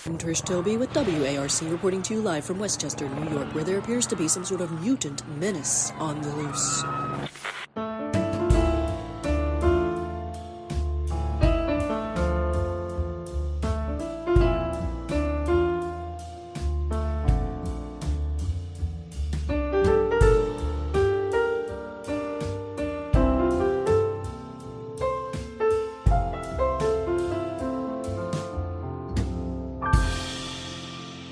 I'm Trish Toby with WARC reporting to you live from Westchester, New York, where there appears to be some sort of mutant menace on the loose.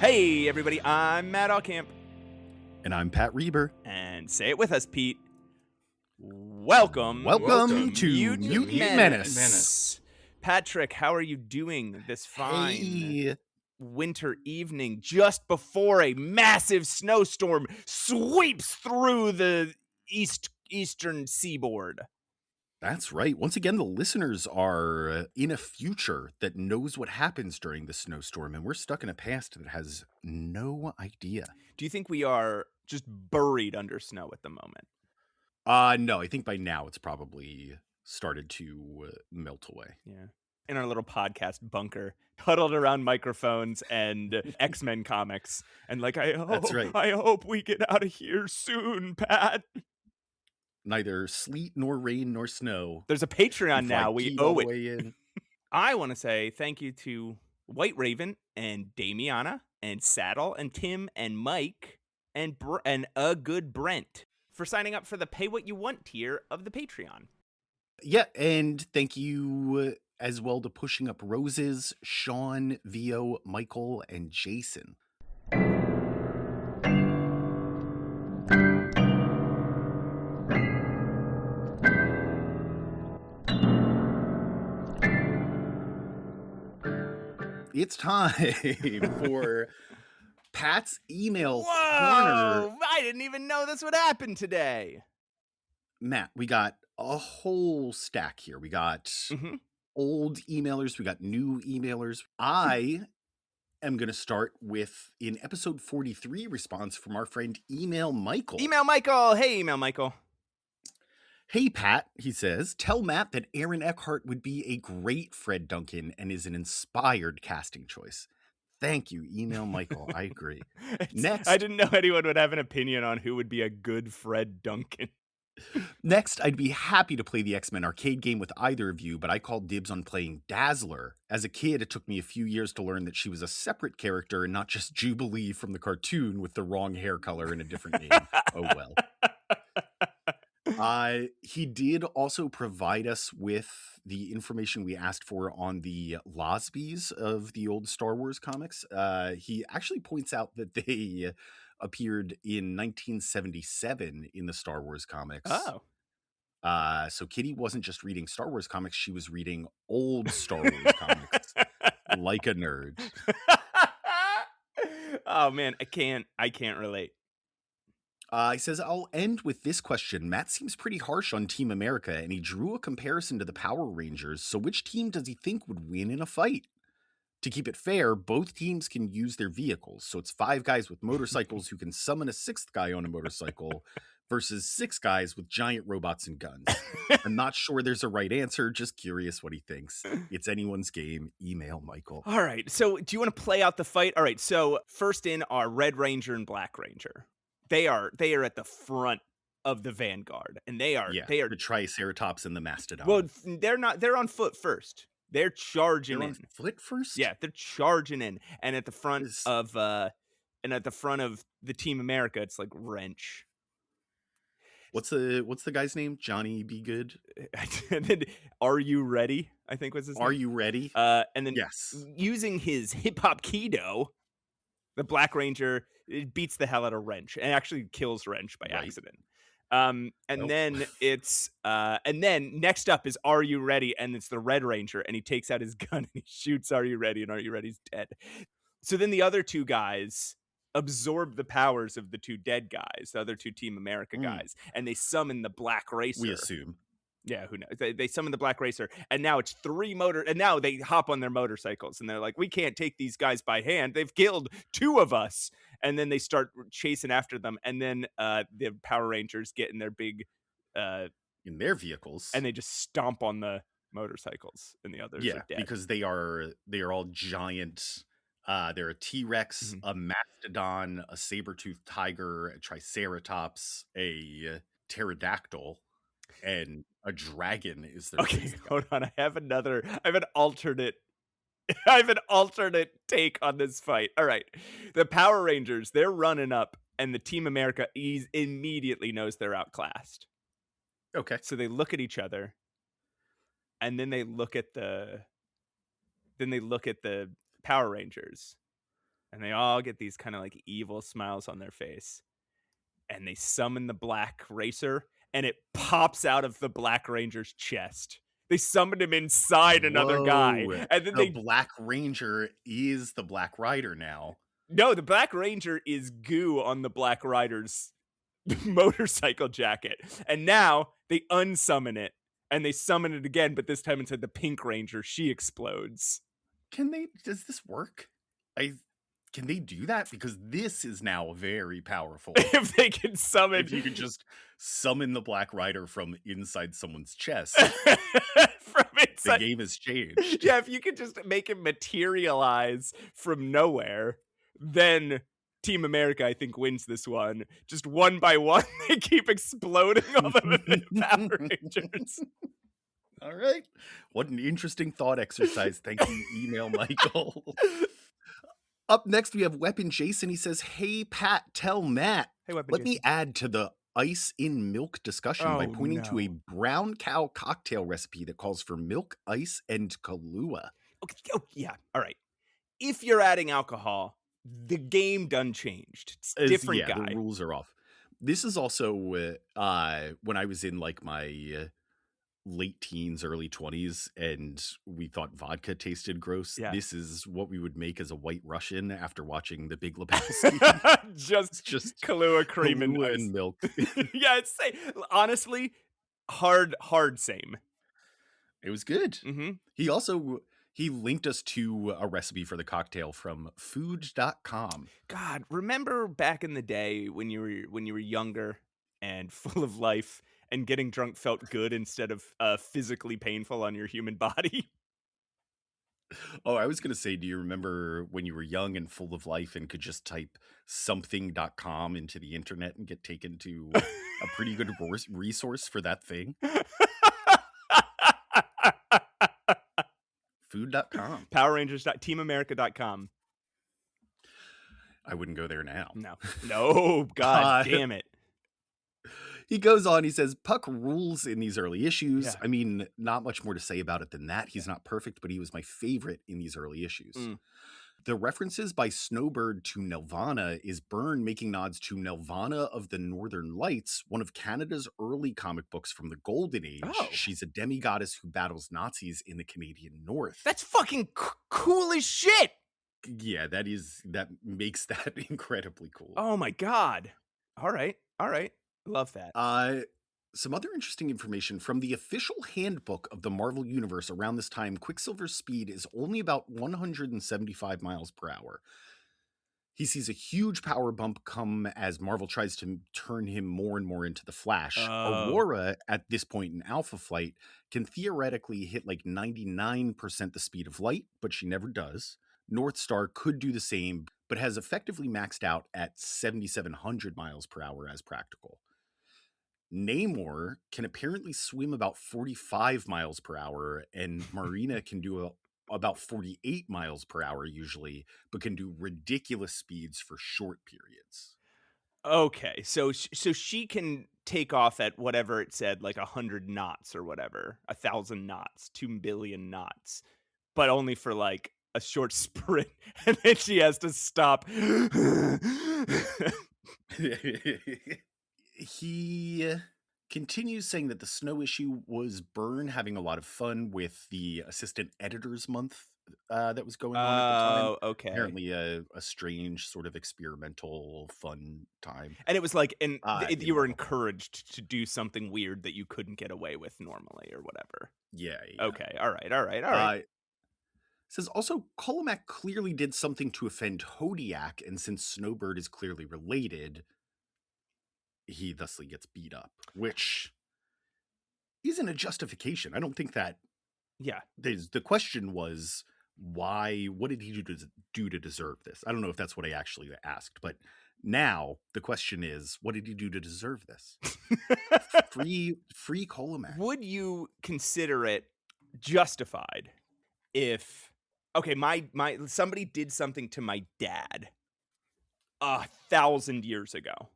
Hey everybody, I'm Matt Allcamp. And I'm Pat Reber. And say it with us, Pete. Welcome to Mutant Menace. Patrick, how are you doing this fine winter evening just before a massive snowstorm sweeps through the eastern seaboard? That's right. Once again, the listeners are in a future that knows what happens during the snowstorm, and we're stuck in a past that has no idea. Do you think we are just buried under snow at the moment? No, I think by now it's probably started to melt away. Yeah. In our little podcast bunker, huddled around microphones and X-Men comics. And like, I hope we get out of here soon, Pat. Neither sleet nor rain nor snow. There's a Patreon now. We owe it. In. I want to say thank you to White Raven and Damiana and Saddle and Tim and Mike and a good Brent for signing up for the Pay What You Want tier of the Patreon. Yeah, and thank you as well to Pushing Up Roses, Sean, Vio, Michael, and Jason. It's time for Pat's email corner. I didn't even know this would happen today. Matt, we got a whole stack here. We got old emailers. We got new emailers. I am going to start with an episode 43 response from our friend Email Michael. Email Michael. Hey, Email Michael. Hey, Pat, he says, tell Matt that Aaron Eckhart would be a great Fred Duncan and is an inspired casting choice. Thank you, Email Michael. I agree. Next, I didn't know anyone would have an opinion on who would be a good Fred Duncan. Next, I'd be happy to play the X-Men arcade game with either of you, but I called dibs on playing Dazzler. As a kid, it took me a few years to learn that she was a separate character and not just Jubilee from the cartoon with the wrong hair color and a different name. Oh, well. He did also provide us with the information we asked for on the Losbys of the old Star Wars comics. He actually points out that they appeared in 1977 in the Star Wars comics. Oh. So Kitty wasn't just reading Star Wars comics, she was reading old Star Wars comics like a nerd. Oh man, I can't relate. He says, I'll end with this question. Matt seems pretty harsh on Team America, and he drew a comparison to the Power Rangers. So which team does he think would win in a fight? To keep it fair, both teams can use their vehicles. So it's 5 guys with motorcycles who can summon a 6th guy on a motorcycle versus 6 guys with giant robots and guns. I'm not sure there's a right answer. Just curious what he thinks. It's anyone's game. Email Michael. All right. So do you want to play out the fight? All right. So first in are Red Ranger and Black Ranger. They are at the front of the vanguard, and they are the Triceratops and the Mastodon. Well, they're not. They're on foot first. They're charging in. On foot first? Yeah, they're charging in, and at the front of the Team America, it's like Wrench. What's the guy's name? Johnny Be Good. And then, Are You Ready? I think was his name. Are You Ready? And then yes, using his hip hop kido, the Black Ranger beats the hell out of Wrench and actually kills Wrench by accident. Then it's and then next up is Are You Ready? And it's the Red Ranger, and he takes out his gun and he shoots Are You Ready? And Are You Ready's dead. So then the other 2 guys absorb the powers of the 2 dead guys, the other 2 Team America guys, and they summon the Black Racer. We assume. Yeah, who knows? They summon the Black Racer, and now it's 3 and now they hop on their motorcycles, and they're like, we can't take these guys by hand. They've killed 2 of us. And then they start chasing after them, and then the Power Rangers get in their big in their vehicles, and they just stomp on the motorcycles, and the others are dead. Because they are all giant They're a T-Rex, Mhm. a mastodon, a saber-toothed tiger, a triceratops, a pterodactyl, and a dragon is their Okay, mascot. hold on. I have an alternate I have an alternate take on this fight. All right. The Power Rangers, they're running up, and the Team America immediately knows they're outclassed. Okay. So they look at each other, and then they look at the Power Rangers, and they all get these kind of like evil smiles on their face. And they summon the Black Racer, and it pops out of the Black Ranger's chest. They summoned him inside another guy, Whoa. and then The Black Ranger is the Black Rider now. No, the Black Ranger is goo on the Black Rider's motorcycle jacket. And now they unsummon it, and they summon it again, but this time instead the Pink Ranger, she explodes. Does this work? Can they do that? Because this is now very powerful. If they can summon If you could just summon the Black Rider from inside someone's chest, from the inside. game has changed. Yeah, if you could just make him materialize from nowhere, then Team America, I think, wins this one. Just one by one, they keep exploding all the Power Rangers. All right. What an interesting thought exercise. Thank you, Email Michael. Up next, we have Weapon Jason. He says, "Hey, Pat, tell Matt. Hey, Weapon Let me Jason. add to the ice in milk discussion by Oh, pointing to a no. brown cow cocktail recipe that calls for milk, ice, and Kahlua." Okay, oh, yeah, all right. If you're adding alcohol, the game done changed. It's different Yeah, guy. the rules are off. This is also when I was in like my late teens, early 20s, and we thought vodka tasted gross. Yeah. This is what we would make as a white Russian after watching The Big Lebowski. just Kahlua cream and Kahlua ice. and milk. Yeah, it's honestly hard same. It was good. Mm-hmm. He linked us to a recipe for the cocktail from food.com. God, remember back in the day when you were younger and full of life, and getting drunk felt good instead of physically painful on your human body? Oh, I was going to say, do you remember when you were young and full of life and could just type something.com into the internet and get taken to a pretty good resource for that thing? Food.com. Power Rangers. TeamAmerica.com. I wouldn't go there now. No, God damn it. He goes on, he says, Puck rules in these early issues. Yeah. I mean, not much more to say about it than that. He's not perfect, but he was my favorite in these early issues. The references by Snowbird to Nelvana is Byrne making nods to Nelvana of the Northern Lights, one of Canada's early comic books from the Golden Age. Oh. She's a demigoddess who battles Nazis in the Canadian North. That's fucking cool as shit. Yeah, that makes that incredibly cool. Oh my God. All right. Love that. Some other interesting information from the official handbook of the Marvel Universe around this time, Quicksilver's speed is only about 175 miles per hour. He sees a huge power bump come as Marvel tries to turn him more and more into the Flash. Aurora, at this point in Alpha Flight, can theoretically hit like 99% the speed of light, but she never does. Northstar could do the same, but has effectively maxed out at 7,700 miles per hour as practical. Namor can apparently swim about 45 miles per hour, and Marina can do about 48 miles per hour usually, but can do ridiculous speeds for short periods. Okay, so she can take off at whatever it said, like 100 knots or whatever, 1,000 knots, 2 billion knots, but only for like a short sprint, and then she has to stop. He continues saying that the Snow issue was Byrne having a lot of fun with the assistant editors month that was going on at the time. Oh, okay. Apparently a strange sort of experimental fun time. And it was like, you were Marvel. encouraged to do something weird that you couldn't get away with normally or whatever. Yeah. Okay, all right. Says also, Colomac clearly did something to offend Hodiak, and since Snowbird is clearly related, he thusly gets beat up, which isn't a justification. I don't think that. Yeah. The question was, what did he do to deserve this? I don't know if that's what I actually asked, but now the question is, what did he do to deserve this? Free Colomac. Would you consider it justified if, okay, my somebody did something to my dad 1,000 years ago,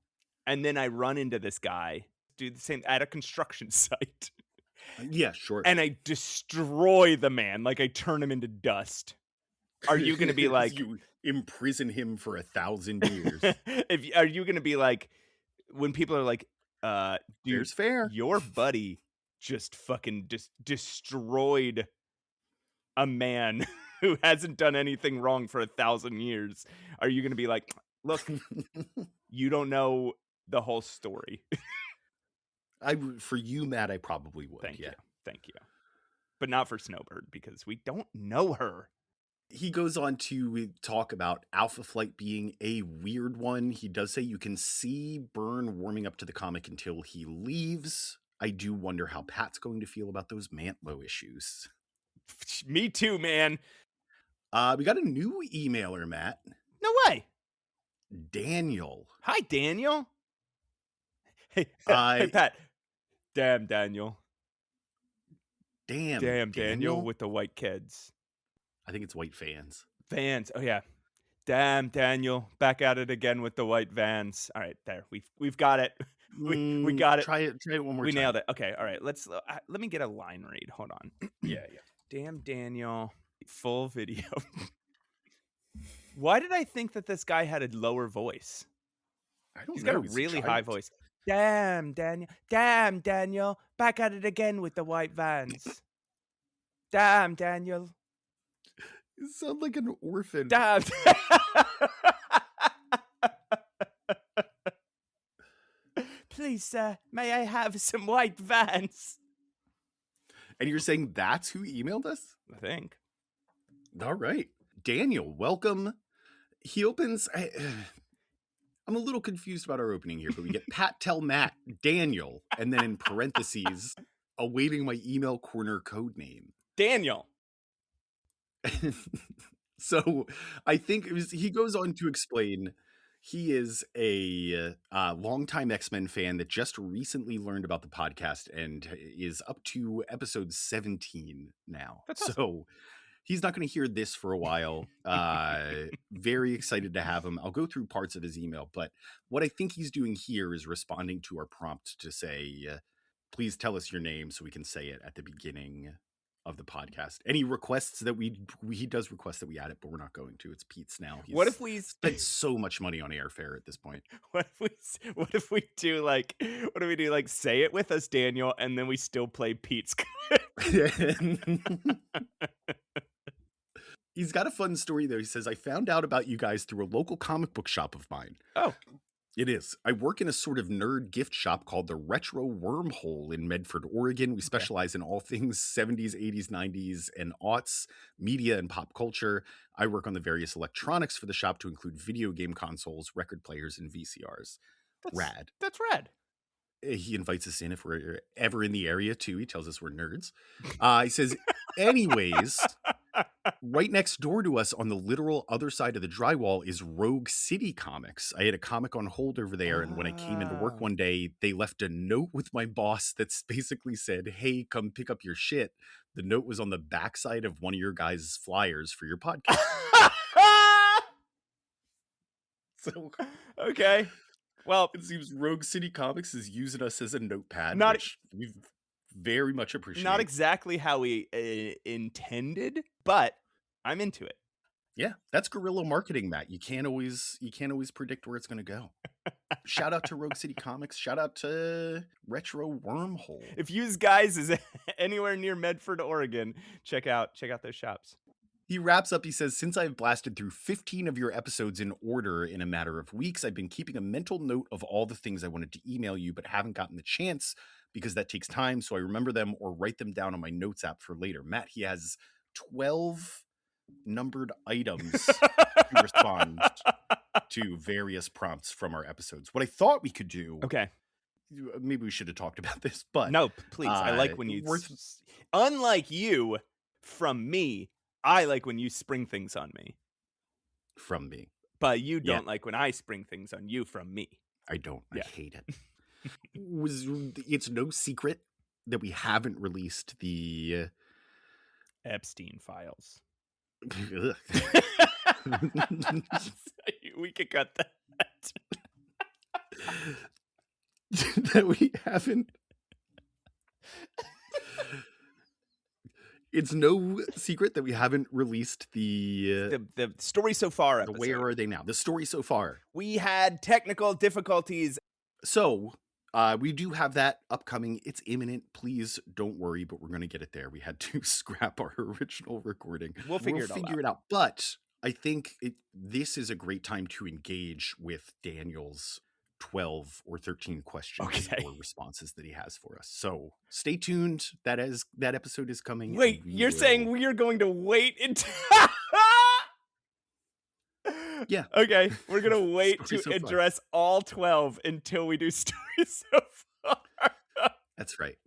and then I run into this guy, do the same at a construction site. Yeah, sure. And I destroy the man, like I turn him into dust. Are you going to be like, you imprison him for 1,000 years? Are you going to be like, when people are like, dude, Fair's fair. Your buddy just fucking destroyed a man who hasn't done anything wrong for 1,000 years. Are you going to be like, look, you don't know the whole story? For you, Matt, I probably would. Thank you. But not for Snowbird, because we don't know her. He goes on to talk about Alpha Flight being a weird one. He does say you can see Byrne warming up to the comic until he leaves. I do wonder how Pat's going to feel about those Mantlo issues. Me too, man. We got a new emailer, Matt. No way. Daniel. Hi, Daniel. Hey, hey, Pat. Damn, Daniel. Damn, Daniel with the white kids. I think it's white fans. Vans. Oh yeah. Damn, Daniel. Back at it again with the white vans. All right, there. We've got it. We got it. Try it one more time. We nailed it. Okay. All right. Let me get a line read. Hold on. Yeah. Damn, Daniel. Full video. Why did I think that this guy had a lower voice? He's got a really high voice. Damn, Daniel. Damn, Daniel. Back at it again with the white vans. Damn, Daniel. You sound like an orphan. Damn. Please, sir, may I have some white vans? And you're saying that's who emailed us? I think. All right. Daniel, welcome. He opens... I'm a little confused about our opening here, but we get Pat, tell Matt, Daniel, and then in parentheses, awaiting my email corner code name. Daniel. So I think he goes on to explain he is a longtime X-Men fan that just recently learned about the podcast and is up to episode 17 now. That's awesome. So he's not going to hear this for a while. Very excited to have him. I'll go through parts of his email, but what I think he's doing here is responding to our prompt to say, please tell us your name so we can say it at the beginning of the podcast. And he requests that he does request that we add it, but we're not going to. It's Pete's now. What if we spent so much money on airfare at this point? What if we do like say it with us, Daniel, and then we still play Pete's He's got a fun story though. He says, I found out about you guys through a local comic book shop of mine. Oh. It is. I work in a sort of nerd gift shop called the Retro Wormhole in Medford, Oregon. We specialize in all things 70s, 80s, 90s, and aughts, media, and pop culture. I work on the various electronics for the shop to include video game consoles, record players, and VCRs. Rad. That's rad. He invites us in if we're ever in the area, too. He tells us we're nerds. He says, anyways... Right next door to us on the literal other side of the drywall is Rogue City Comics. I had a comic on hold over there, and when I came into work one day, they left a note with my boss that basically said, hey, come pick up your shit. The note was on the backside of one of your guys' flyers for your podcast. So, okay. Well, it seems Rogue City Comics is using us as a notepad, not, which we've very much appreciate. Not exactly how we intended, but I'm into it. Yeah, that's guerrilla marketing, Matt. You can't always predict where it's going to go. Shout out to Rogue City Comics. Shout out to Retro Wormhole. If you guys is anywhere near Medford, Oregon, check out those shops. He wraps up, he says, since I've blasted through 15 of your episodes in order in a matter of weeks, I've been keeping a mental note of all the things I wanted to email you, but haven't gotten the chance because that takes time. So I remember them or write them down on my notes app for later. Matt, he has 12 numbered items to respond to various prompts from our episodes. What I thought we could do. Okay. Maybe we should have talked about this, but no, please. I like when you, unlike you from me, I like when you spring things on me, from me. but you Yeah. don't like when I spring things on you from me. I don't. Yeah. I hate it. It's no secret that we haven't released the Epstein files. Ugh. We could cut that. that we haven't. It's no secret that we haven't released the story so far episode. Where Are They Now? The story so far. We had technical difficulties. So we do have that upcoming. It's imminent. Please don't worry, but we're going to get it there. We had to scrap our original recording. We'll figure it out. But I think this is a great time to engage with Daniel's 12 or 13 questions or responses that he has for us. So stay tuned. That episode is coming. Wait, you're saying we are going to wait until... Yeah. Okay, we're going to wait to address all 12 until we do stories so far. That's right.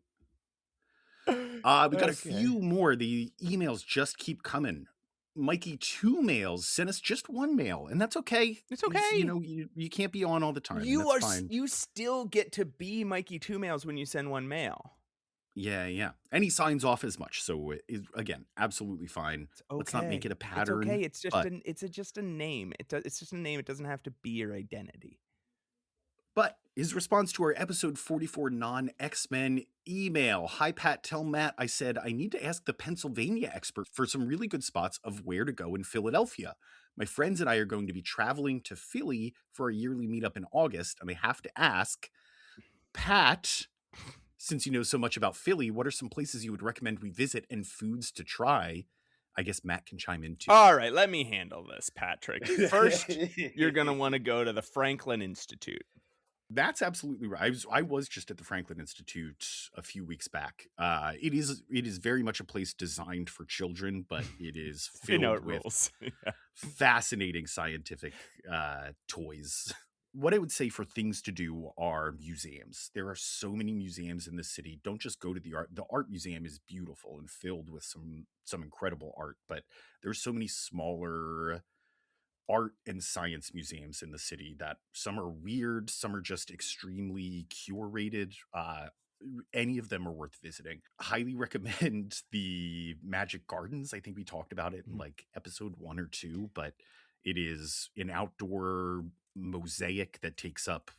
We got a few more. The emails just keep coming. Mikey, 2 mails sent us just 1 mail, and that's okay. It's okay. You can't be on all the time. You still get to be Mikey 2 mails when you send 1 mail. Yeah. And he signs off as much. So again, absolutely fine. Okay. Let's not make it a pattern. It's okay. It's just a name. It's just a name. It doesn't have to be your identity. But his response to our episode 44 non-X-Men email. Hi, Pat. Tell Matt I said I need to ask the Pennsylvania expert for some really good spots of where to go in Philadelphia. My friends and I are going to be traveling to Philly for a yearly meetup in August, and I have to ask, Pat, since you know so much about Philly, what are some places you would recommend we visit and foods to try? I guess Matt can chime in too. All right, let me handle this, Patrick. First, you're going to want to go to the Franklin Institute. That's absolutely right. I was just at the Franklin Institute a few weeks back. It is very much a place designed for children, but it is filled with fascinating scientific toys. What I would say for things to do are museums. There are so many museums in the city. Don't just go to the art. The art museum is beautiful and filled with some incredible art, but there's so many smaller art and science museums in the city that some are weird, some are just extremely curated. Any of them are worth visiting. Highly recommend the Magic Gardens. I think we talked about it in like episode 1 or 2, but it is an outdoor mosaic that takes up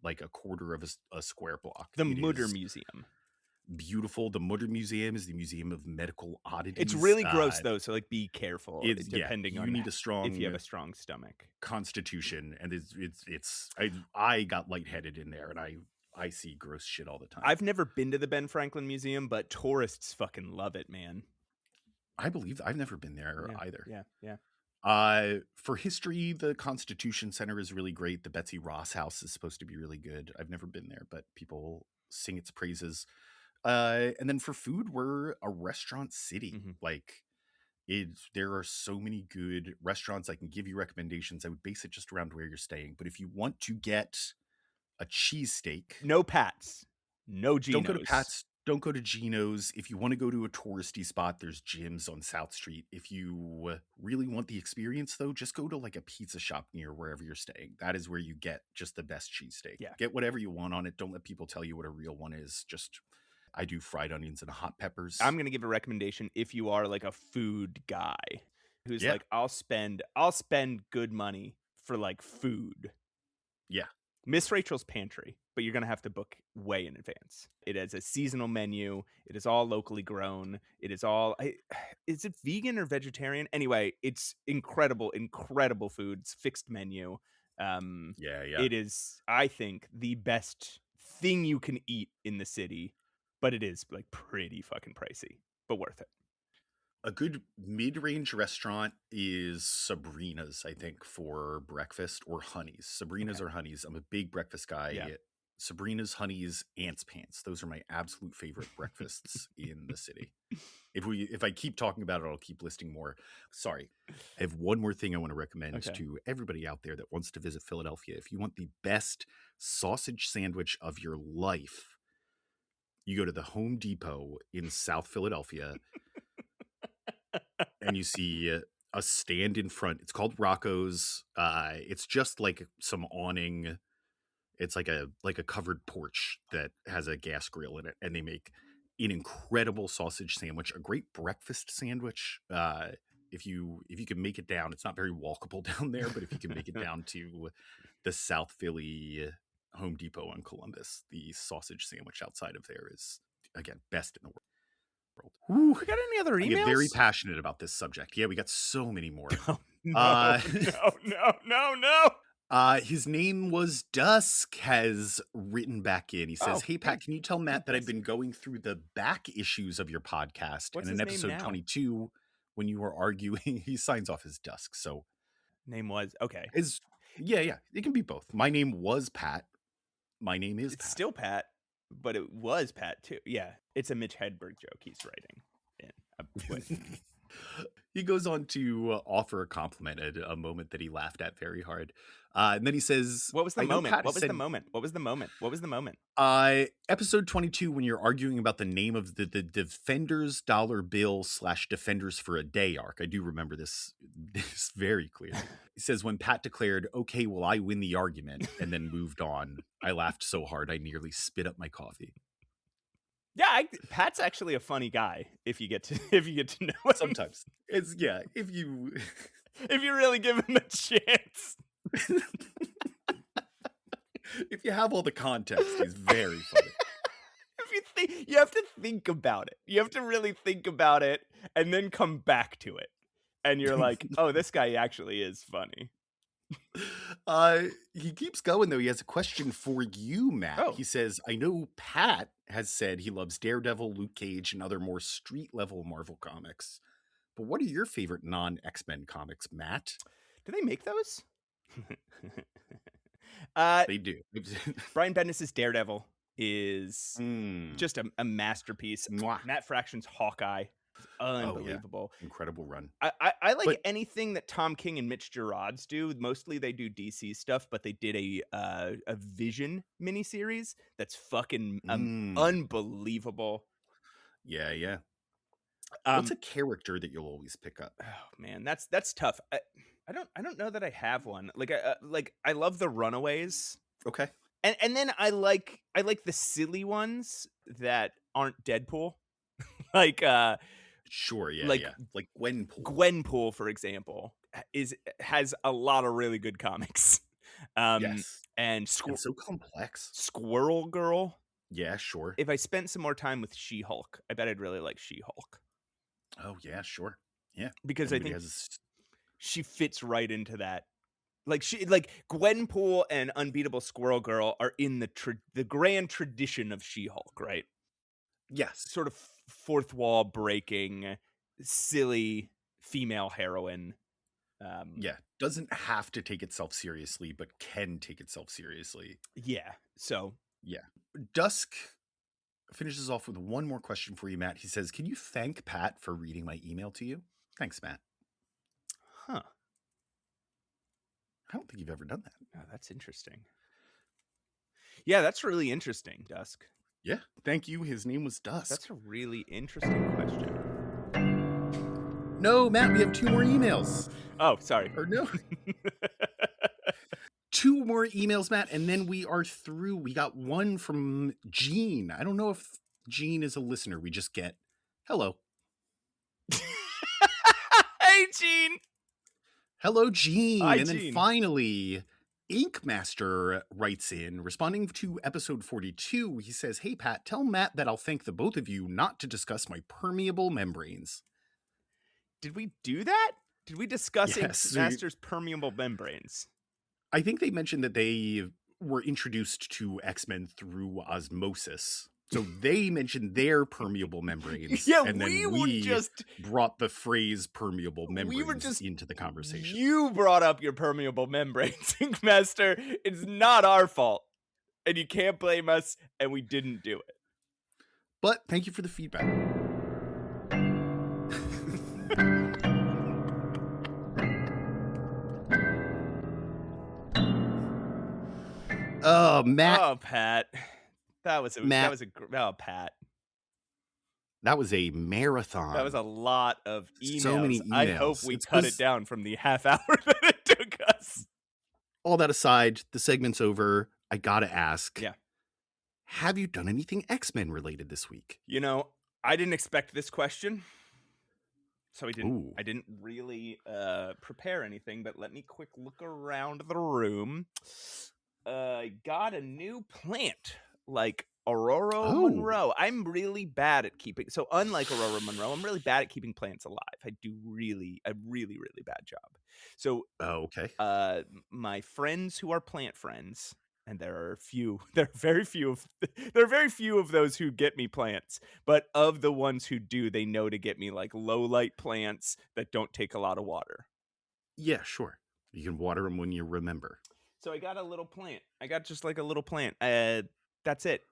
like a quarter of a square block. The Mutter Museum. Beautiful. The Mutter Museum is the Museum of Medical Oddities. It's really gross though, so like be careful. Depending on you need a strong, if you have a strong stomach, constitution, and I got lightheaded in there, and I see gross shit all the time. I've never been to the Ben Franklin Museum, but tourists fucking love it, man. I believe I've never been there either. Yeah. For history, the Constitution Center is really great. The Betsy Ross House is supposed to be really good. I've never been there, but people sing its praises. And then for food, we're a restaurant city. There are so many good restaurants. I can give you recommendations. I would base it just around where you're staying. But if you want to get a cheesesteak, no Pat's, no Geno's. Don't go to Pat's. Don't go to Geno's. If you want to go to a touristy spot, there's Jim's on South Street. If you really want the experience, though, just go to like a pizza shop near wherever you're staying. That is where you get just the best cheesesteak. Yeah. Get whatever you want on it. Don't let people tell you what a real one is. I do fried onions and hot peppers. I'm going to give a recommendation if you are like a food guy who's like, I'll spend good money for like food. Yeah. Miss Rachel's Pantry, but you're going to have to book way in advance. It has a seasonal menu. It is all locally grown. It is all, is it vegan or vegetarian? Anyway, it's incredible food. It's fixed menu. It is, I think, the best thing you can eat in the city, but it is like pretty fucking pricey, but worth it. A good mid-range restaurant is Sabrina's, I think, for breakfast, or Honey's. Sabrina's or Honey's. I'm a big breakfast guy. Yeah. Sabrina's, Honey's, Aunt's Pants. Those are my absolute favorite breakfasts in the city. If I keep talking about it, I'll keep listing more. Sorry. I have one more thing I want to recommend to everybody out there that wants to visit Philadelphia. If you want the best sausage sandwich of your life, you go to the Home Depot in South Philadelphia. and you see a stand in front. It's called Rocco's. It's just like some awning. It's like a covered porch that has a gas grill in it, and they make an incredible sausage sandwich, a great breakfast sandwich. If you can make it down, it's not very walkable down there, but if you can make it down to the South Philly Home Depot on Columbus, the sausage sandwich outside of there is, again, best in the world. We got any other emails? I get very passionate about this subject. Yeah, we got so many more. No. His name was Dusk, has written back in. He says, "Hey Pat, can you tell Matt that I've been going through the back issues of your podcast, What's and in his name episode now? 22, when you were arguing," he signs off as Dusk. So name was okay. Yeah, it can be both. My name was Pat. My name is It's Pat. still Pat, but it was Pat too. Yeah, it's a Mitch Hedberg joke he's writing in. He goes on to offer a compliment at a moment that he laughed at very hard. And then he says, What was the I know moment? Pat What was said- the moment? What was the moment? What was the moment? Episode 22, when you're arguing about the name of the Defenders dollar bill / Defenders for a Day arc. I do remember this very clearly. He says, when Pat declared, "Okay, well, I win the argument," and then moved on, I laughed so hard I nearly spit up my coffee. Yeah, Pat's actually a funny guy if you get to know him. Sometimes it's if you really give him a chance. If you have all the context, he's very funny. You have to think about it. You have to really think about it and then come back to it. And you're like, oh, this guy actually is funny. He keeps going, though. He has a question for you, Matt. Oh. He says, I know Pat has said he loves Daredevil, Luke Cage, and other more street-level Marvel comics. But what are your favorite non-X-Men comics, Matt? Do they make those? They do. Brian Bendis' Daredevil is just a masterpiece. Mwah. Matt Fraction's Hawkeye is unbelievable. Incredible run. I like anything that Tom King and Mitch Gerads do. Mostly they do DC stuff, but they did a Vision miniseries that's fucking unbelievable. Yeah. What's a character that you'll always pick up? Oh man, that's tough. I don't know that I have one. I love the Runaways. Okay. And then I like the silly ones that aren't Deadpool. Sure, yeah. Like Gwenpool. Gwenpool, for example, has a lot of really good comics. Yes. And so complex. Squirrel Girl. Yeah, sure. If I spent some more time with She-Hulk, I bet I'd really like She-Hulk. Oh yeah, sure. Yeah. Because I think she fits right into that. Gwenpool and Unbeatable Squirrel Girl are in the grand tradition of She-Hulk, right? Yes. Sort of fourth wall breaking, silly female heroine. Doesn't have to take itself seriously, but can take itself seriously. Yeah. So yeah. Dusk finishes off with one more question for you, Matt. He says, "Can you thank Pat for reading my email to you?" Thanks, Matt. Huh. I don't think you've ever done that. Oh, that's interesting. Yeah, that's really interesting, Dusk. Yeah, thank you. His name was Dusk. That's a really interesting question. No, Matt, we have 2 more emails. Oh, sorry. Or no. 2 more emails, Matt, and then we are through. We got one from Gene. I don't know if Gene is a listener. We just get, hello. Hey, Gene. Hello, Gene. Hi, and Gene. Then finally, Inkmaster writes in, responding to episode 42. He says, "Hey, Pat, tell Matt that I'll thank the both of you not to discuss my permeable membranes." Did we do that? Did we discuss Yes, Inkmaster's permeable membranes? I think they mentioned that they were introduced to X-Men through osmosis. So they mentioned their permeable membranes. Yeah, and then we just brought the phrase permeable membranes into the conversation. You brought up your permeable membranes, Inkmaster. It's not our fault. And you can't blame us, and we didn't do it. But thank you for the feedback. Oh, Matt. Oh, Pat. Pat. That was a marathon. That was a lot of emails. So many I hope emails. we It's cut 'cause- it down from the half hour that it took us. All that aside, the segment's over. I gotta ask. Yeah. Have you done anything X-Men related this week? You know, I didn't expect this question. So I Ooh. didn't really prepare anything, but let me quick look around the room. I got a new plant, like Aurora Oh. Monroe. I'm really bad at keeping. So unlike Aurora Monroe, I'm really bad at keeping plants alive. I do a really bad job. So Oh, okay. my friends who are plant friends, and there are very few of those who get me plants, but of the ones who do, they know to get me like low light plants that don't take a lot of water. Yeah, sure. You can water them when you remember. So I got a little plant. I got just like a little plant. That's it.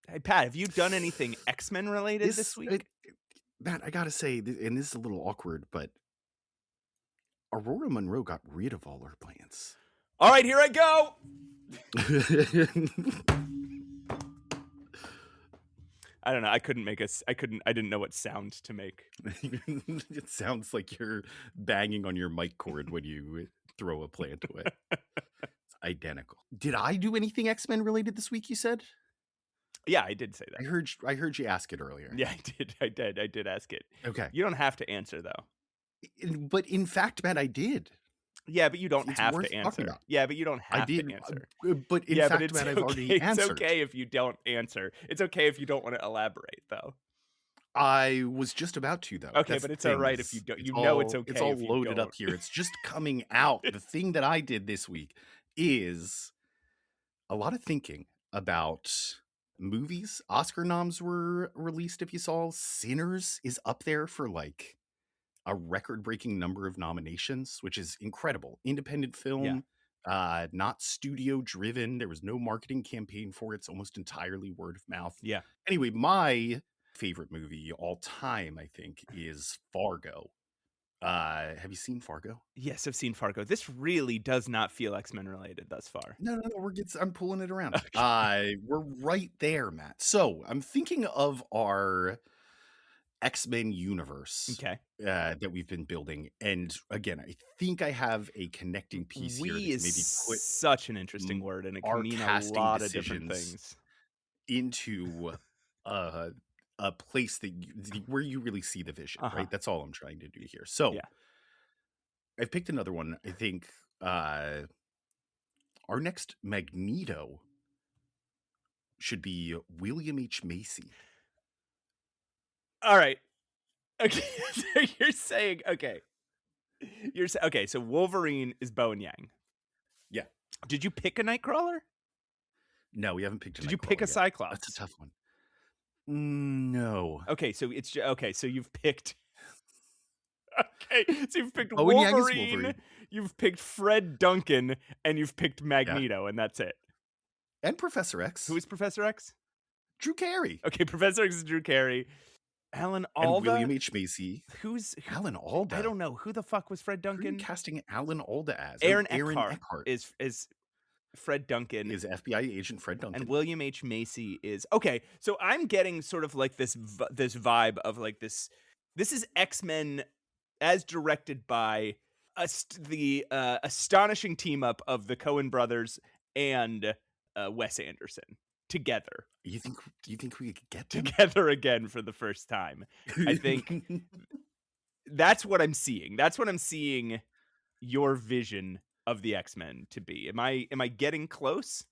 Hey, Pat, have you done anything X-Men related this week? Matt, I gotta say, and this is a little awkward, but Aurora Monroe got rid of all her plants. All right, here I go. I don't know. I didn't know what sound to make. It sounds like you're banging on your mic cord when you throw a plant away. It's identical. Did I do anything X-Men related this week, you said? Yeah, I did say that. I heard you ask it earlier. Yeah, I did ask it. Okay. You don't have to answer though. But in fact, Matt, I did. Yeah, but you don't It's have worth to talking answer. about. Yeah, but you don't have I did, to answer. but in fact, Matt, I've already answered. It's okay if you don't answer. It's okay if you don't want to elaborate, though. I was just about to, though. Okay, That's but the it's all thing, right is if you don't. it's You know all- it's okay. It's all if you loaded don't. up here. It's just coming out. The thing that I did this week is a lot of thinking about movies. Oscar noms were released. If you saw, Sinners is up there for like a record-breaking number of nominations, which is incredible. Independent film, not studio driven. There was no marketing campaign for it. It's almost entirely word of mouth. Yeah. Anyway, my favorite movie all time, I think, is Fargo. Have you seen Fargo? Yes, I've seen Fargo. This really does not feel X-Men related thus far. No, I'm pulling it around. We're right there, Matt. So I'm thinking of our X-Men universe Okay. that we've been building. And again, I think I have a connecting piece here to maybe put such an interesting word, and it our can mean a casting lot of different decisions things. into a place that where you really see the vision, right? That's all I'm trying to do here. So I've picked another one. I think our next Magneto should be William H. Macy. All right. Okay. So you're saying okay. So Wolverine is Bow and Yang. Yeah. Did you pick a Nightcrawler? No, we haven't picked. Did you pick a yet. Cyclops? That's a tough one. No. Okay, so it's okay. So you've picked. Okay, so you've picked Bow and Yang is Wolverine. Wolverine. You've picked Fred Duncan, and you've picked Magneto, and that's it. And Professor X. Who is Professor X? Drew Carey. Okay, Professor X is Drew Carey. Alan Alda. And William H. Macy. Who's Alan Alda? I don't know. Who the fuck was Fred Who are Duncan? you casting Alan Alda as? Aaron Aaron Eckhart is Fred Duncan. Is FBI agent Fred Duncan. And William H. Macy is okay. So I'm getting sort of like this vibe of like this. This is X-Men as directed by the astonishing team up of the Coen brothers and Wes Anderson together. Do you think we could get them together again for the first time? I think that's what I'm seeing. That's what I'm seeing your vision of the X-Men to be. Am I getting close?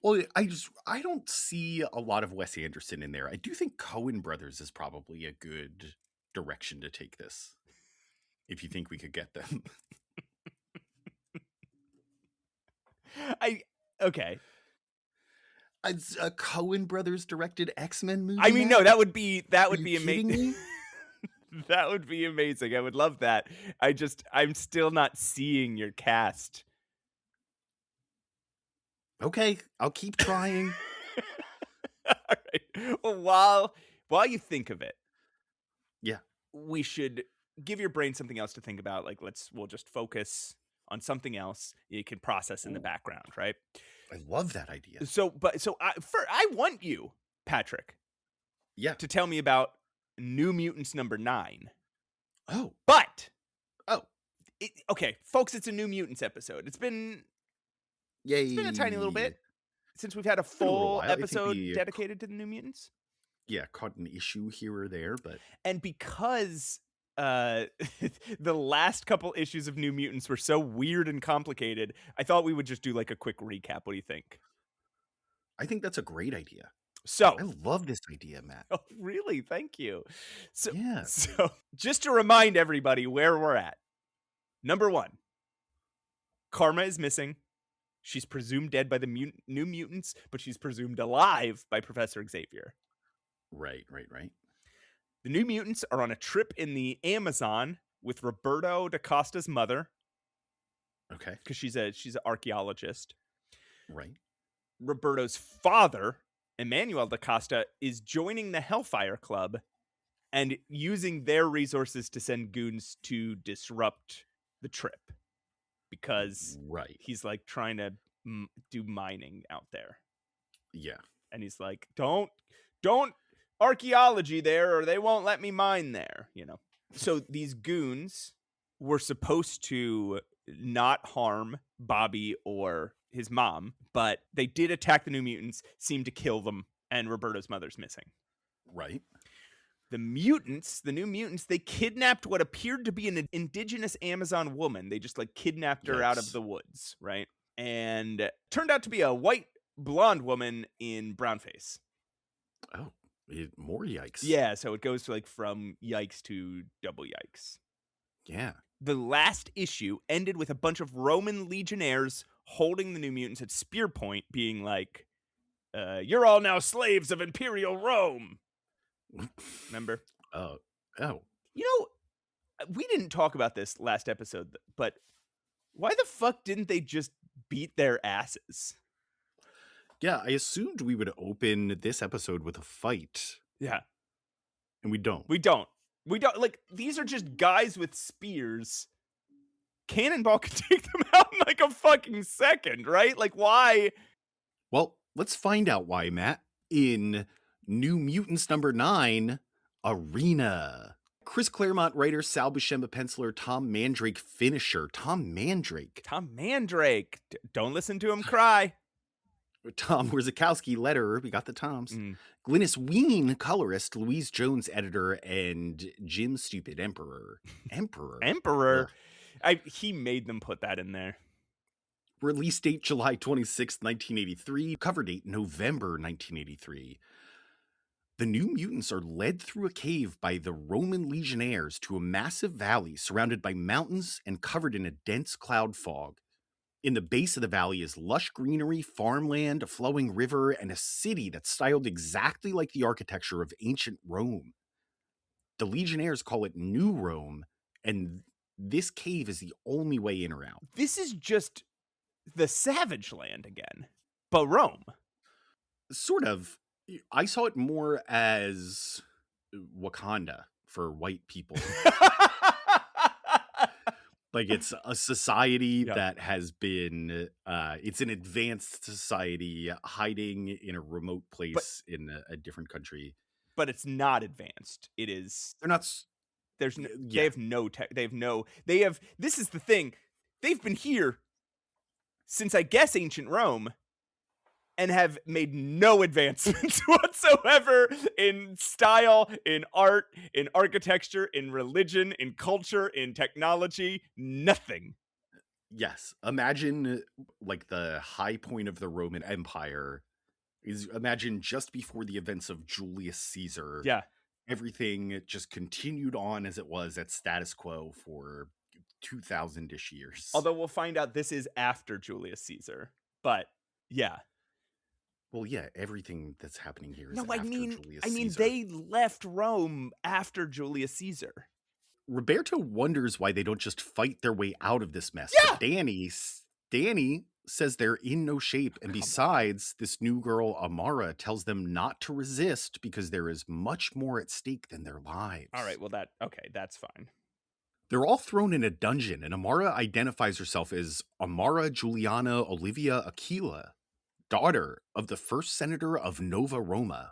Well, I don't see a lot of Wes Anderson in there. I do think Coen brothers is probably a good direction to take this. If you think we could get them. Okay. A Coen brothers directed X-Men movie. I mean, no, that would be amazing. That would be amazing. I would love that. I'm still not seeing your cast. Okay, I'll keep trying. All right. Well, while you think of it, yeah, we should give your brain something else to think about. Like, we'll just focus on something else you can process in the background, right? I love that idea. So I want you, Patrick, yeah, to tell me about New Mutants number 9. Oh. But Oh. Okay, folks, it's a New Mutants episode. It's been a tiny little bit since we've had a full episode dedicated to the New Mutants. Yeah, caught an issue here or there, but and because the last couple issues of New Mutants were so weird and complicated, I thought we would just do like a quick recap. What do you think? I think that's a great idea. So I love this idea, Matt. Oh, really? Thank you. So yes. So just to remind everybody where we're at. Number 1, Karma is missing. She's presumed dead by the New Mutants, but she's presumed alive by Professor Xavier. Right. The New Mutants are on a trip in the Amazon with Roberto da Costa's mother. Okay. Because she's an archaeologist. Right. Roberto's father, Emmanuel da Costa, is joining the Hellfire Club and using their resources to send goons to disrupt the trip. Because he's like trying to do mining out there. Yeah. And he's like, don't archaeology there or they won't let me mine there, you know. So these goons were supposed to not harm Bobby or his mom, but they did attack the New Mutants, seemed to kill them, and Roberto's mother's missing. Right. The New Mutants, they kidnapped what appeared to be an indigenous Amazon woman. They just like kidnapped her out of the woods, right? And turned out to be a white blonde woman in brownface. Oh, more yikes. Yeah, so it goes to like from yikes to double yikes. Yeah. The last issue ended with a bunch of Roman legionnaires holding the New Mutants at spear point, being like, you're all now slaves of Imperial Rome. Remember? Oh. You know, we didn't talk about this last episode, but why the fuck didn't they just beat their asses? Yeah, I assumed we would open this episode with a fight. Yeah. And we don't. Like, these are just guys with spears. Cannonball could take them out in like a fucking second, right? Like, why? Well, let's find out why, Matt. In New Mutants number 9, Arena. Chris Claremont writer, Sal Buscema penciler, Tom Mandrake finisher. Tom Mandrake. Don't listen to him cry. Tom Warzakowski letterer. We got the Toms. Glynis Ween colorist, Louise Jones editor, and Jim Stupid Emperor. Emperor? He made them put that in there. Release date July 26, 1983. Cover date November 1983. The New Mutants are led through a cave by the Roman legionnaires to a massive valley surrounded by mountains and covered in a dense cloud fog. In the base of the valley is lush greenery, farmland, a flowing river, and a city that's styled exactly like the architecture of ancient Rome. The legionnaires call it New Rome, and this cave is the only way in or out. This is just the Savage Land again, but Rome. Sort of. I saw it more as Wakanda for white people. Like, it's a society that has been, it's an advanced society hiding in a remote place in a different country. But it's not advanced. It is. They're not. There's no, They have no tech. This is the thing. They've been here since, I guess, ancient Rome, and have made no advancements whatsoever in style, in art, in architecture, in religion, in culture, in technology. Nothing. Yes. Imagine, like, the high point of the Roman Empire is, imagine just before the events of Julius Caesar. Yeah. Everything just continued on as it was at status quo for 2,000-ish years. Although we'll find out this is after Julius Caesar. But, yeah. Well, yeah, everything that's happening here is after Julius Caesar. They left Rome after Julius Caesar. Roberto wonders why they don't just fight their way out of this mess. Yeah. But Dani says they're in no shape. And besides, this new girl, Amara, tells them not to resist because there is much more at stake than their lives. All right, well, that's fine. They're all thrown in a dungeon, and Amara identifies herself as Amara Juliana Olivia Aquila, daughter of the first senator of Nova Roma.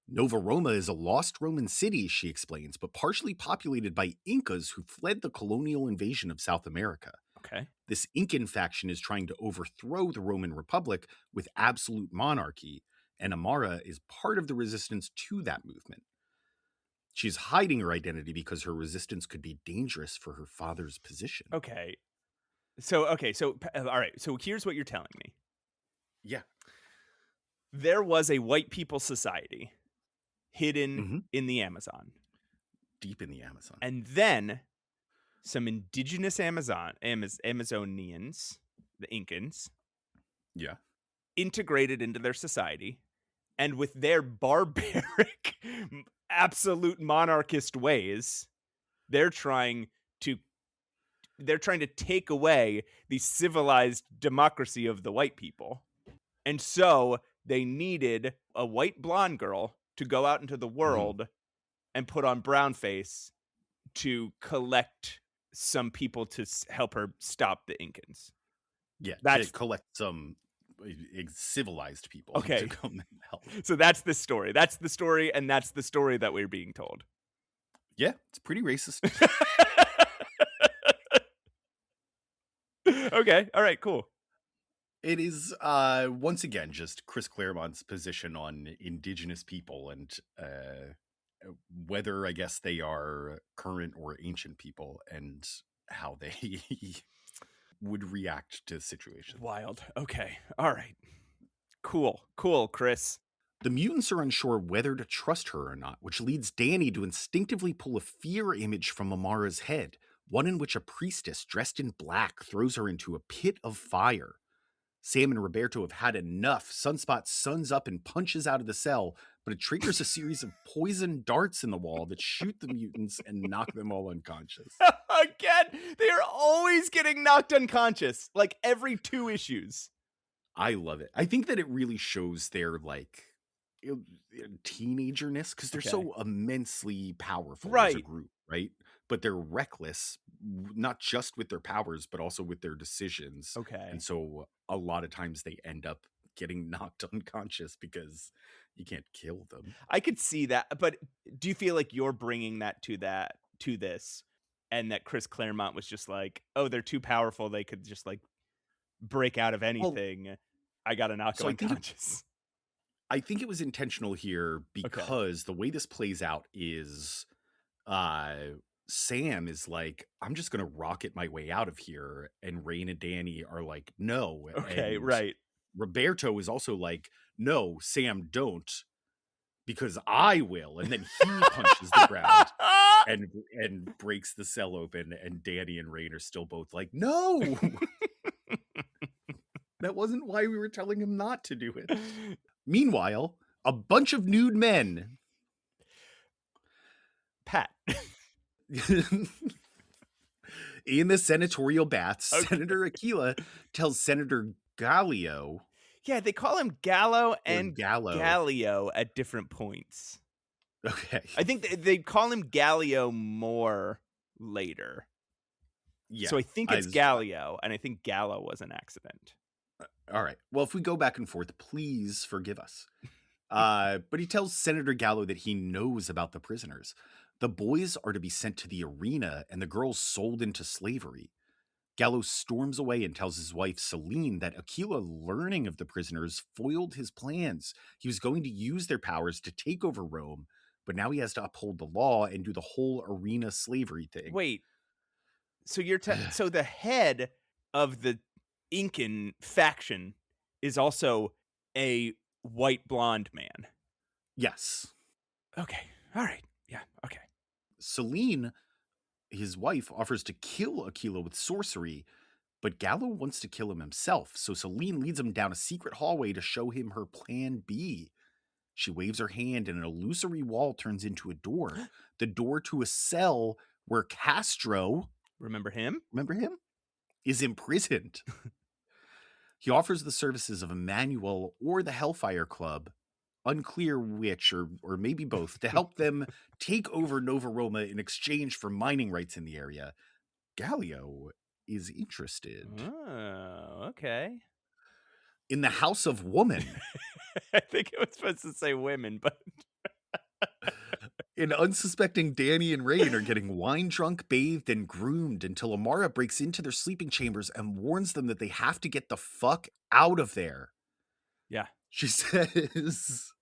Nova Roma is a lost Roman city, she explains, but partially populated by Incas who fled the colonial invasion of South America. Okay. This Incan faction is trying to overthrow the Roman Republic with absolute monarchy, and Amara is part of the resistance to that movement. She's hiding her identity because her resistance could be dangerous for her father's position. Okay. All right. So here's what you're telling me. Yeah. There was a white people society hidden in the Amazon. Deep in the Amazon. And then some indigenous Amazonians, the Incans, Yeah. integrated into their society, and with their barbaric, absolute monarchist ways, they're trying to take away the civilized democracy of the white people. And so they needed a white blonde girl to go out into the world and put on brown face to collect some people to help her stop the Incans. Yeah, That's to collect some civilized people Okay. to come and help. So that's the story. That's the story, and that's the story that we're being told. Yeah, it's pretty racist. Okay. All right. Cool. It is once again just Chris Claremont's position on indigenous people and whether I guess they are current or ancient people and how they would react to situations. Wild. Okay. All right. Cool, Chris. The mutants are unsure whether to trust her or not, which leads Dani to instinctively pull a fear image from Amara's head, one in which a priestess dressed in black throws her into a pit of fire. Sam and Roberto have had enough. Sunspot suns up and punches out of the cell, but it triggers a series of poison darts in the wall that shoot the mutants and knock them all unconscious. Again, they are always getting knocked unconscious, like every 2 issues. I love it. I think that it really shows their teenagerness because they're so immensely powerful as a group, right? But they're reckless, not just with their powers, but also with their decisions. Okay. And so a lot of times they end up getting knocked unconscious because you can't kill them. I could see that, but do you feel like you're bringing that to this, and that Chris Claremont was just like, oh, they're too powerful, they could just like break out of anything. I gotta knock them unconscious. I think it was intentional here because the way this plays out is Sam is like, I'm just gonna rocket my way out of here, and Rain and Dani are like, no. Okay, and right. Roberto is also like, no, Sam, don't, because I will. And then he punches the ground and breaks the cell open, and Dani and Rain are still both like, no. That wasn't why we were telling him not to do it. Meanwhile, a bunch of nude men. Pat. In the senatorial baths, Senator Aquila tells Senator Gallio. Yeah, they call him Gallo and Gallo. Gallio at different points. Okay. I think they call him Gallio more later. Yeah. So I think it's Gallio, and I think Gallo was an accident. All right. Well, if we go back and forth, please forgive us. But he tells Senator Gallo that he knows about the prisoners. The boys are to be sent to the arena and the girls sold into slavery. Gallo storms away and tells his wife, Selene, that Aquila, learning of the prisoners, foiled his plans. He was going to use their powers to take over Rome, but now he has to uphold the law and do the whole arena slavery thing. Wait. So so the head of the Incan faction is also a white blonde man. Yes. Okay. All right. Yeah. Okay. Selene, his wife, offers to kill Aquila with sorcery, but Gallo wants to kill him himself. So Selene leads him down a secret hallway to show him her plan B. She waves her hand and an illusory wall turns into a door. The door to a cell where Castro, remember him, is imprisoned. He offers the services of Emmanuel or the Hellfire Club, unclear which, or maybe both, to help them take over Nova Roma in exchange for mining rights in the area. Gallio is interested. Oh, okay. In the House of Woman. I think it was supposed to say women, but And unsuspecting Dani and Rain are getting wine drunk, bathed, and groomed until Amara breaks into their sleeping chambers and warns them that they have to get the fuck out of there. Yeah. She says,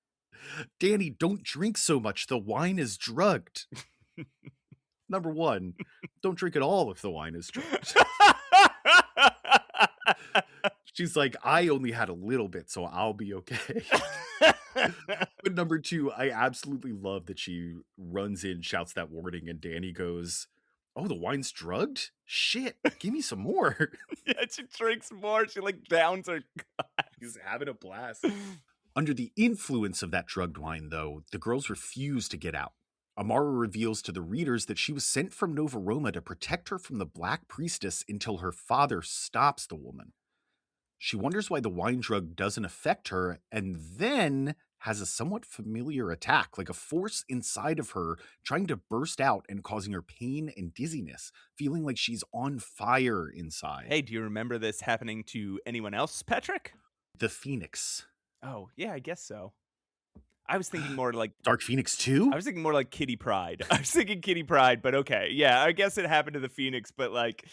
Dani, don't drink so much. The wine is drugged. Number one, don't drink at all if the wine is drugged. She's like, I only had a little bit, so I'll be okay. But number two, I absolutely love that she runs in, shouts that warning, and Dani goes, oh, the wine's drugged? Shit, give me some more. Yeah, she drinks more. She like downs her glass. She's having a blast. Under the influence of that drugged wine, though, the girls refuse to get out. Amara reveals to the readers that she was sent from Nova Roma to protect her from the Black Priestess until her father stops the woman. She wonders why the wine drug doesn't affect her, and then has a somewhat familiar attack, like a force inside of her trying to burst out and causing her pain and dizziness, feeling like she's on fire inside. Hey, do you remember this happening to anyone else, Patrick? The Phoenix. Oh, yeah, I guess so. I was thinking more like Dark Phoenix 2? I was thinking more like Kitty Pryde. I was thinking Kitty Pryde, but okay. Yeah, I guess it happened to the Phoenix, but like...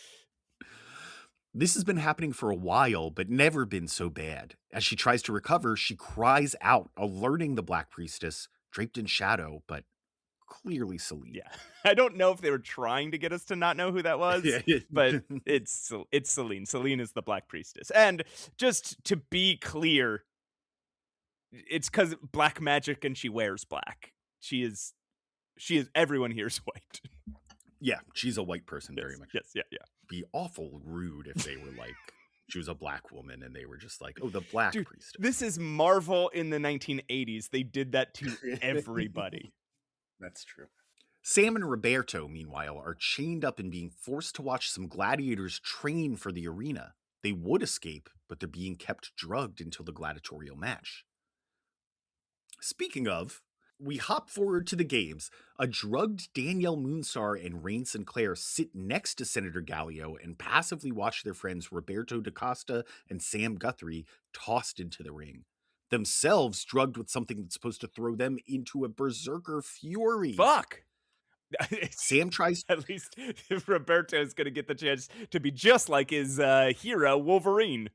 This has been happening for a while, but never been so bad. As she tries to recover, she cries out, alerting the Black Priestess, draped in shadow, but clearly Selene. Yeah. I don't know if they were trying to get us to not know who that was, but it's Selene. Selene is the Black Priestess. And just to be clear, it's because black magic and she wears black. She is everyone here is white. Yeah, she's a white person, Yes, very much. Yes, yeah. Be awful rude if they were like, she was a black woman and they were just like, oh, the Black Dude, Priestess. This is Marvel in the 1980s. They did that to everybody. That's true. Sam and Roberto, meanwhile, are chained up and being forced to watch some gladiators train for the arena. They would escape, but they're being kept drugged until the gladiatorial match. Speaking of, we hop forward to the games. A drugged Danielle Moonstar and Rain Sinclair sit next to Senator Gallio and passively watch their friends Roberto DaCosta and Sam Guthrie tossed into the ring, themselves drugged with something that's supposed to throw them into a berserker fury. Fuck! Sam tries... At least Roberto is going to get the chance to be just like his hero, Wolverine.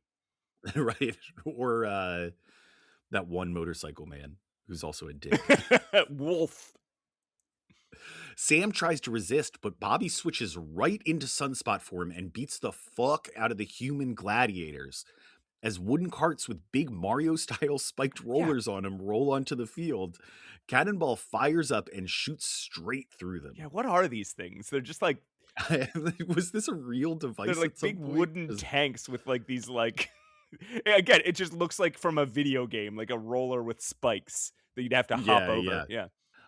Right? Or that one motorcycle man who's also a dick. Wolf. Sam tries to resist, but Bobby switches right into Sunspot form and beats the fuck out of the human gladiators. As wooden carts with big Mario-style spiked rollers on them roll onto the field, Cannonball fires up and shoots straight through them. Yeah, what are these things? They're just like... Was this a real device? They're like big wooden tanks with like these like... Again, it just looks like from a video game, like a roller with spikes that you'd have to hop over. Yeah.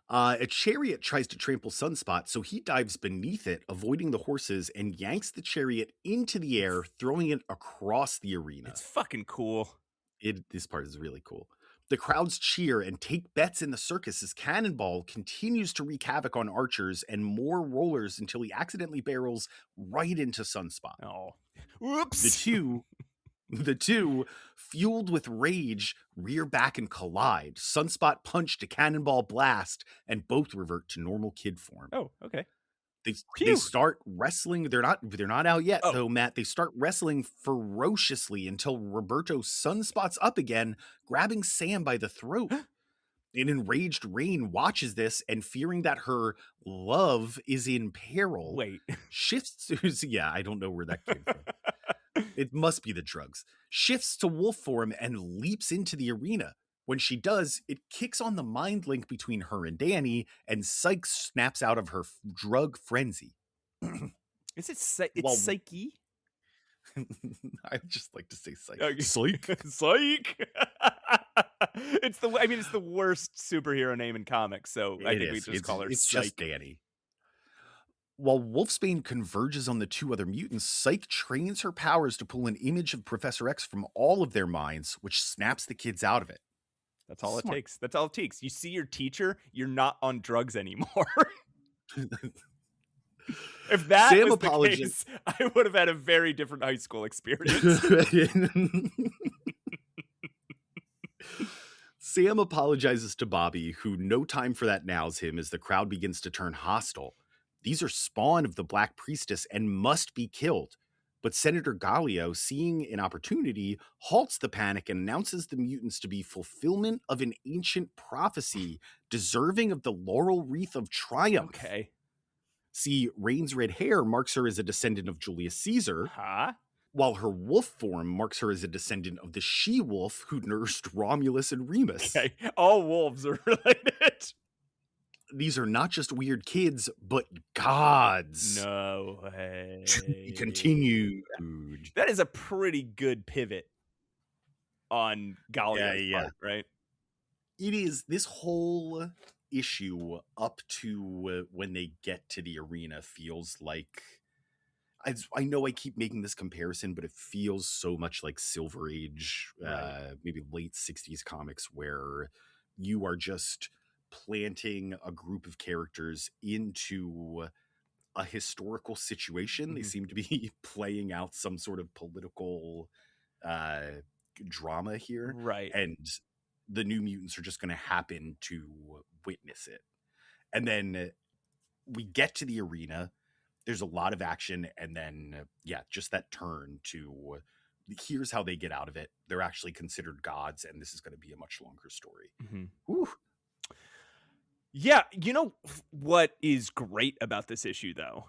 A chariot tries to trample Sunspot, so he dives beneath it, avoiding the horses, and yanks the chariot into the air, throwing it across the arena. It's fucking cool. This part is really cool. The crowds cheer and take bets in the circus as Cannonball continues to wreak havoc on archers and more rollers until he accidentally barrels right into Sunspot. Oh, whoops! The two, fueled with rage, rear back and collide. Sunspot punch to Cannonball blast, and both revert to normal kid form. Oh, okay. They start wrestling. They're not out yet, though, Matt. They start wrestling ferociously until Roberto Sunspots up again, grabbing Sam by the throat. An enraged Rain watches this and, fearing that her love is in peril, shifts to... Yeah, I don't know where that came from. It must be the drugs. Shifts to wolf form and leaps into the arena. When she does, it kicks on the mind link between her and Dani, and Psyche snaps out of her drug frenzy. Is it Psyche? I just like to say Psyche. Psyche. Psyche. It's the worst superhero name in comics, so I think we just call her Psyche. It's just Dani. While Wolfsbane converges on the two other mutants, Psyche trains her powers to pull an image of Professor X from all of their minds, which snaps the kids out of it. That's all it takes. That's all it takes. You see your teacher, you're not on drugs anymore. If that was the case, I would have had a very different high school experience. Sam apologizes to Bobby, who no time for that nows him as the crowd begins to turn hostile. These are spawn of the Black Priestess and must be killed. But Senator Gallio, seeing an opportunity, halts the panic and announces the mutants to be fulfillment of an ancient prophecy deserving of the laurel wreath of triumph. Okay. See, Rain's red hair marks her as a descendant of Julius Caesar, Huh? while her wolf form marks her as a descendant of the she-wolf who nursed Romulus and Remus. Okay. All wolves are related. These are not just weird kids, but gods. No way. Continue. That is a pretty good pivot on Gallio's part, right? It is. This whole issue up to when they get to the arena feels like... I know I keep making this comparison, but it feels so much like Silver Age, maybe late 60s comics, where you are just planting a group of characters into a historical situation. They seem to be playing out some sort of political drama here. Right. And the New Mutants are just going to happen to witness it. And then we get to the arena. There's a lot of action, and then, just that turn to here's how they get out of it. They're actually considered gods, and this is going to be a much longer story. Whew. Yeah, you know what is great about this issue, though?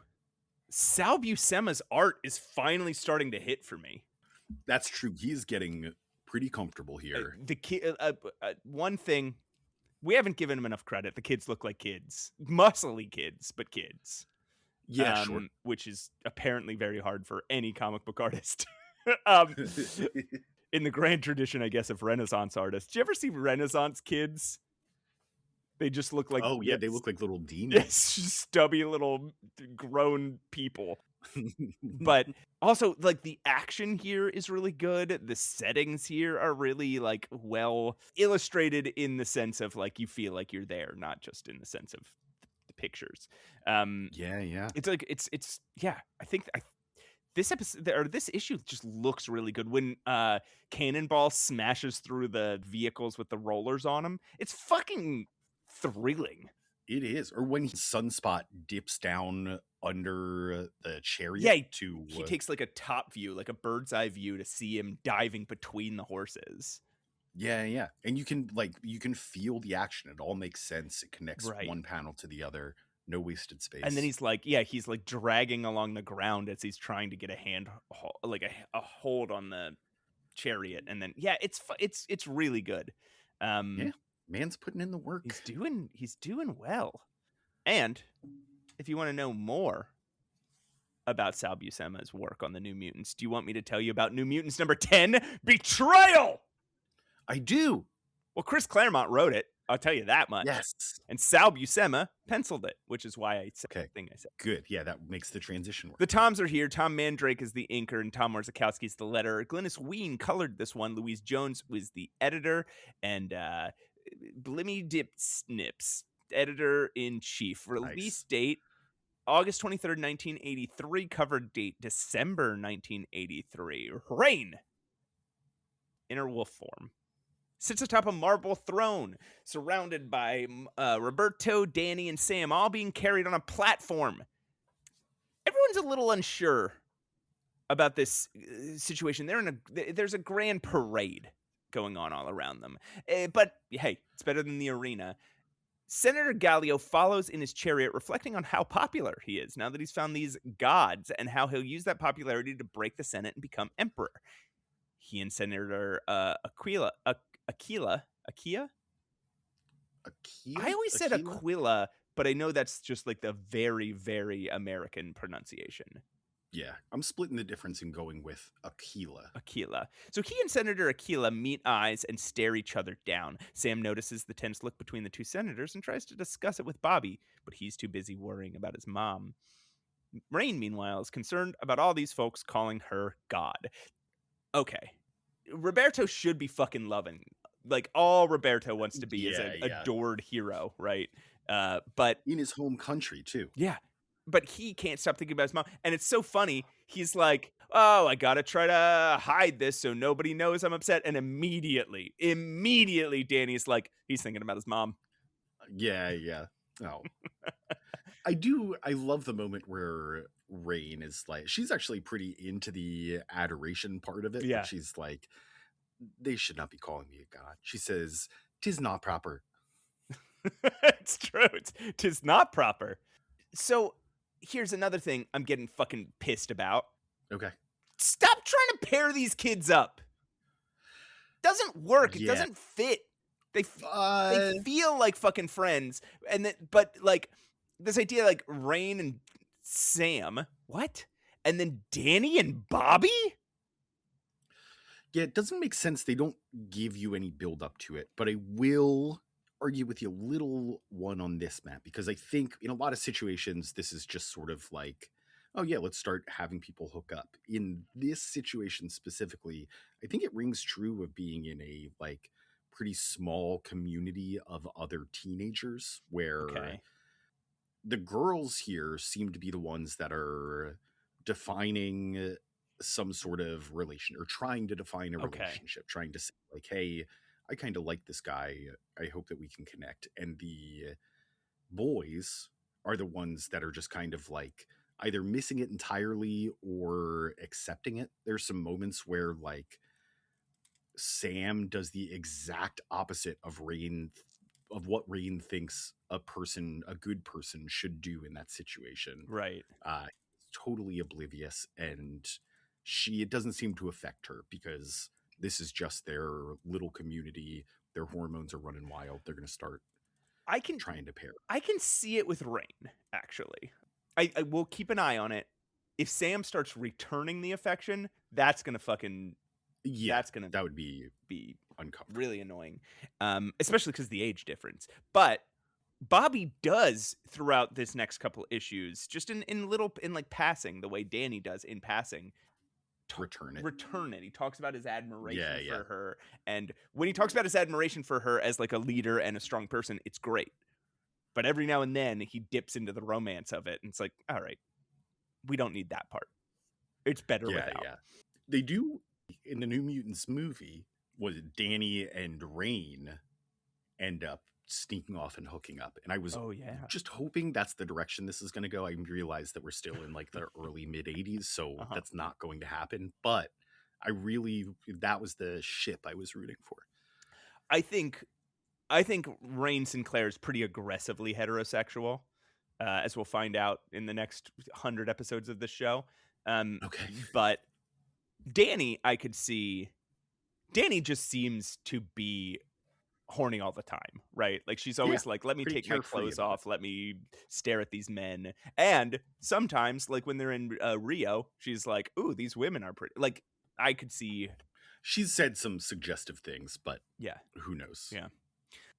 Sal Buscema's art is finally starting to hit for me. That's true. He's getting pretty comfortable here. One thing, we haven't given him enough credit. The kids look like kids. Muscly kids, but kids. Yeah, sure. Which is apparently very hard for any comic book artist. In the grand tradition, I guess, of Renaissance artists. Do you ever see Renaissance kids? They just look like... Oh, yeah, they look like little demons. Yes, stubby little grown people. But also, like, the action here is really good. The settings here are really, like, well illustrated in the sense of, like, you feel like you're there, not just in the sense of the pictures. It's like, I think this episode, or this issue, just looks really good. When Cannonball smashes through the vehicles with the rollers on them, it's fucking thrilling. It is. Or when Sunspot dips down under the chariot. He takes like a top view, like a bird's eye view, to see him diving between the horses. Yeah. And you can feel the action. It all makes sense. It connects one panel to the other. No wasted space. And then he's like dragging along the ground as he's trying to get a hold on the chariot. And then it's really good. Man's putting in the work. He's doing well. And if you want to know more about Sal Buscema's work on the New Mutants, do you want me to tell you about New Mutants number 10, Betrayal? I do. Well, Chris Claremont wrote it. I'll tell you that much. Yes. And Sal Buscema penciled it, which is why I said the thing I said. Good. Yeah, that makes the transition work. The Toms are here. Tom Mandrake is the inker, and Tom Warzakowski is the letterer. Glynis Ween colored this one. Louise Jones was the editor, and Blimmy Dip Snips, editor-in-chief. Release date, August 23rd, 1983. Cover date, December 1983. Rain, in her wolf form, sits atop a marble throne, surrounded by Roberto, Dani, and Sam, all being carried on a platform. Everyone's a little unsure about this situation. There's a grand parade going on all around them. But, hey, it's better than the arena. Senator Gallio follows in his chariot, reflecting on how popular he is now that he's found these gods, and how he'll use that popularity to break the Senate and become emperor. He and Senator Aquila. I always said Aquila, but I know that's just like the very, very American pronunciation. Yeah, I'm splitting the difference and going with Aquila. So he and Senator Aquila meet eyes and stare each other down. Sam notices the tense look between the two senators and tries to discuss it with Bobby, but he's too busy worrying about his mom. Rain, meanwhile, is concerned about all these folks calling her God. Okay. Roberto should be fucking loving. Like, all Roberto wants to be is an adored hero, right? But in his home country, too. Yeah. But he can't stop thinking about his mom. And it's so funny. He's like, oh, I gotta try to hide this so nobody knows I'm upset. And immediately, Dani's like, he's thinking about his mom. Yeah. Oh, I love the moment where Rain is like, she's actually pretty into the adoration part of it. Yeah. But she's like, they should not be calling me a god. She says, "'Tis not proper." It's true. Tis not proper. So here's another thing I'm getting fucking pissed about. Okay. Stop trying to pair these kids up. Doesn't work. It Yeah. doesn't fit. They feel like fucking friends, but like this idea, like Rain and Sam, what? And then Dani and Bobby. Yeah, it doesn't make sense. They don't give you any build up to it, but I will argue with you a little one on this, Matt, because I think in a lot of situations, this is just sort of like, oh yeah, let's start having people hook up. In this situation specifically, I think it rings true of being in a like pretty small community of other teenagers where the girls here seem to be the ones that are defining some sort of relation or trying to define a relationship, trying to say like, hey, I kind of like this guy. I hope that we can connect. And the boys are the ones that are just kind of like either missing it entirely or accepting it. There's some moments where like Sam does the exact opposite of what Rain thinks a good person should do in that situation. Right. Totally oblivious, and it doesn't seem to affect her because this is just their little community. Their hormones are running wild. They're going to start trying to pair. I can see it with Rain, actually. I will keep an eye on it. If Sam starts returning the affection, that's going to fucking... Yeah, that would be uncomfortable. Really annoying, especially because the age difference. But Bobby does throughout this next couple issues, just in like passing, the way Dani does in passing, return it. He talks about his admiration for her, and when he talks about his admiration for her as like a leader and a strong person, it's great. But every now and then he dips into the romance of it, and it's like, all right, we don't need that part. It's better without. Yeah, they do. In the New Mutants movie, was Dani and Rain end up sneaking off and hooking up, and I was just hoping that's the direction this is going to go. I realized that we're still in like the early mid 80s, so that's not going to happen, but that was the ship I was rooting for. I think Rain Sinclair is pretty aggressively heterosexual, as we'll find out in the next 100 episodes of this show. But Dani, I could see. Dani just seems to be horny all the time, right? Like she's always like, let me take my clothes off, let me stare at these men. And sometimes, like when they're in Rio, she's like, ooh, these women are pretty. Like I could see. She's said some suggestive things, but who knows? Yeah.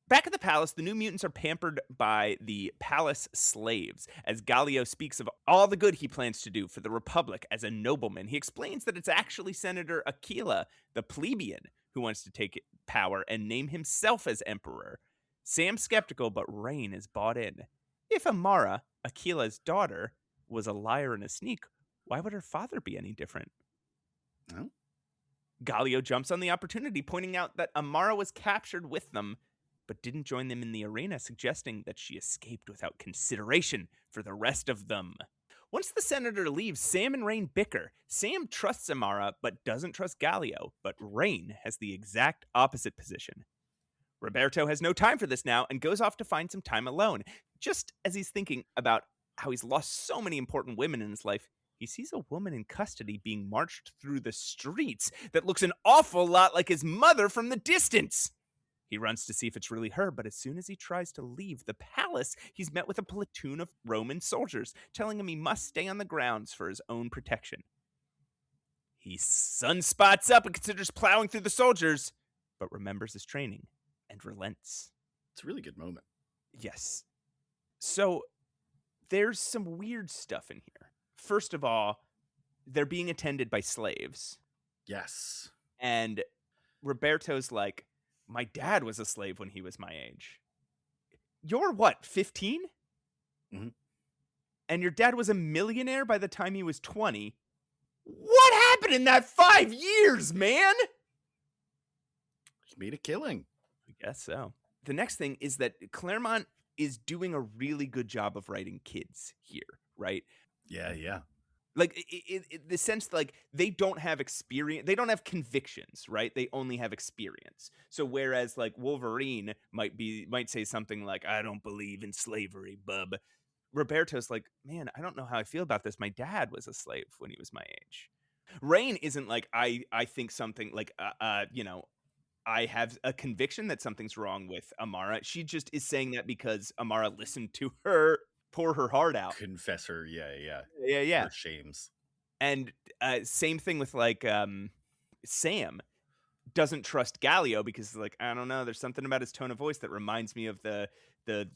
Back at the palace, the New Mutants are pampered by the palace slaves. As Gallio speaks of all the good he plans to do for the Republic as a nobleman, he explains that it's actually Senator Aquila, the plebeian, who wants to take power and name himself as emperor. Sam's skeptical, but Rain is bought in. If Amara, Aquila's daughter, was a liar and a sneak, why would her father be any different? No. Gallio jumps on the opportunity, pointing out that Amara was captured with them, but didn't join them in the arena, suggesting that she escaped without consideration for the rest of them. Once the senator leaves, Sam and Rain bicker. Sam trusts Amara, but doesn't trust Gallio, but Rain has the exact opposite position. Roberto has no time for this now and goes off to find some time alone. Just as he's thinking about how he's lost so many important women in his life, he sees a woman in custody being marched through the streets that looks an awful lot like his mother from the distance. He runs to see if it's really her, but as soon as he tries to leave the palace, he's met with a platoon of Roman soldiers, telling him he must stay on the grounds for his own protection. He sunspots up and considers plowing through the soldiers, but remembers his training and relents. It's a really good moment. Yes. So, there's some weird stuff in here. First of all, they're being attended by slaves. Yes. And Roberto's like, my dad was a slave when he was my age. You're what, 15? Mm-hmm. And your dad was a millionaire by the time he was 20. What happened in that 5 years, man? He made a killing. I guess so. The next thing is that Claremont is doing a really good job of writing kids here, right? Yeah. Like, the sense, like, they don't have experience, they don't have convictions, right? They only have experience. So whereas, like, Wolverine might say something like, I don't believe in slavery, bub. Roberto's like, man, I don't know how I feel about this. My dad was a slave when he was my age. Rain isn't like, I think something like, you know, I have a conviction that something's wrong with Amara. She just is saying that because Amara listened to her pour her heart out. Confessor, yeah. Yeah. Her shames. And same thing with like Sam doesn't trust Gallio because like, I don't know, there's something about his tone of voice that reminds me of the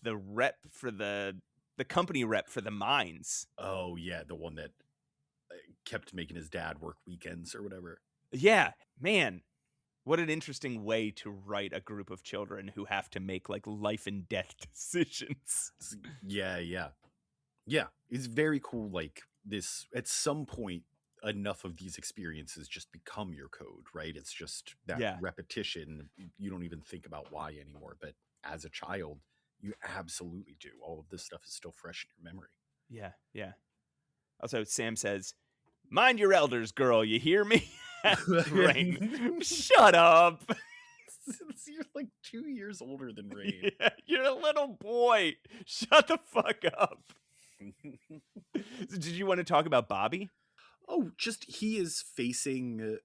rep for the company rep for the mines. Oh yeah, the one that kept making his dad work weekends or whatever. Yeah, man. What an interesting way to write a group of children who have to make like life and death decisions. Yeah. It's very cool. Like this, at some point, enough of these experiences just become your code, right? It's just that repetition. You don't even think about why anymore. But as a child, you absolutely do. All of this stuff is still fresh in your memory. Yeah. Also, Sam says, mind your elders, girl. You hear me? Rain, shut up. You're like 2 years older than Rain. Yeah, you're a little boy. Shut the fuck up. Did you want to talk about Bobby? Oh, just he is facing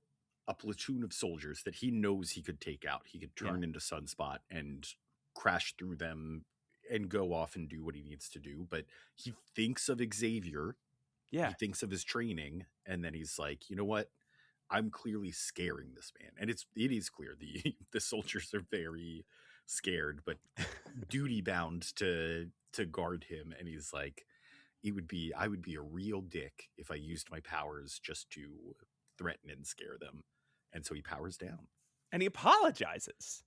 a platoon of soldiers that he knows he could take out. He could turn into Sunspot and crash through them and go off and do what he needs to do. But he thinks of Xavier. Yeah. He thinks of his training. And then he's like, you know what? I'm clearly scaring this man. And it is clear the soldiers are very scared, but duty bound to guard him. And he's like, I would be a real dick if I used my powers just to threaten and scare them. And so he powers down. And he apologizes.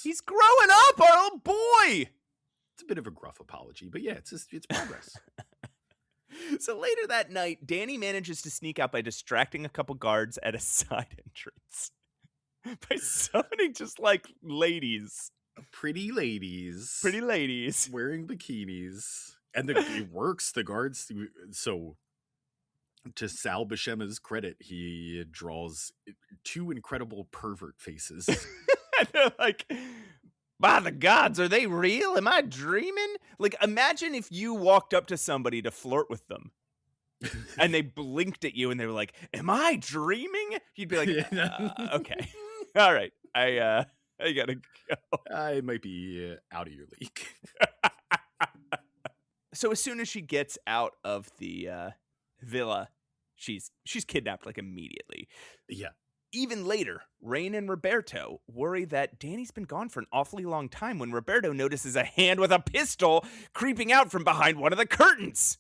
He's growing up, our little boy. It's a bit of a gruff apology, but yeah, it's progress. So later that night, Dani manages to sneak out by distracting a couple guards at a side entrance. By summoning just like ladies. Pretty ladies. Wearing bikinis. And it works. The guards. So to Sal Buscema's credit, he draws 2 incredible pervert faces. And they're like, by the gods, are they real? Am I dreaming? Like, imagine if you walked up to somebody to flirt with them and they blinked at you and they were like, am I dreaming? You'd be like, okay. All right. I gotta go. I might be out of your league. So as soon as she gets out of the villa, she's kidnapped like immediately. Yeah. Even later, Rain and Roberto worry that Dani's been gone for an awfully long time when Roberto notices a hand with a pistol creeping out from behind one of the curtains.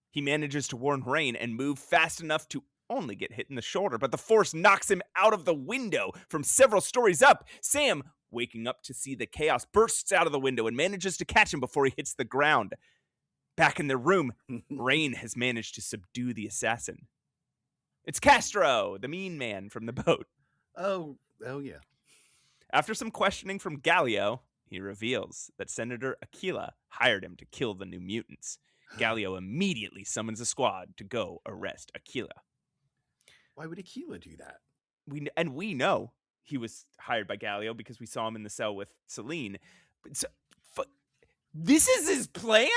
He manages to warn Rain and move fast enough to only get hit in the shoulder, but the force knocks him out of the window from several stories up. Sam, waking up to see the chaos, bursts out of the window and manages to catch him before he hits the ground. Back in their room, Rain has managed to subdue the assassin. It's Castro, the mean man from the boat. Oh yeah. After some questioning from Gallio, he reveals that Senator Aquila hired him to kill the New Mutants. Gallio immediately summons a squad to go arrest Aquila. Why would Aquila do that? We know he was hired by Gallio because we saw him in the cell with Selene. This is his plan?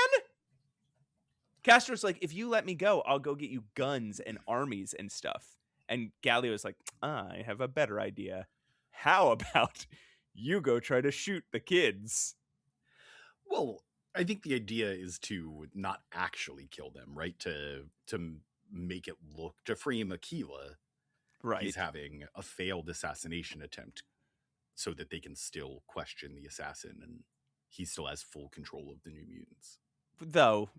Castro's like, if you let me go, I'll go get you guns and armies and stuff. And Gallio's like, I have a better idea. How about you go try to shoot the kids? Well, I think the idea is to not actually kill them, right? To make it look, to frame Aquila. Right. He's having a failed assassination attempt so that they can still question the assassin and he still has full control of the New Mutants. Though,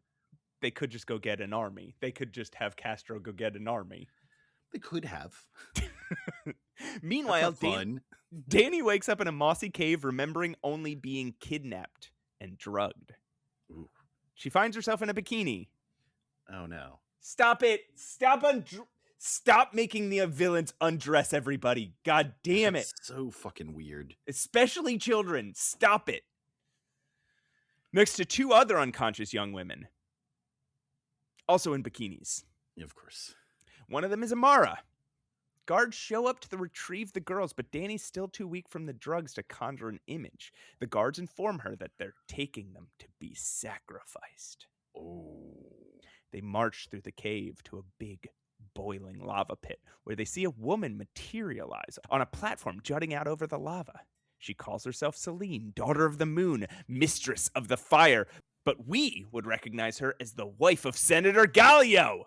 they could just go get an army. They could just have Castro go get an army. They could have. Meanwhile, Dani wakes up in a mossy cave remembering only being kidnapped and drugged. Ooh. She finds herself in a bikini. Oh no. Stop it. Stop making the villains undress everybody. God damn it. That's so fucking weird. Especially children. Stop it. Next to 2 other unconscious young women. Also in bikinis. Of course. One of them is Amara. Guards show up to retrieve the girls, but Dani's still too weak from the drugs to conjure an image. The guards inform her that they're taking them to be sacrificed. Oh. They march through the cave to a big, boiling lava pit where they see a woman materialize on a platform jutting out over the lava. She calls herself Selene, daughter of the moon, mistress of the fire, but we would recognize her as the wife of Senator Gallio.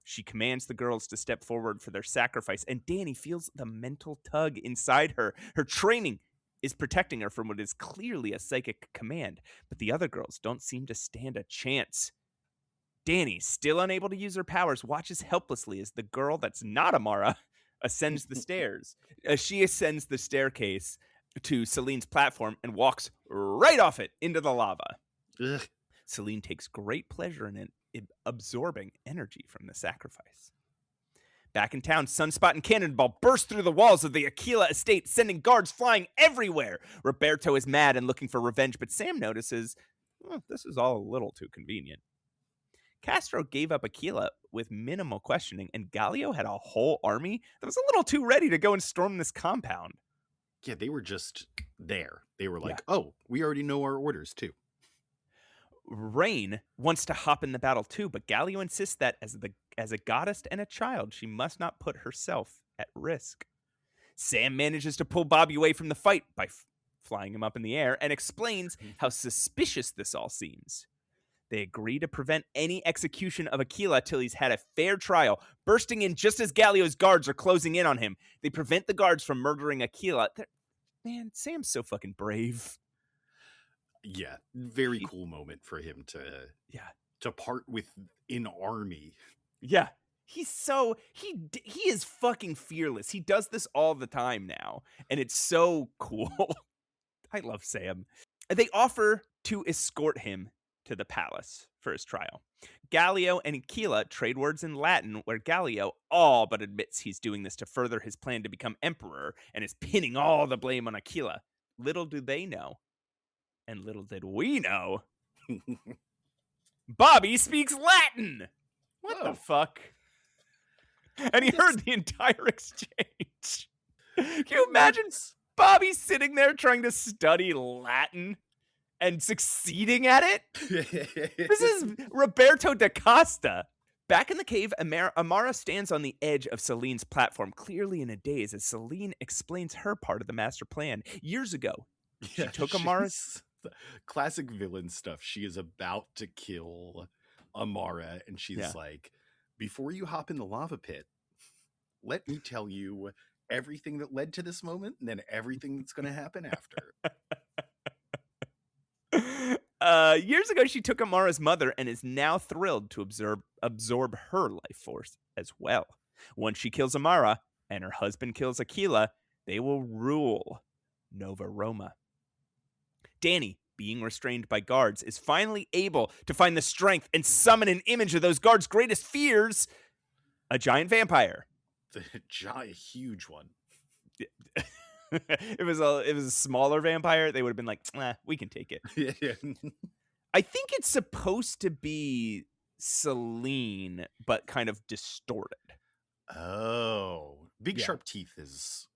She commands the girls to step forward for their sacrifice, and Dani feels the mental tug inside her. Her training is protecting her from what is clearly a psychic command, but the other girls don't seem to stand a chance. Dani, still unable to use her powers, watches helplessly as the girl that's not Amara ascends the stairs. As she ascends the staircase to Selene's platform and walks right off it into the lava. Ugh. Selene takes great pleasure in absorbing energy from the sacrifice. Back in town, Sunspot and Cannonball burst through the walls of the Aquila estate, sending guards flying everywhere. Roberto is mad and looking for revenge, but Sam notices, this is all a little too convenient. Castro gave up Aquila with minimal questioning, and Gallio had a whole army that was a little too ready to go and storm this compound. Yeah, they were just there. They were like, oh, we already know our orders too. Rain wants to hop in the battle too, but Gallio insists that as a goddess and a child, she must not put herself at risk. Sam manages to pull Bobby away from the fight by flying him up in the air and explains how suspicious this all seems. They agree to prevent any execution of Aquila till he's had a fair trial, bursting in just as Gallio's guards are closing in on him. They prevent the guards from murdering Aquila. Man, Sam's so fucking brave. Yeah, very cool moment for him to part with an army. Yeah, he is fucking fearless. He does this all the time now, and it's so cool. I love Sam. They offer to escort him to the palace for his trial. Gallio and Aquila trade words in Latin, where Gallio all but admits he's doing this to further his plan to become emperor and is pinning all the blame on Aquila. Little do they know, and little did we know, Bobby speaks Latin. What the fuck? And he heard the entire exchange. Can you imagine Bobby sitting there trying to study Latin and succeeding at it? This is Roberto da Costa. Back in the cave, Amara stands on the edge of Selene's platform, clearly in a daze, as Selene explains her part of the master plan. Years ago, she took Amara's... Classic villain stuff. She is about to kill Amara, and she's like, before you hop in the lava pit, let me tell you everything that led to this moment, and then everything that's going to happen after. Years ago, she took Amara's mother and is now thrilled to absorb her life force as well. Once she kills Amara and her husband kills Aquila, they will rule Nova Roma. Dani, being restrained by guards, is finally able to find the strength and summon an image of those guards' greatest fears, a giant vampire. A huge one. It was a smaller vampire, they would have been like, we can take it. I think it's supposed to be Selene, but kind of distorted. Oh, big sharp teeth is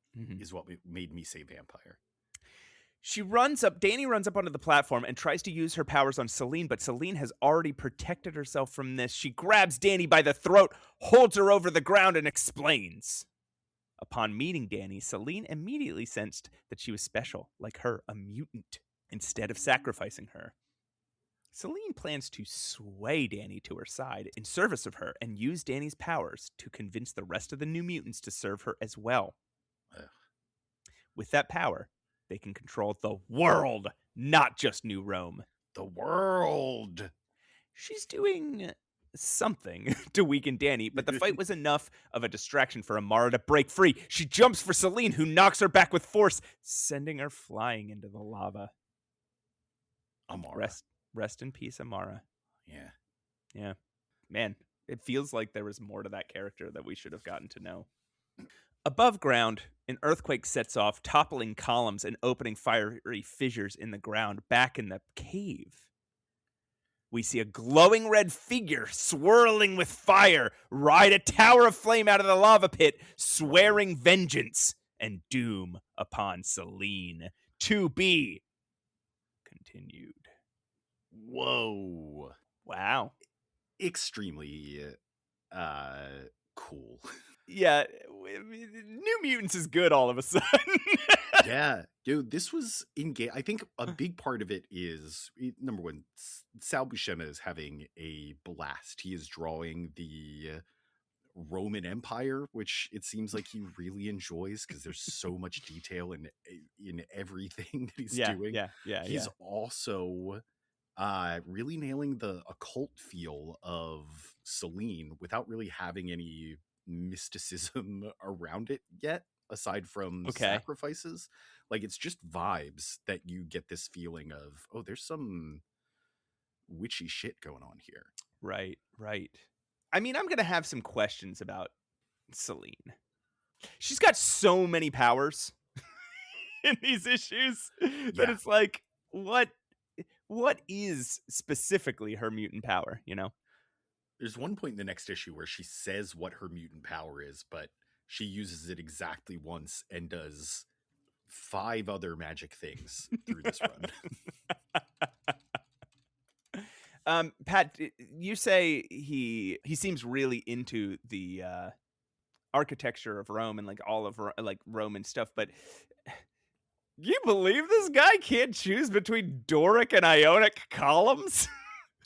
what made me say vampire. Dani runs up onto the platform and tries to use her powers on Selene, but Selene has already protected herself from this. She grabs Dani by the throat, holds her over the ground, and explains. Upon meeting Dani, Selene immediately sensed that she was special, like her, a mutant, instead of sacrificing her. Selene plans to sway Dani to her side in service of her and use Dani's powers to convince the rest of the New Mutants to serve her as well. Ugh. With that power, they can control the world, not just New Rome. The world! She's doing something to weaken Dani, but the fight was enough of a distraction for Amara to break free. She jumps for Selene, who knocks her back with force, sending her flying into the lava. Amara. Rest in peace, Amara. Yeah. Yeah. Man, It feels like there was more to that character that we should have gotten to know. Above ground, an earthquake sets off, toppling columns and opening fiery fissures in the ground. Back in the cave, we see a glowing red figure swirling with fire ride a tower of flame out of the lava pit, swearing vengeance and doom upon Selene. To be continued. Whoa. Wow. Extremely cool. Yeah, New Mutants is good all of a sudden. Yeah, dude, this was I think a big part of it is number one, Sal Buscema is having a blast. He is drawing the Roman Empire, which it seems like he really enjoys because there's so much detail in everything that he's doing. He's also really nailing the occult feel of Selene without really having any mysticism around it yet, aside from sacrifices. Like, it's just vibes that you get this feeling of, oh, there's some witchy shit going on here. Right. I mean, I'm gonna have some questions about Selene. She's got so many powers in these issues that it's like, what is specifically her mutant power, you know? There's one point in the next issue where she says what her mutant power is, but she uses it exactly once and does 5 other magic things through this run. Pat, you say he seems really into the architecture of Rome and like all of like Roman stuff, but you believe this guy can't choose between Doric and Ionic columns?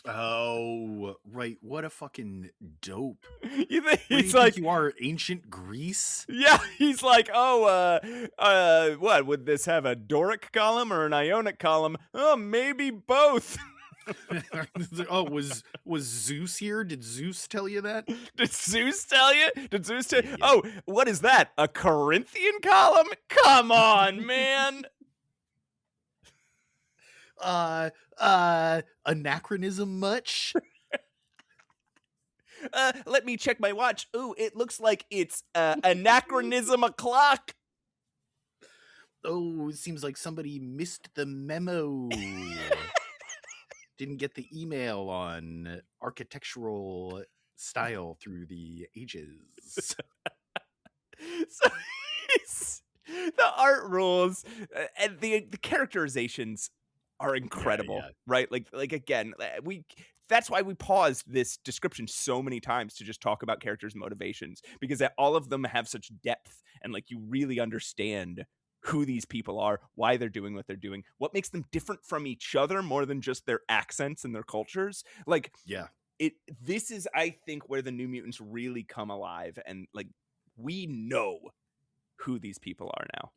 Oh, right. What a fucking dope. You think he's like, you are ancient Greece? Yeah, he's like, what, would this have a Doric column or an Ionic column? Oh, maybe both. Oh, was Zeus here? Did Zeus tell you that? Did Zeus tell you? Yeah. Oh, what is that? A Corinthian column? Come on, man. Anachronism much? Let me check my watch. Ooh, it looks like it's anachronism o'clock. Oh, it seems like somebody missed the memo. Didn't get the email on architectural style through the ages. So the art rules and the characterizations are incredible, right? Like again, that's why we paused this description so many times to just talk about characters' motivations, because all of them have such depth and like you really understand who these people are, why they're doing what they're doing, what makes them different from each other more than just their accents and their cultures. Like, this is, I think, where the New Mutants really come alive, and like we know who these people are now.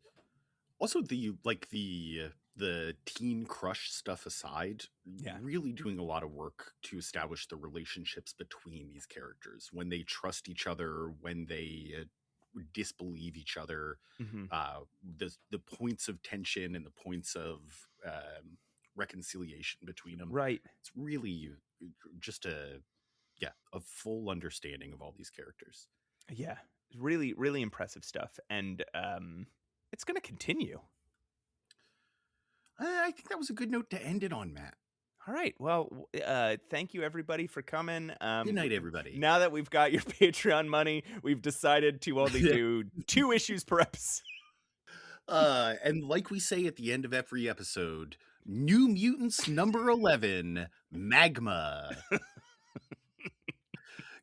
Also, the teen crush stuff aside, really doing a lot of work to establish the relationships between these characters, when they trust each other, when they disbelieve each other, the points of tension and the points of reconciliation between them. Right. It's really just a full understanding of all these characters. Yeah. Really, really impressive stuff. And it's going to continue. I think that was a good note to end it on, Matt. All right. Well, thank you, everybody, for coming. Good night, everybody. Now that we've got your Patreon money, we've decided to only do 2 issues per episode. And like we say at the end of every episode, New Mutants number 11, MAGMA.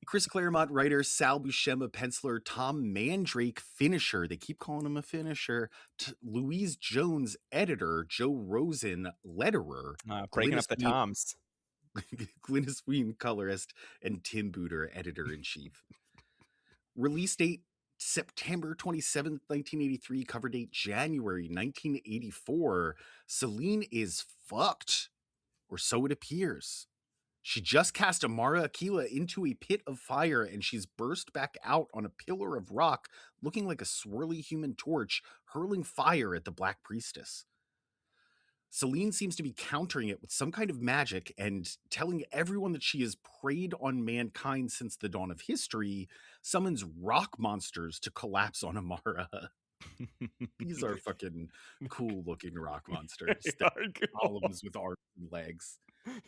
Chris Claremont writer, Sal Buscema penciler, Tom Mandrake finisher. They keep calling him a finisher. Louise Jones editor, Joe Rosen letterer. Breaking up the Toms. Glynis Ween colorist, and Tim Booter editor-in-chief. Release date September 27th, 1983. Cover date January 1984. Selene is fucked, or so it appears. She just cast Amara Aquila into a pit of fire, and she's burst back out on a pillar of rock, looking like a swirly human torch, hurling fire at the Black Priestess. Selene seems to be countering it with some kind of magic and telling everyone that she has preyed on mankind since the dawn of history, summons rock monsters to collapse on Amara. These are fucking cool looking rock monsters. They are cool. Columns with arms and legs.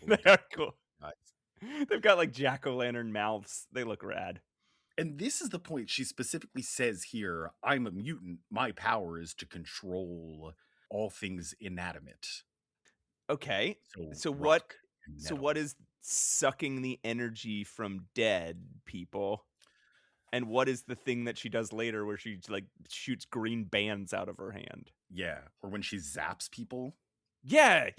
They are cool. Guys. They've got like jack-o'-lantern mouths. They look rad. And this is the point she specifically says here, I'm a mutant. My power is to control all things inanimate. Okay. So rock and so metal. what is sucking the energy from dead people? And what is the thing that she does later where she like shoots green bands out of her hand? Yeah, or when she zaps people. Yeah.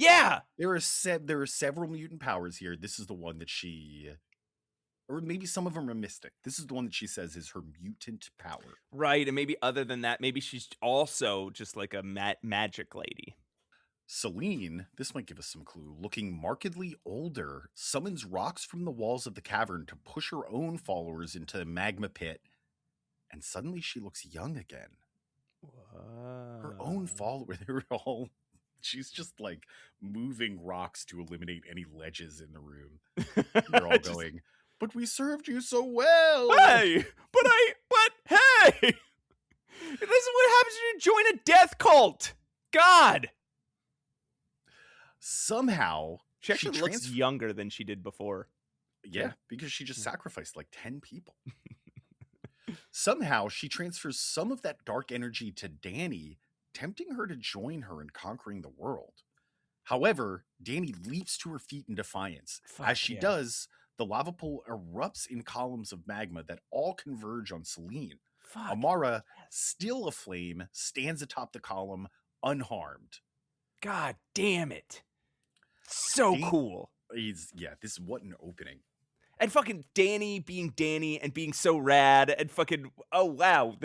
There are several mutant powers here. This is the one that she, or maybe some of them are mystic. This is the one that she says is her mutant power. Right, and maybe other than that, maybe she's also just like a magic lady. Selene, this might give us some clue, looking markedly older, summons rocks from the walls of the cavern to push her own followers into the magma pit, and suddenly she looks young again. Her own followers, they're all, she's just like moving rocks to eliminate any ledges in the room. They're all going, but we served you so well. Hey, but hey, this is what happens when you join a death cult. God. Somehow she actually looks younger than she did before. Yeah, because she just sacrificed like 10 people. Somehow she transfers some of that dark energy to Dani, tempting her to join her in conquering the world. However, Dani leaps to her feet in defiance. As she does, the lava pool erupts in columns of magma that all converge on Selene. Amara, still aflame, stands atop the column, unharmed. God damn it. So cool. This what an opening. And fucking Dani being Dani and being so rad and fucking, oh wow,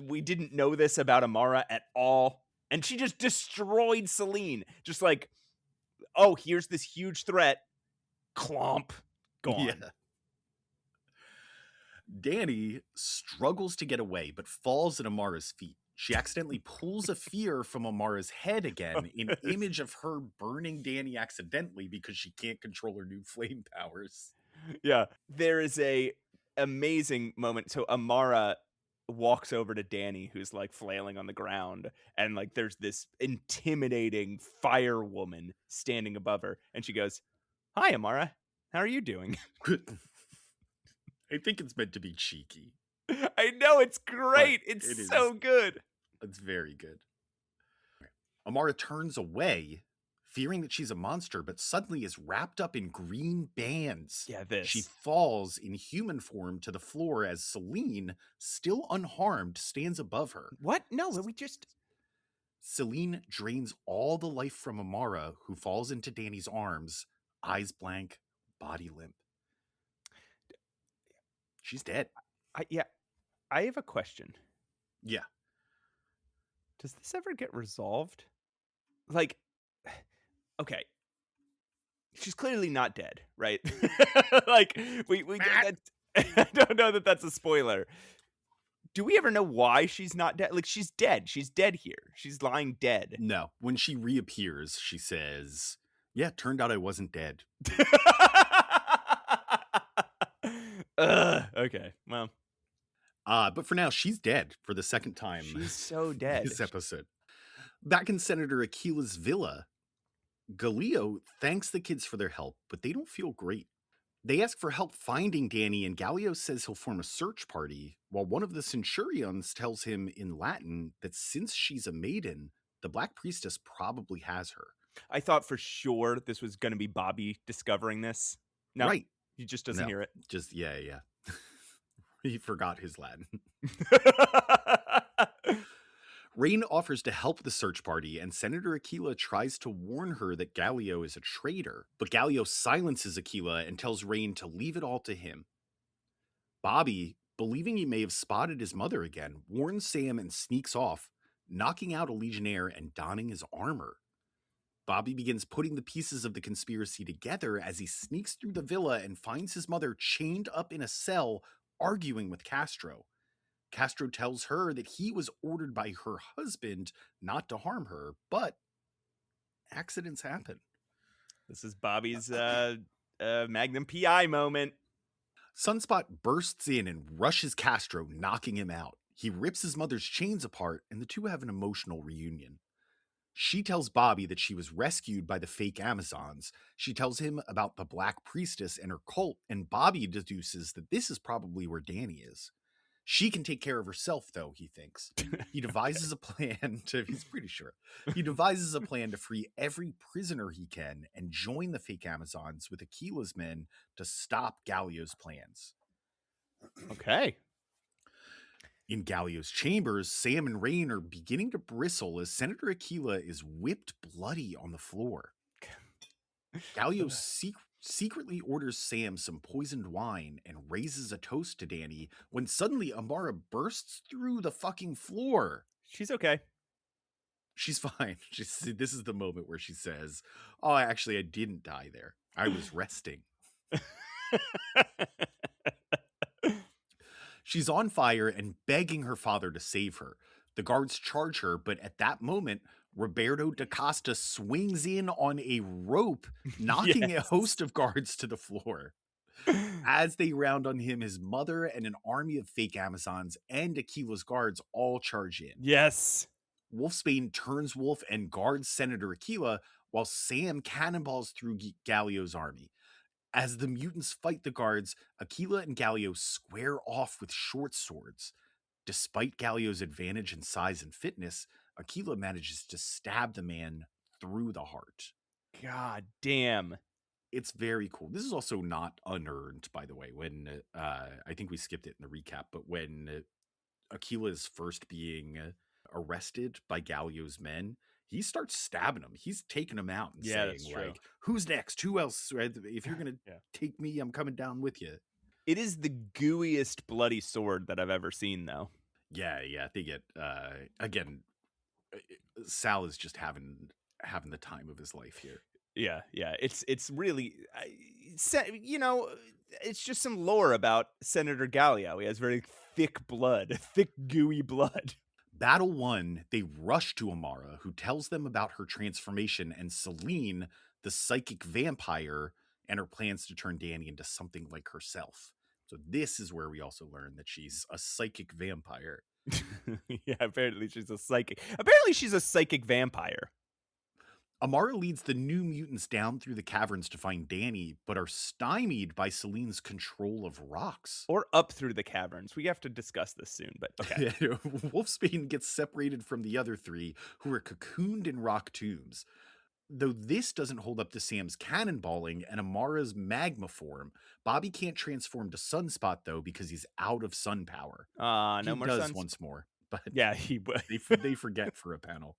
we didn't know this about Amara at all. And she just destroyed Selene. Just like, oh, here's this huge threat. Clomp. Gone. Yeah. Dani struggles to get away, but falls at Amara's feet. She accidentally pulls a fear from Amara's head again, in image of her burning Dani accidentally because she can't control her new flame powers. Yeah, there is a amazing moment. So Amara walks over to Dani, who's like flailing on the ground, and like there's this intimidating fire woman standing above her, and she goes, "Hi, Amara. How are you doing?" I think it's meant to be cheeky. I know, it's great. It's so good. It's very good. Amara turns away, fearing that she's a monster, but suddenly is wrapped up in green bands. Yeah, this. She falls in human form to the floor as Selene, still unharmed, stands above her. What? No, we just... Selene drains all the life from Amara, who falls into Dani's arms, eyes blank, body limp. She's dead. I have a question. Yeah. Does this ever get resolved? Like, okay, she's clearly not dead, right? Like, we I don't know that that's a spoiler. Do we ever know why she's not dead? Like, she's dead. She's dead here. She's lying dead. No. When she reappears, she says, yeah, turned out I wasn't dead. Okay, well. But for now, she's dead for the second time. She's so dead. This episode. Back in Senator Aquila's villa, Gallio thanks the kids for their help, but they don't feel great. They ask for help finding Dani, and Gallio says he'll form a search party, while one of the centurions tells him in Latin that since she's a maiden, the Black Priestess probably has her. I thought for sure this was going to be Bobby discovering this. No, right. He just doesn't hear it. Just, yeah. He forgot his Latin. Rain offers to help the search party, and Senator Aquila tries to warn her that Gallio is a traitor, but Gallio silences Aquila and tells Rain to leave it all to him. Bobby, believing he may have spotted his mother again, warns Sam and sneaks off, knocking out a Legionnaire and donning his armor. Bobby begins putting the pieces of the conspiracy together as he sneaks through the villa and finds his mother chained up in a cell, arguing with Castro. Castro tells her that he was ordered by her husband not to harm her, but accidents happen. This is Bobby's Magnum PI moment. Sunspot bursts in and rushes Castro, knocking him out. He rips his mother's chains apart, and the two have an emotional reunion. She tells Bobby that she was rescued by the fake Amazons. She tells him about the Black Priestess and her cult, and Bobby deduces that this is probably where Dani is. She can take care of herself, though, he thinks. He devises a plan he's pretty sure. He devises a plan to free every prisoner he can and join the fake Amazons with Aquila's men to stop Gallio's plans. Okay. In Gallio's chambers, Sam and Rain are beginning to bristle as Senator Aquila is whipped bloody on the floor. Gallio secretly orders Sam some poisoned wine and raises a toast to Dani when suddenly Amara bursts through the fucking floor. She's okay. She's fine. This is the moment where she says, "Oh, actually, I didn't die there. I was resting." She's on fire and begging her father to save her. The guards charge her, but at that moment, Roberto da Costa swings in on a rope, knocking a host of guards to the floor. As they round on him, his mother and an army of fake Amazons and Aquila's guards all charge in. Yes. Wolfsbane turns wolf and guards Senator Aquila, while Sam cannonballs through Gallio's army. As the mutants fight the guards, Aquila and Gallio square off with short swords. Despite Gallio's advantage in size and fitness, Aquila manages to stab the man through the heart. God damn. It's very cool. This is also not unearned, by the way. When I think we skipped it in the recap, but when Aquila is first being arrested by Gallio's men, he starts stabbing him. He's taking him out and saying, like, "Who's next? Who else? If you're going to take me, I'm coming down with you." It is the gooeyest bloody sword that I've ever seen, though. Yeah. They get, again, Sal is just having the time of his life here. Yeah. It's really, it's just some lore about Senator Gallio. He has very thick blood, thick gooey blood. Battle 1, they rush to Amara, who tells them about her transformation, and Selene, the psychic vampire, and her plans to turn Dani into something like herself. So this is where we also learn that she's a psychic vampire. Yeah, apparently she's a psychic. Apparently she's a psychic vampire. Amara leads the new mutants down through the caverns to find Dani, but are stymied by Selene's control of rocks. Or up through the caverns. We have to discuss this soon, but okay. Wolfsbane gets separated from the other three, who are cocooned in rock tombs. Though this doesn't hold up to Sam's cannonballing and Amara's magma form, Bobby can't transform to Sunspot, though, because he's out of sun power. No more does once more, but yeah, he would. they forget for a panel.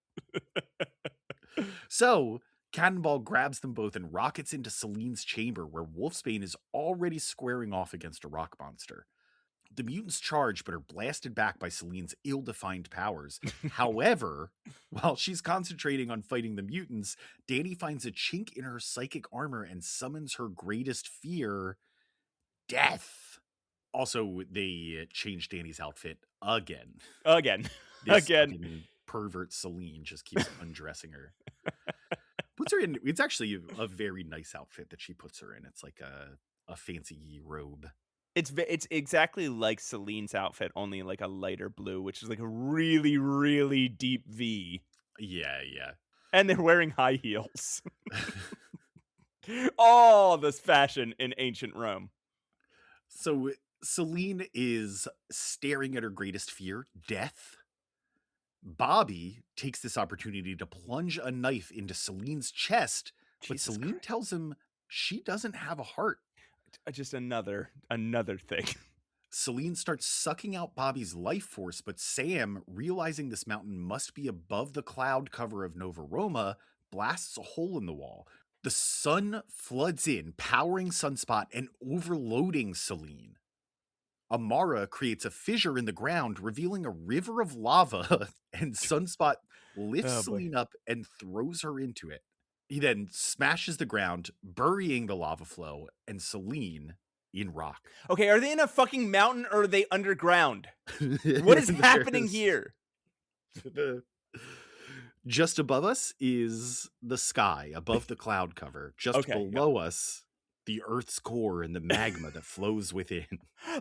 So, Cannonball grabs them both and rockets into Selene's chamber, where Wolfsbane is already squaring off against a rock monster. The mutants charge, but are blasted back by Selene's ill-defined powers. However, while she's concentrating on fighting the mutants, Dani finds a chink in her psychic armor and summons her greatest fear, death. Also, they change Dani's outfit again. Again. Pervert Selene just keeps undressing her. Puts her in. It's actually a very nice outfit that she puts her in. It's like a fancy robe. It's exactly like Selene's outfit, only like a lighter blue, which is like a really, really deep V. Yeah. And they're wearing high heels. All this fashion in ancient Rome. So Selene is staring at her greatest fear, death. Bobby takes this opportunity to plunge a knife into Selene's chest, but Selene tells him she doesn't have a heart. Just another thing. Selene starts sucking out Bobby's life force, but Sam, realizing this mountain must be above the cloud cover of Nova Roma, blasts a hole in the wall. The sun floods in, powering Sunspot and overloading Selene. Amara creates a fissure in the ground, revealing a river of lava, and Sunspot lifts Selene up and throws her into it. He then smashes the ground, burying the lava flow and Selene in rock. Okay, are they in a fucking mountain or are they underground? What is happening here? Just above us is the sky, above the cloud cover. Just Okay, yep. below us, the Earth's core and the magma that flows within.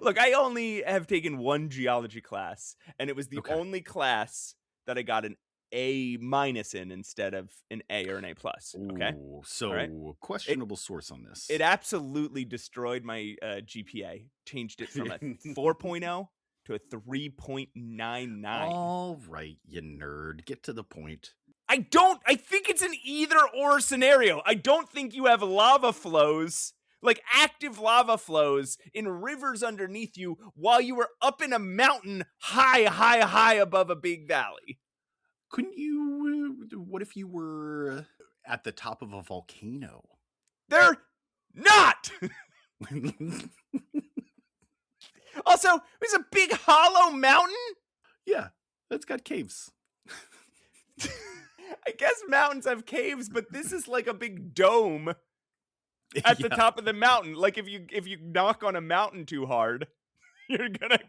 Look, I only have taken one geology class, and it was the Okay. only class that I got an A- in instead of an A or an A+. Okay, Ooh, so right. questionable source on this. It absolutely destroyed my GPA. Changed it from a 4.0 to a 3.99. All right, you nerd. Get to the point. I think it's an either or scenario. I don't think you have lava flows, like active lava flows in rivers underneath you while you were up in a mountain high above a big valley. Couldn't you, what if you were at the top of a volcano? They're not! Also, there's a big hollow mountain? Yeah, that's got caves. I guess mountains have caves, but this is like a big dome at the top of the mountain. Like if you knock on a mountain too hard, you're gonna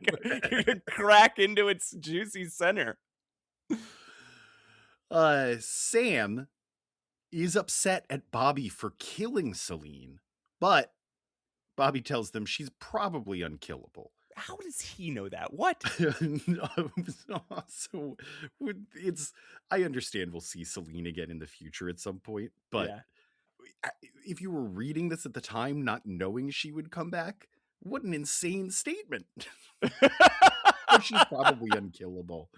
crack into its juicy center. Sam is upset at Bobby for killing Selene, but Bobby tells them she's probably unkillable. How does he know that? What? So it's, I understand we'll see Selene again in the future at some point, but if you were reading this at the time not knowing she would come back, what an insane statement. But she's probably unkillable.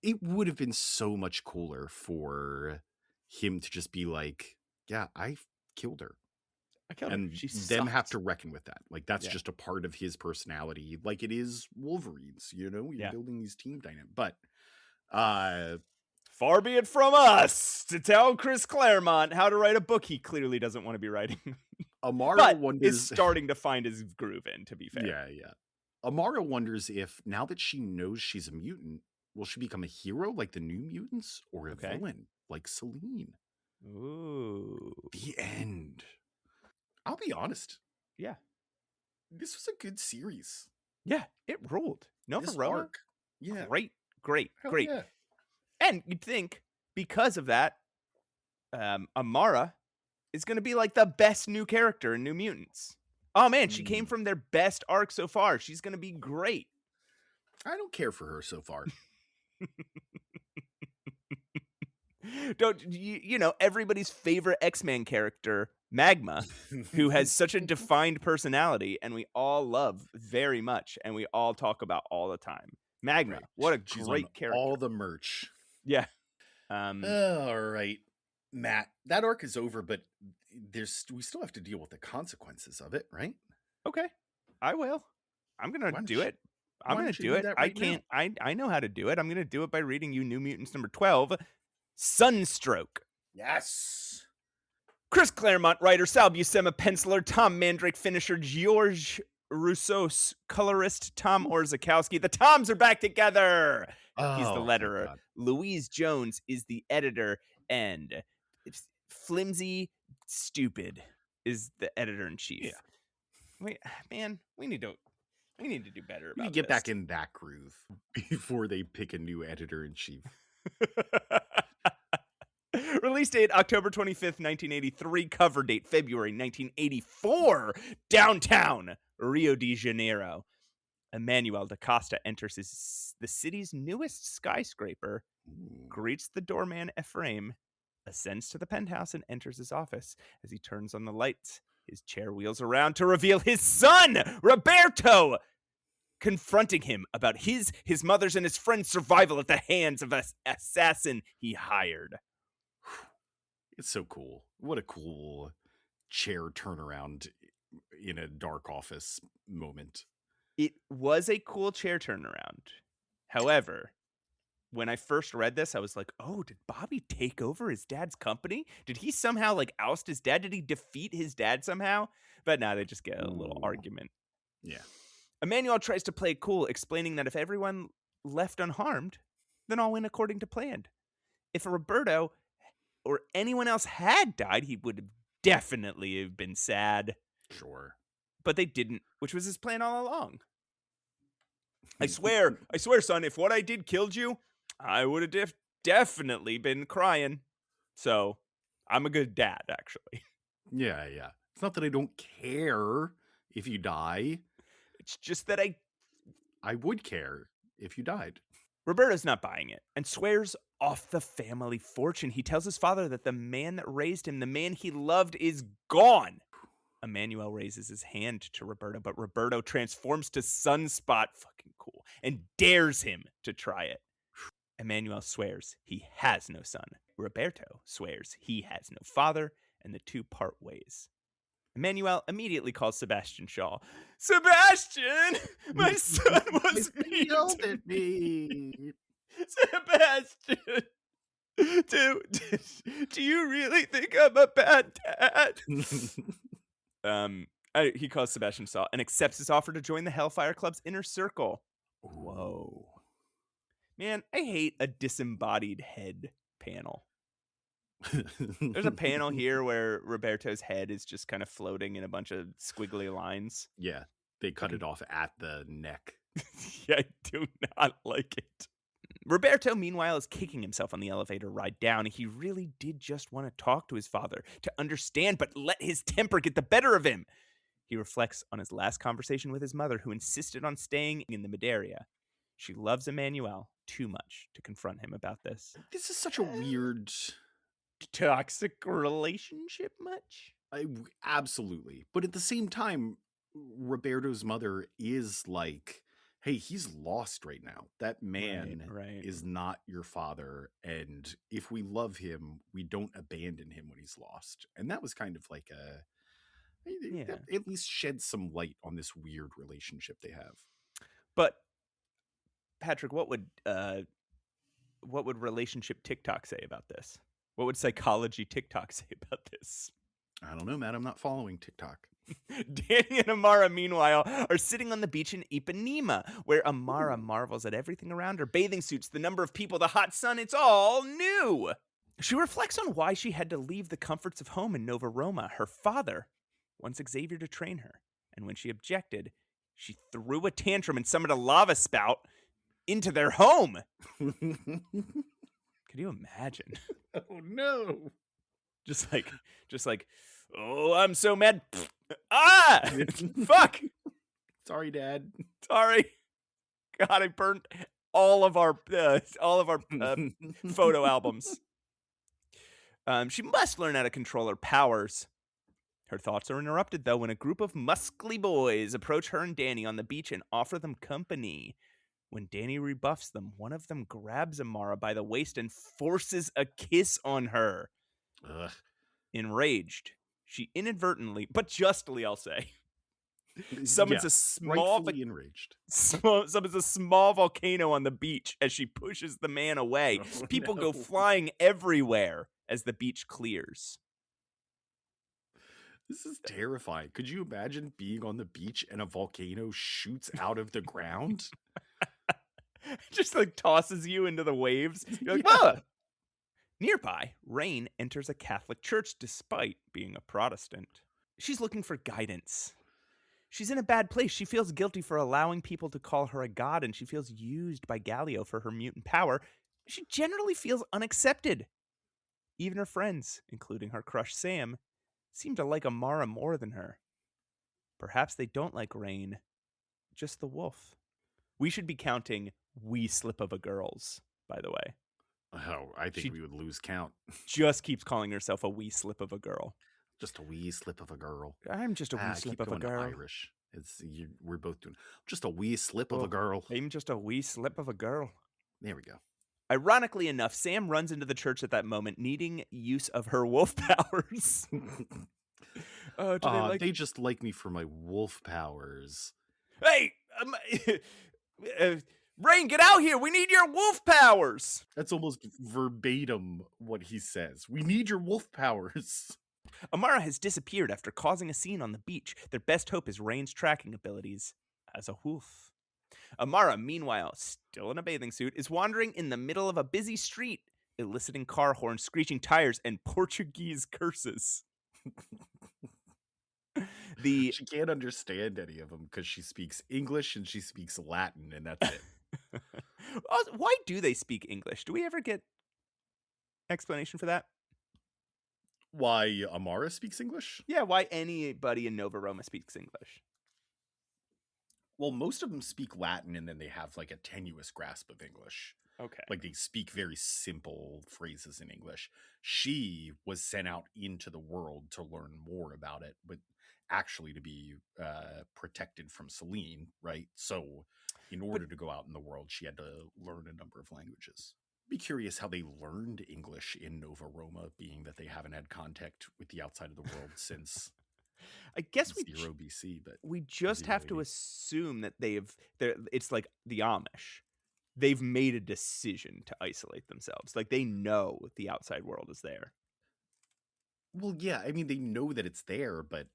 It would have been so much cooler for him to just be like, yeah, I killed her. And them have to reckon with that. Like, that's just a part of his personality. Like it is Wolverine's, you're building these team dynamics. But far be it from us to tell Chris Claremont how to write a book he clearly doesn't want to be writing. Amara wonders, is starting to find his groove in, to be fair. Yeah. Amara wonders if, now that she knows she's a mutant, will she become a hero like the New Mutants or a villain like Selene? Ooh. The end. I'll be honest. Yeah. This was a good series. Yeah, it ruled. Nova Roma. Arc. Yeah. Great. Yeah. And you'd think because of that, Amara is going to be like the best new character in New Mutants. Oh man, she came from their best arc so far. She's going to be great. I don't care for her so far. Don't you know everybody's favorite X-Men character, Magma, who has such a defined personality and we all love very much and we all talk about all the time. Magma, what a great character. All the merch. Yeah. All right, Matt, that arc is over, but we still have to deal with the consequences of it, right? Okay, I will. I'm gonna do it. I'm gonna do it. I can't. I know how to do it. I'm gonna do it by reading you New Mutants number 12, Sunstroke. Yes. Chris Claremont, writer, Sal Buscema, penciler, Tom Mandrake, finisher, George Rousseau, colorist, Tom Orzakowski. The Toms are back together. He's the letterer. Louise Jones is the editor, and Flimsy Stupid is the editor-in-chief. Yeah. Wait, man, we need to do better about this. Get back in that groove before they pick a new editor-in-chief. Release date October 25th, 1983. Cover date February 1984. Downtown Rio de Janeiro. Emmanuel da Costa enters the city's newest skyscraper, greets the doorman Ephraim, ascends to the penthouse and enters his office. As he turns on the lights, his chair wheels around to reveal his son, Roberto, confronting him about his mother's and his friend's survival at the hands of an assassin he hired. It's so cool. What a cool chair turnaround in a dark office moment. It was a cool chair turnaround. However, when I first read this, I was like, oh, did Bobby take over his dad's company? Did he somehow oust his dad? Did he defeat his dad somehow? But now they just get a little argument. Yeah. Emmanuel tries to play it cool, explaining that if everyone left unharmed, then all went according to plan. If Roberto or anyone else had died, he would have definitely have been sad. Sure. But they didn't, which was his plan all along. I swear, son, if what I did killed you, I would have definitely been crying. So I'm a good dad, actually. Yeah. It's not that I don't care if you die. It's just that I would care if you died. Roberto's not buying it and swears off the family fortune. He tells his father that the man that raised him, the man he loved, is gone. Emmanuel raises his hand to Roberto, but Roberto transforms to Sunspot, fucking cool, and dares him to try it. Emmanuel swears he has no son. Roberto swears he has no father, and the two part ways. Emmanuel immediately calls Sebastian Shaw. Sebastian! My son was mean yelled to at me. Sebastian! Do you really think I'm a bad dad? He calls Sebastian Shaw and accepts his offer to join the Hellfire Club's inner circle. Whoa. Man, I hate a disembodied head panel. There's a panel here where Roberto's head is just kind of floating in a bunch of squiggly lines. Yeah, they cut it off at the neck. Yeah, I do not like it. Roberto, meanwhile, is kicking himself on the elevator ride down. He really did just want to talk to his father, to understand, but let his temper get the better of him. He reflects on his last conversation with his mother, who insisted on staying in the Madeira. She loves Emmanuel too much to confront him about this. This is such a weird... toxic relationship much? Absolutely. But at the same time, Roberto's mother is like, hey, he's lost right now. That man is not your father. And if we love him, we don't abandon him when he's lost. And that was kind of like at least shed some light on this weird relationship they have. But Patrick, what would relationship TikTok say about this? What would psychology TikTok say about this? I don't know, Matt. I'm not following TikTok. Dani and Amara, meanwhile, are sitting on the beach in Ipanema, where Amara marvels at everything around her. Bathing suits, the number of people, the hot sun, it's all new. She reflects on why she had to leave the comforts of home in Nova Roma. Her father wants Xavier to train her, and when she objected, she threw a tantrum and summoned a lava spout into their home. Could you imagine? Oh no. Just like, oh, I'm so mad. Ah! Fuck! Sorry, Dad. Sorry. God, I burnt all of our photo albums. She must learn how to control her powers. Her thoughts are interrupted, though, when a group of muscly boys approach her and Dani on the beach and offer them company. When Dani rebuffs them, one of them grabs Amara by the waist and forces a kiss on her. Ugh. Enraged, she inadvertently, but justly, I'll say, summons a small volcano on the beach as she pushes the man away. People go flying everywhere as the beach clears. This is terrifying. Could you imagine being on the beach and a volcano shoots out of the ground? Just like tosses you into the waves. You're like, ah! Nearby, Rain enters a Catholic church despite being a Protestant. She's looking for guidance. She's in a bad place. She feels guilty for allowing people to call her a god, and she feels used by Gallio for her mutant power. She generally feels unaccepted. Even her friends, including her crush Sam, seem to like Amara more than her. Perhaps they don't like Rain, just the wolf. We should be counting wee slip of a girls, by the way. Oh, I think we would lose count. Just keeps calling herself a wee slip of a girl. Just a wee slip of a girl. I'm just a wee slip of a girl. Irish. We're both doing just a wee slip of a girl. I'm just a wee slip of a girl. There we go. Ironically enough, Sam runs into the church at that moment, needing use of her wolf powers. They just like me for my wolf powers. Hey! Rain, get out here! We need your wolf powers! That's almost verbatim what he says. We need your wolf powers. Amara has disappeared after causing a scene on the beach. Their best hope is Rain's tracking abilities as a wolf. Amara, meanwhile, still in a bathing suit, is wandering in the middle of a busy street, eliciting car horns, screeching tires, and Portuguese curses. She can't understand any of them because she speaks English and she speaks Latin, and that's it. Also, why do they speak English? Do we ever get explanation for that? Why Amara speaks English? Yeah, why anybody in Nova Roma speaks English? Well, most of them speak Latin and then they have like a tenuous grasp of English. Okay. Like they speak very simple phrases in English. She was sent out into the world to learn more about it, but actually to be protected from Selene, right? So in order to go out in the world, she had to learn a number of languages. Be curious how they learned English in Nova Roma, being that they haven't had contact with the outside of the world since I guess 0 BC. But we just 0 have to AD. assume that it's like the Amish. They've made a decision to isolate themselves. Like they know the outside world is there. Well, yeah, I mean, they know that it's there, but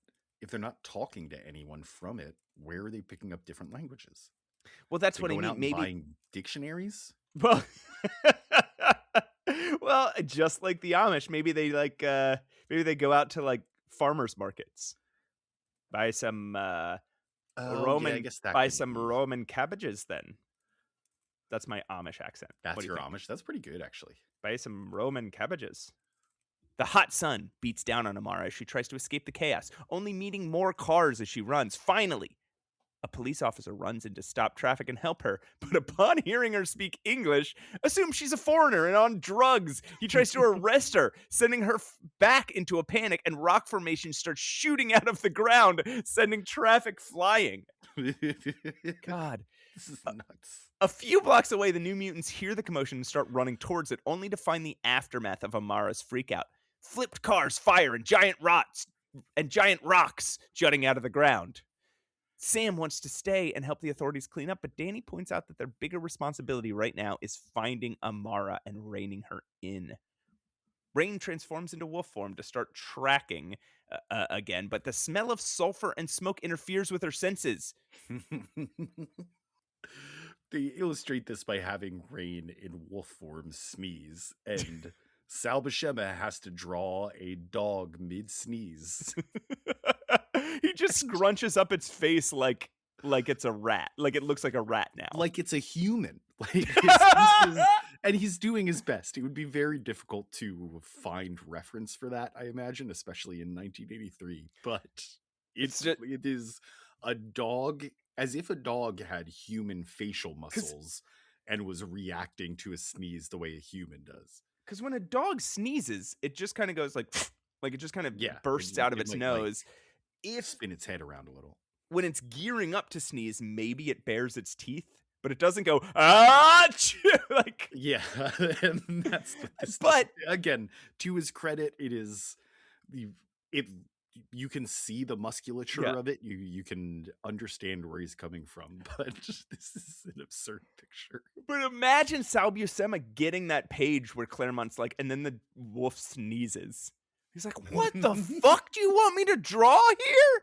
if they're not talking to anyone from it, where are they picking up different languages? Well, that's They what I going mean. out and Maybe buying dictionaries? well, well, just like the Amish, maybe they maybe they go out to like farmers markets, buy some Oh, yeah, I guess that buy could some be. Roman cabbages. Then that's my Amish accent. What That's do you your think? Amish. That's pretty good, actually. Buy some Roman cabbages. The hot sun beats down on Amara as she tries to escape the chaos, only meeting more cars as she runs. Finally, a police officer runs in to stop traffic and help her, but upon hearing her speak English, assumes she's a foreigner and on drugs. He tries to arrest her, sending her back into a panic, and rock formations start shooting out of the ground, sending traffic flying. God. This is nuts. A few blocks away, the New Mutants hear the commotion and start running towards it, only to find the aftermath of Amara's freakout. Flipped cars fire and giant rocks jutting out of the ground. Sam wants to stay and help the authorities clean up, but Dani points out that their bigger responsibility right now is finding Amara and reining her in. Rain transforms into wolf form to start tracking again, but the smell of sulfur and smoke interferes with her senses. They illustrate this by having Rain in wolf form sneeze, and Sal Buscema has to draw a dog mid-sneeze. He just scrunches up its face like it's a rat. Like it looks like a rat now. Like it's a human. Like and he's doing his best. It would be very difficult to find reference for that, I imagine, especially in 1983. But it is a dog, as if a dog had human facial muscles and was reacting to a sneeze the way a human does. Because when a dog sneezes, it just kind of goes like it just kind of bursts out of its nose. If spin its head around a little. When it's gearing up to sneeze, maybe it bares its teeth, but it doesn't go like and that's but again, to his credit, it is you can see the musculature of it. You can understand where he's coming from, but this is an absurd picture. But imagine Sal Buscema getting that page where Claremont's like, and then the wolf sneezes. He's like, what the fuck do you want me to draw here?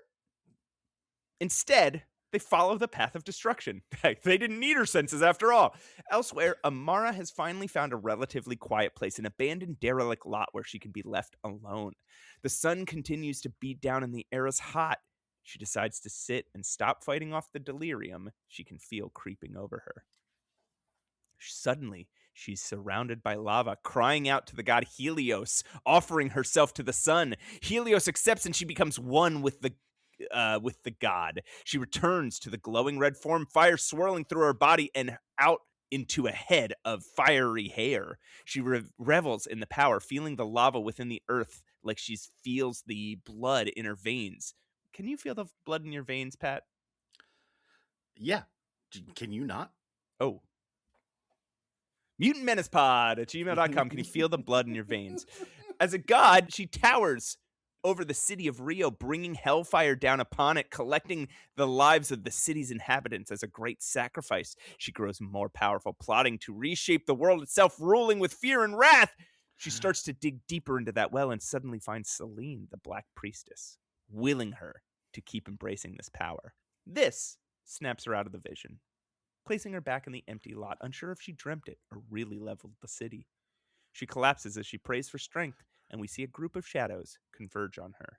Instead, they follow the path of destruction. They didn't need her senses after all. Elsewhere, Amara has finally found a relatively quiet place, an abandoned derelict lot where she can be left alone. The sun continues to beat down and the air is hot. She decides to sit and stop fighting off the delirium she can feel creeping over her. Suddenly, she's surrounded by lava, crying out to the god Helios, offering herself to the sun. Helios accepts and she becomes one with the god. She returns to the glowing red form, fire swirling through her body and out into a head of fiery hair. She revels in the power, feeling the lava within the earth like she feels the blood in her veins. Can you feel the blood in your veins, Pat? Yeah. Can you not? Oh. MutantMenacePod@gmail.com. Can you feel the blood in your veins? As a god, she towers over the city of Rio, bringing hellfire down upon it, collecting the lives of the city's inhabitants as a great sacrifice. She grows more powerful, plotting to reshape the world itself, ruling with fear and wrath. She starts to dig deeper into that well and suddenly finds Selene, the Black Priestess, willing her to keep embracing this power. This snaps her out of the vision, placing her back in the empty lot, unsure if she dreamt it or really leveled the city. She collapses as she prays for strength, and we see a group of shadows converge on her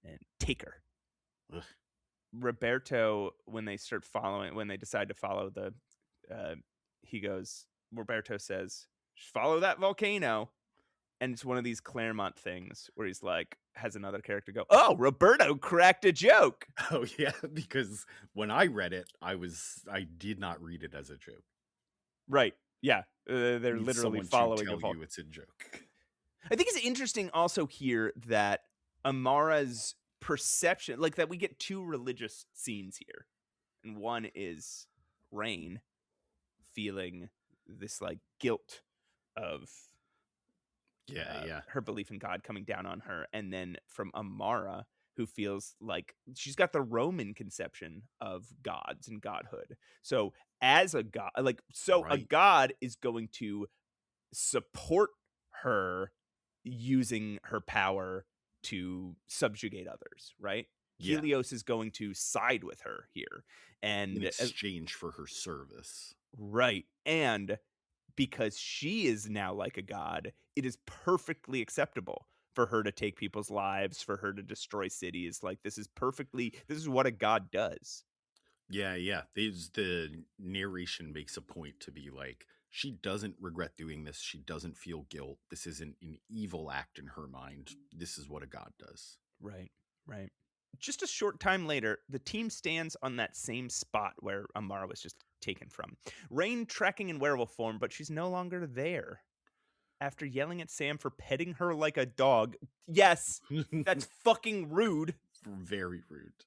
and take her. Ugh. Roberto, when they decide to follow Roberto says, follow that volcano. And it's one of these Claremont things where he's like, has another character go, oh, Roberto cracked a joke. Oh, yeah, because when I read it, I did not read it as a joke. Right. Yeah. They're Need literally someone following to tell you it's a joke. I think it's interesting also here that Amara's perception, like that we get two religious scenes here. And one is Rain feeling this like guilt of her belief in God coming down on her. And then from Amara, who feels like she's got the Roman conception of gods and godhood. So as a god, a god is going to support her using her power to subjugate others, right? Yeah. Helios is going to side with her here. And in exchange for her service. Right. And because she is now like a god, it is perfectly acceptable for her to take people's lives, for her to destroy cities. Like this is what a god does. Yeah. The narration makes a point to be like, she doesn't regret doing this. She doesn't feel guilt. This isn't an evil act in her mind. This is what a god does. Right. Just a short time later, the team stands on that same spot where Amara was just taken from. Rain tracking in werewolf form, but she's no longer there. After yelling at Sam for petting her like a dog. Yes, that's fucking rude. Very rude.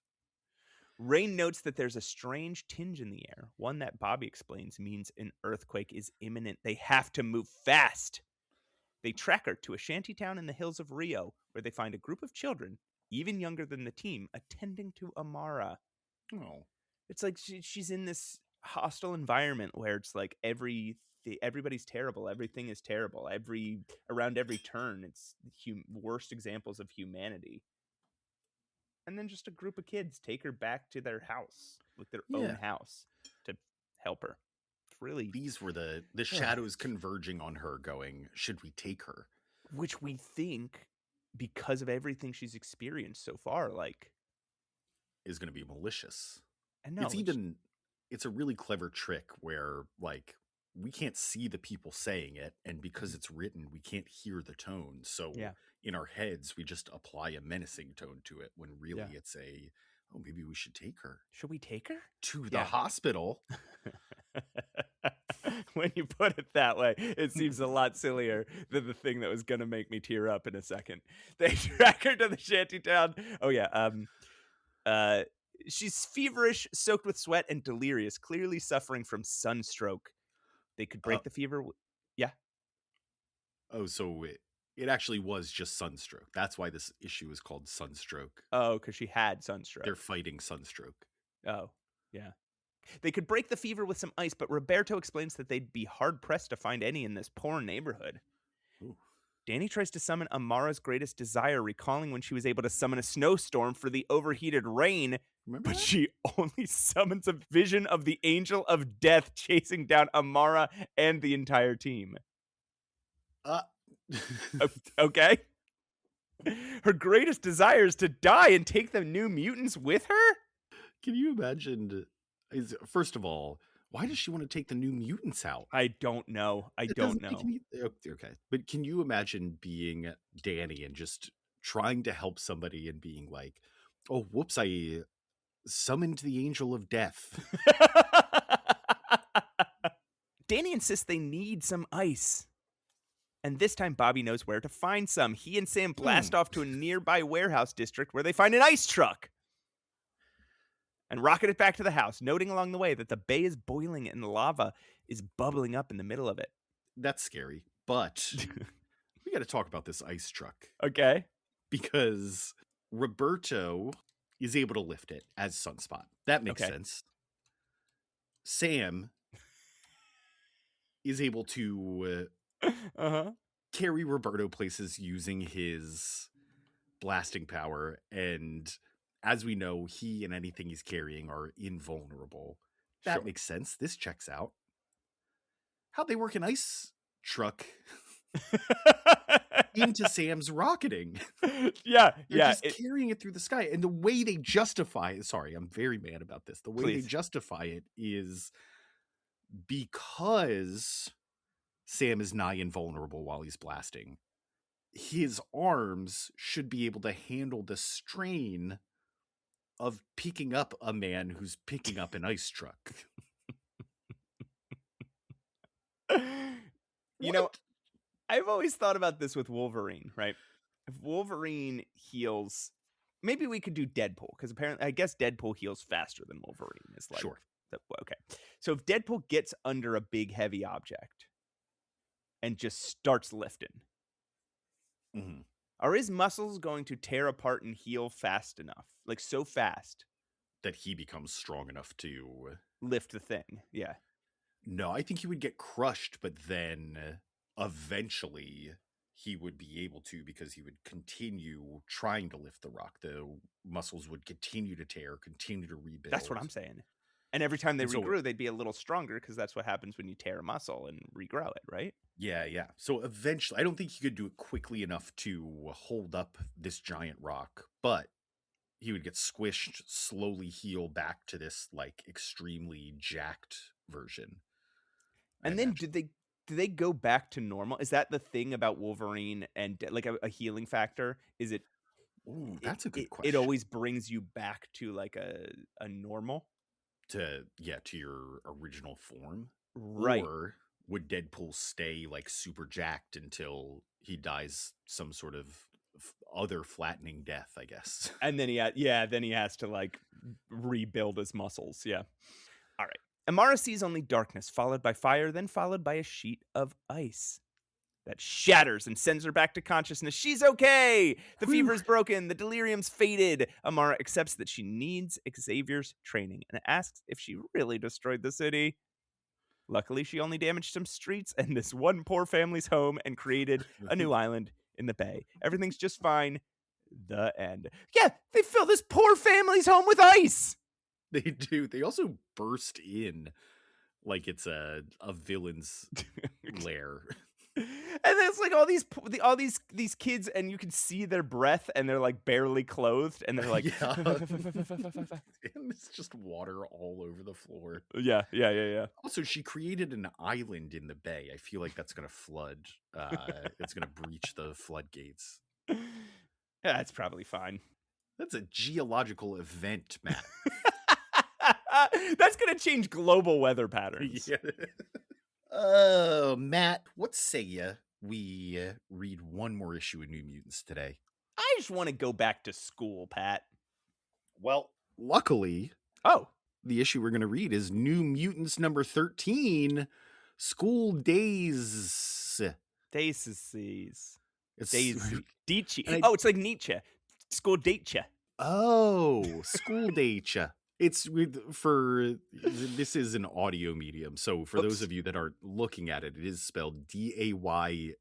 Rain notes that there's a strange tinge in the air, one that Bobby explains means an earthquake is imminent. They have to move fast. They track her to a shantytown in the hills of Rio, where they find a group of children, even younger than the team, attending to Amara. Oh. It's like she's in this hostile environment where it's like everybody's terrible. Everything is terrible. Around every turn, it's worst examples of humanity. And then just a group of kids take her back to their house, like their own house, to help her. It's really... These were the shadows converging on her going, should we take her? Which we think, because of everything she's experienced so far, like... is going to be malicious. And no, it's a really clever trick where, like, we can't see the people saying it, and because it's written, we can't hear the tone. So in our heads, we just apply a menacing tone to it when really it's maybe we should take her. Should we take her? To the hospital. When you put it that way, it seems a lot sillier than the thing that was going to make me tear up in a second. They track her to the shantytown. Oh, yeah. She's feverish, soaked with sweat, and delirious, clearly suffering from sunstroke. They could break the fever. Yeah. Oh, so it actually was just sunstroke. That's why this issue is called Sunstroke. Oh, because she had sunstroke. They're fighting sunstroke. Oh, yeah. They could break the fever with some ice, but Roberto explains that they'd be hard-pressed to find any in this poor neighborhood. Ooh. Dani tries to summon Amara's greatest desire, recalling when she was able to summon a snowstorm for the overheated rain. Remember but that? She only summons a vision of the angel of death chasing down Amara and the entire team. Okay. Her greatest desire is to die and take the new mutants with her? Can you imagine? First of all, why does she want to take the new mutants out? I don't know. Okay. But can you imagine being Dani and just trying to help somebody and being like, oh, whoops, I summoned the angel of death. Dani insists they need some ice. And this time Bobby knows where to find some. He and Sam blast off to a nearby warehouse district where they find an ice truck and rocket it back to the house, noting along the way that the bay is boiling and lava is bubbling up in the middle of it. That's scary, but we got to talk about this ice truck. Okay. Because Roberto is able to lift it as Sunspot. That makes sense. Sam is able to carry Roberto places using his blasting power, and as we know, he and anything he's carrying are invulnerable. That makes sense. This checks out. How'd they work an ice truck into Sam's rocketing? Yeah, They're just carrying it through the sky. And the way they justify it, sorry, I'm very mad about this. The way they justify it is because Sam is nigh invulnerable while he's blasting, his arms should be able to handle the strain of picking up a man who's picking up an ice truck. You know, I've always thought about this with Wolverine, right? If Wolverine heals, maybe we could do Deadpool, because apparently, I guess Deadpool heals faster than Wolverine. Is like, Sure. Okay. So if Deadpool gets under a big, heavy object and just starts lifting, Mhm. are his muscles going to tear apart and heal fast enough? Like, so fast that he becomes strong enough to lift the thing? Yeah. No, I think he would get crushed, but then eventually he would be able to, because he would continue trying to lift the rock. The muscles would continue to tear, continue to rebuild. That's what I'm saying. And every time they And so- regrew, they'd be a little stronger, because that's what happens when you tear a muscle and regrow it, right? Yeah. So eventually, I don't think he could do it quickly enough to hold up this giant rock, but he would get squished, slowly heal back to this like extremely jacked version. And then do they go back to normal? Is that the thing about Wolverine and like a healing factor? Is it? Ooh, that's a good question. It always brings you back to like a normal. To your original form, right? Or would Deadpool stay like super jacked until he dies some sort of other flattening death, I guess? And then he has to like rebuild his muscles. Yeah. All right. Amara sees only darkness, followed by fire, then followed by a sheet of ice that shatters and sends her back to consciousness. She's okay. The fever is broken. The delirium's faded. Amara accepts that she needs Xavier's training and asks if she really destroyed the city. Luckily, she only damaged some streets and this one poor family's home and created a new island in the bay. Everything's just fine. The end. Yeah, they fill this poor family's home with ice. They do. They also burst in like it's a villain's lair. And it's like all these kids, and you can see their breath, and they're like barely clothed, and they're like, and it's just water all over the floor. Yeah. Also, she created an island in the bay. I feel like that's gonna flood. It's gonna breach the floodgates. Yeah, that's probably fine. That's a geological event, Matt. That's gonna change global weather patterns. Yeah. Matt, what say ya we read one more issue of New Mutants today? I just want to go back to school, Pat. Well, luckily, the issue we're going to read is New Mutants number 13, School Days. Daysze. It's Daysze. Oh, it's like Nietzsche. School Daysze. Oh, School Daysze. This is an audio medium, so for those of you that aren't looking at it, it is spelled Dayze,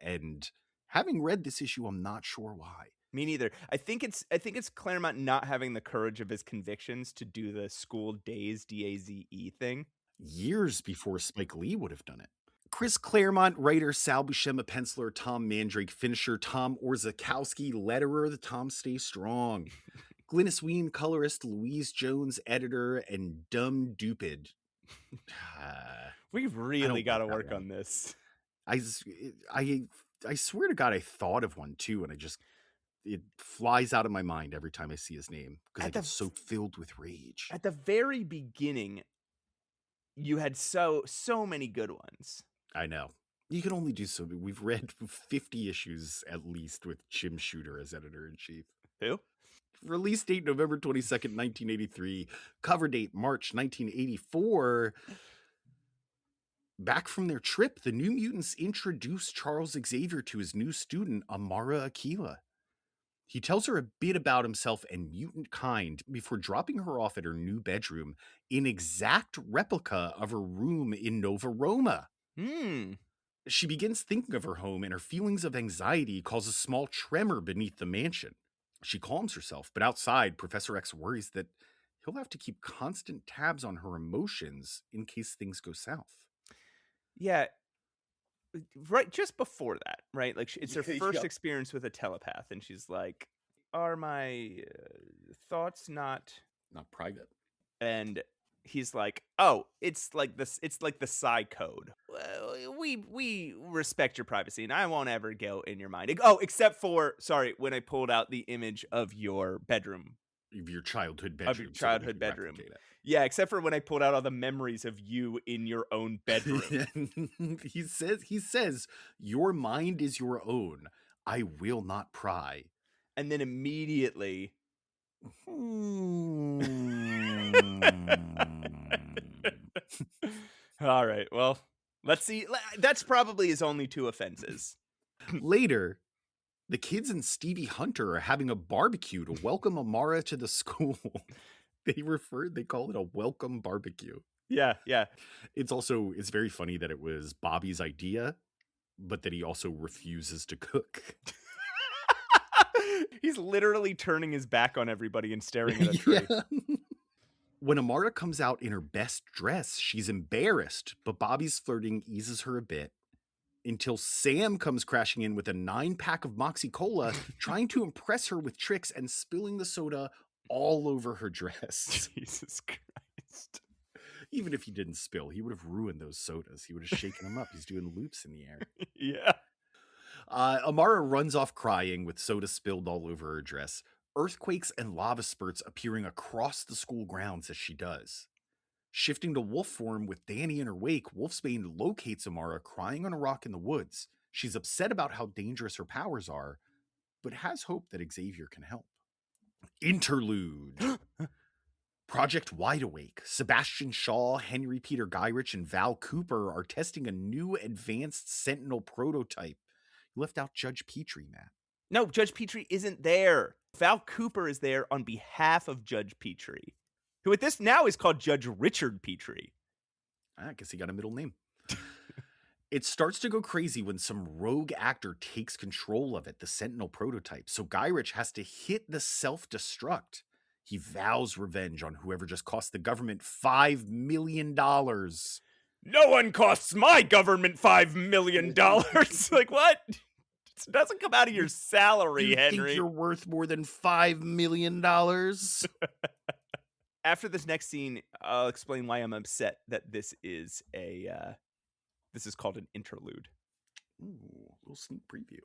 and having read this issue, I'm not sure why. Me neither. I think it's Claremont not having the courage of his convictions to do the School Daze DAZE thing. Years before Spike Lee would have done it. Chris Claremont, writer, Sal Buscema, penciler, Tom Mandrake, finisher, Tom Orzechowski, letterer, the Tom Stay Strong. Glynis Ween, colorist, Louise Jones, editor, and Dumb Dupid. We've really got to work on this. I swear to God, I thought of one too, and it flies out of my mind every time I see his name because I get so filled with rage. At the very beginning, you had so many good ones. I know. You can only do so. We've read 50 issues at least with Jim Shooter as editor-in-chief. Who? Release date November 22nd, 1983. Cover date March 1984. Back from their trip, the New Mutants introduce Charles Xavier to his new student, Amara Aquila. He tells her a bit about himself and mutant kind before dropping her off at her new bedroom, an exact replica of her room in Nova Roma. She begins thinking of her home, and her feelings of anxiety cause a small tremor beneath the mansion. She calms herself, but outside, Professor X worries that he'll have to keep constant tabs on her emotions in case things go south. Yeah. Right, just before that, right? Like, it's her first experience with a telepath, and she's like, are my thoughts not private? And he's like, "Oh, it's like this. It's like the psi code. We respect your privacy, and I won't ever go in your mind. Oh, except for when I pulled out the image of your bedroom, Of your childhood of your bedroom, so that we childhood can bedroom. replicate Yeah, except for when I pulled out all the memories of you in your own bedroom." it. He says, your mind is your own. I will not pry. And then immediately, all right, well, let's see. That's probably his only two offenses. Later, the kids and Stevie Hunter are having a barbecue to welcome Amara to the school. They call it a welcome barbecue. Yeah. It's very funny that it was Bobby's idea, but that he also refuses to cook. He's literally turning his back on everybody and staring at a tree. Yeah. When Amara comes out in her best dress, she's embarrassed, but Bobby's flirting eases her a bit until Sam comes crashing in with a 9-pack of Moxie Cola, trying to impress her with tricks and spilling the soda all over her dress. Jesus Christ. Even if he didn't spill, he would have ruined those sodas. He would have shaken them up. He's doing loops in the air. Yeah. Amara runs off crying with soda spilled all over her dress, earthquakes and lava spurts appearing across the school grounds as she does. Shifting to wolf form with Dani in her wake, Wolfsbane locates Amara crying on a rock in the woods. She's upset about how dangerous her powers are, but has hope that Xavier can help. Interlude. Project Wide Awake. Sebastian Shaw, Henry Peter Gyrich, and Val Cooper are testing a new advanced Sentinel prototype. You left out Judge Petrie, Matt. No, Judge Petrie isn't there. Val Cooper is there on behalf of Judge Petrie, who at this now is called Judge Richard Petrie. I guess he got a middle name. It starts to go crazy when some rogue actor takes control of it, the Sentinel prototype. So Gyrich has to hit the self-destruct. He vows revenge on whoever just cost the government $5 million. No one costs my government $5 million. Like, what? It doesn't come out of your salary, you Henry. Think you're worth more than $5 million? After this next scene, I'll explain why I'm upset that this is called an interlude. Ooh, a little sneak preview.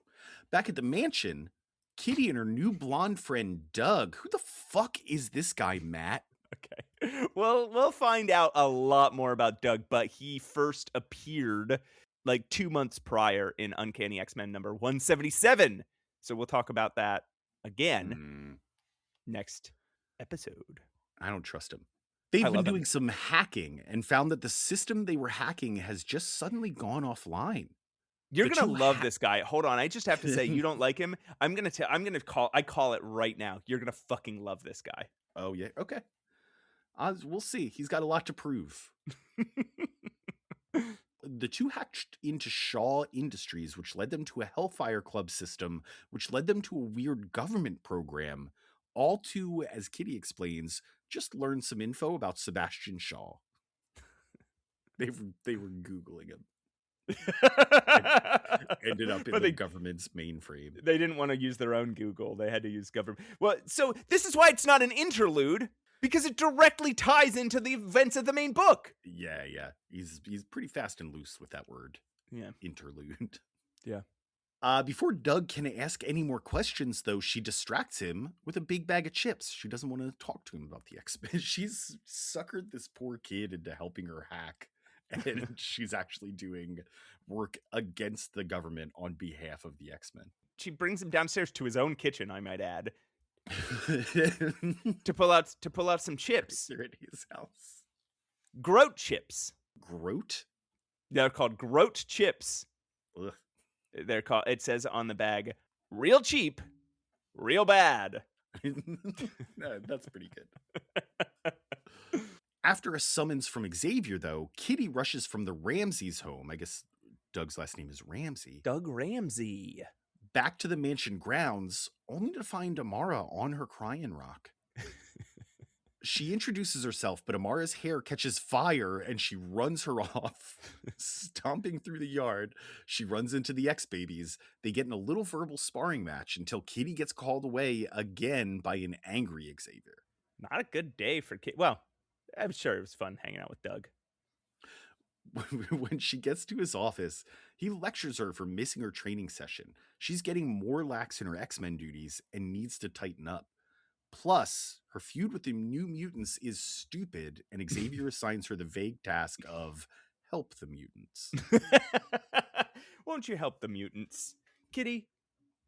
Back at the mansion, Kitty and her new blonde friend, Doug. Who the fuck is this guy, Matt? Okay. Well, we'll find out a lot more about Doug, but he first appeared like 2 months prior in Uncanny X-Men number 177. So we'll talk about that again next episode. I don't trust him. They've been doing some hacking and found that the system they were hacking has just suddenly gone offline. You're gonna love this guy. Hold on, I just have to say, you don't like him. I call it right now. You're gonna fucking love this guy. Oh yeah, okay. We'll see. He's got a lot to prove. The two hacked into Shaw Industries, which led them to a Hellfire Club system, which led them to a weird government program. All to, as Kitty explains, just learn some info about Sebastian Shaw. They were Googling him. Ended up in the government's mainframe. They didn't want to use their own Google. They had to use government. Well, so this is why it's not an interlude, because it directly ties into the events of the main book. Yeah. He's pretty fast and loose with that word. Yeah. Interlude. Yeah. Before Doug can ask any more questions, though, she distracts him with a big bag of chips. She doesn't want to talk to him about the X-Men. She's suckered this poor kid into helping her hack. And she's actually doing work against the government on behalf of the X-Men. She brings him downstairs to his own kitchen, I might add, to pull out some chips. They're at his house. GROAT chips. GROAT? They're called GROAT chips. Ugh. They're called. It says on the bag, "Real cheap, real bad." No, that's pretty good. After a summons from Xavier, though, Kitty rushes from the Ramsey's home. I guess Doug's last name is Ramsey. Doug Ramsey. Back to the mansion grounds, only to find Amara on her cryin rock. She introduces herself, but Amara's hair catches fire and she runs her off. Stomping through the yard, she runs into the X-Babies. They get in a little verbal sparring match until Kitty gets called away again by an angry Xavier. Not a good day for Kitty. Well, I'm sure it was fun hanging out with Doug. When she gets to his office, he lectures her for missing her training session. She's getting more lax in her X-Men duties and needs to tighten up. Plus, her feud with the New Mutants is stupid, and Xavier assigns her the vague task of help the mutants. Won't you help the mutants? Kitty,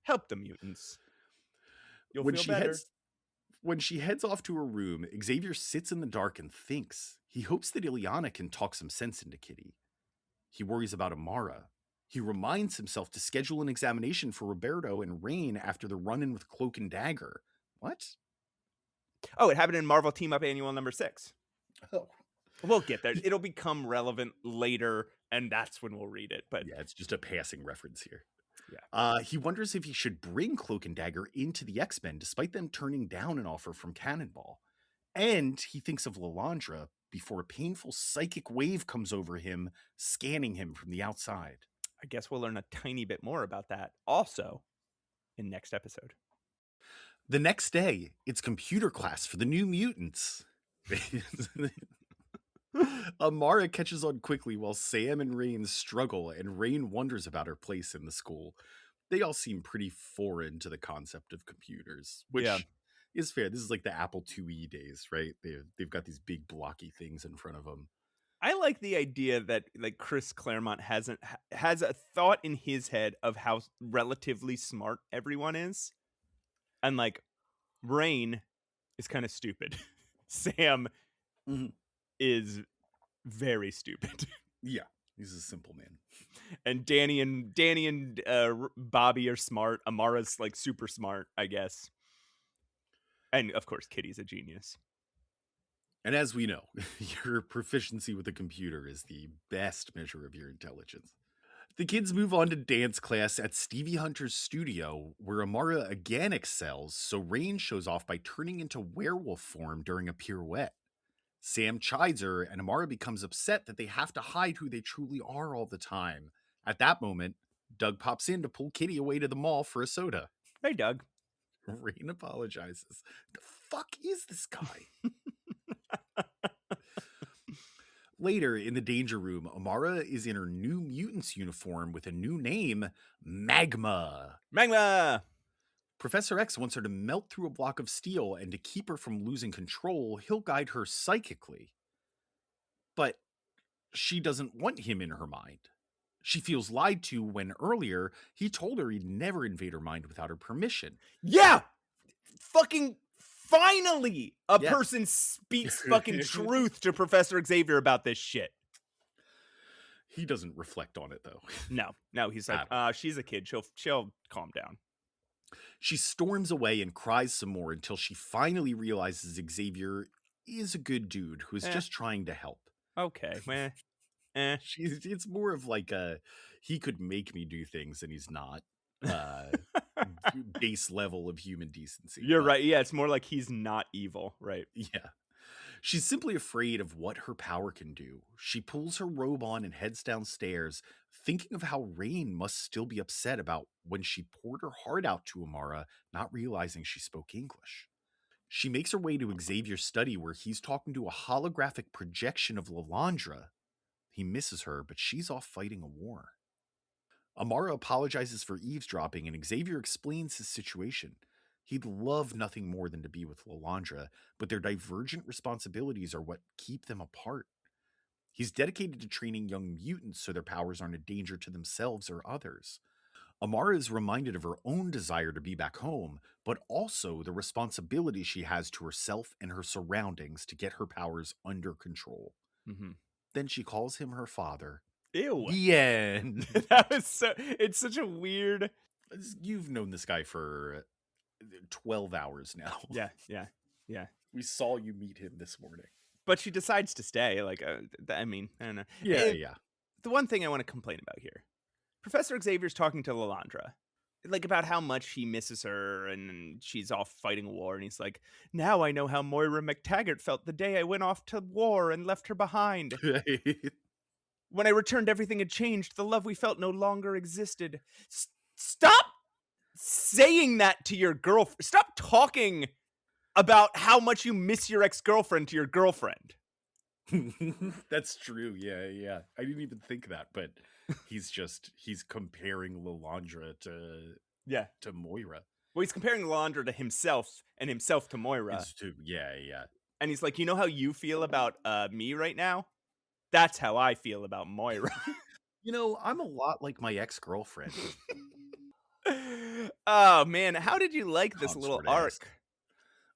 help the mutants. You'll When feel she better. When she heads off to her room, Xavier sits in the dark and thinks. He hopes that Illyana can talk some sense into Kitty. He worries about Amara. He reminds himself to schedule an examination for Roberto and Rain after the run-in with Cloak and Dagger. What? Oh, it happened in Marvel Team Up Annual number 6. Oh. We'll get there. It'll become relevant later, and that's when we'll read it. But yeah, it's just a passing reference here. Yeah. He wonders if he should bring Cloak and Dagger into the X-Men, despite them turning down an offer from Cannonball. And he thinks of Lilandra before a painful psychic wave comes over him, scanning him from the outside. I guess we'll learn a tiny bit more about that also in next episode. The next day, it's computer class for the New Mutants. Amara catches on quickly while Sam and Rain struggle, and Rain wonders about her place in the school. They all seem pretty foreign to the concept of computers, which is fair. This is like the Apple IIe days, right? They've got these big blocky things in front of them. I like the idea that like Chris Claremont has a thought in his head of how relatively smart everyone is, and like Rain is kind of stupid. Sam is very stupid. Yeah, he's a simple man. And Dani and Bobby are smart. Amara's like super smart, I guess. And of course, Kitty's a genius. And as we know, your proficiency with a computer is the best measure of your intelligence. The kids move on to dance class at Stevie Hunter's studio, where Amara again excels, so Rain shows off by turning into werewolf form during a pirouette. Sam chides her, and Amara becomes upset that they have to hide who they truly are all the time. At that moment, Doug pops in to pull Kitty away to the mall for a soda. Hey, Doug. Rain apologizes. The fuck is this guy? Later, in the danger room, Amara is in her New Mutants uniform with a new name, MAGMA. MAGMA! Professor X wants her to melt through a block of steel, and to keep her from losing control, he'll guide her psychically. But she doesn't want him in her mind. She feels lied to when earlier he told her he'd never invade her mind without her permission. Yeah! Fucking finally a person speaks fucking truth to Professor Xavier about this shit. He doesn't reflect on it, though. No, he's like, she's a kid. She'll calm down. She storms away and cries some more until she finally realizes Xavier is a good dude who's just trying to help. Okay, It's more of like he could make me do things and he's not. Base level of human decency. You're right. Yeah, it's more like he's not evil, right? Yeah. She's simply afraid of what her power can do. She pulls her robe on and heads downstairs, thinking of how Rain must still be upset about when she poured her heart out to Amara, not realizing she spoke English. She makes her way to Xavier's study, where he's talking to a holographic projection of Lilandra. He misses her, but she's off fighting a war. Amara apologizes for eavesdropping, and Xavier explains his situation. He'd love nothing more than to be with Lilandra, but their divergent responsibilities are what keep them apart. He's dedicated to training young mutants so their powers aren't a danger to themselves or others. Amara is reminded of her own desire to be back home, but also the responsibility she has to herself and her surroundings to get her powers under control. Mm-hmm. Then she calls him her father. Ew. The end. It's such a weird... You've known this guy for 12 hours now. Yeah. We saw you meet him this morning. But she decides to stay. Like, I mean, I don't know. Yeah. The one thing I want to complain about here. Professor Xavier's talking to Lilandra, like about how much he misses her and she's off fighting a war. And he's like, now I know how Moira McTaggart felt the day I went off to war and left her behind. When I returned, everything had changed. The love we felt no longer existed. Stop saying that to your girlfriend. Stop talking about how much you miss your ex-girlfriend to your girlfriend. That's true. Yeah. I didn't even think of that, but he's comparing Lilandra Yeah. to Moira. Well, he's comparing Lilandra to himself and himself to Moira. Yeah. And he's like, you know how you feel about me right now? That's how I feel about Moira. I'm a lot like my ex-girlfriend. Oh, man. How did you like this little Consort ass. arc?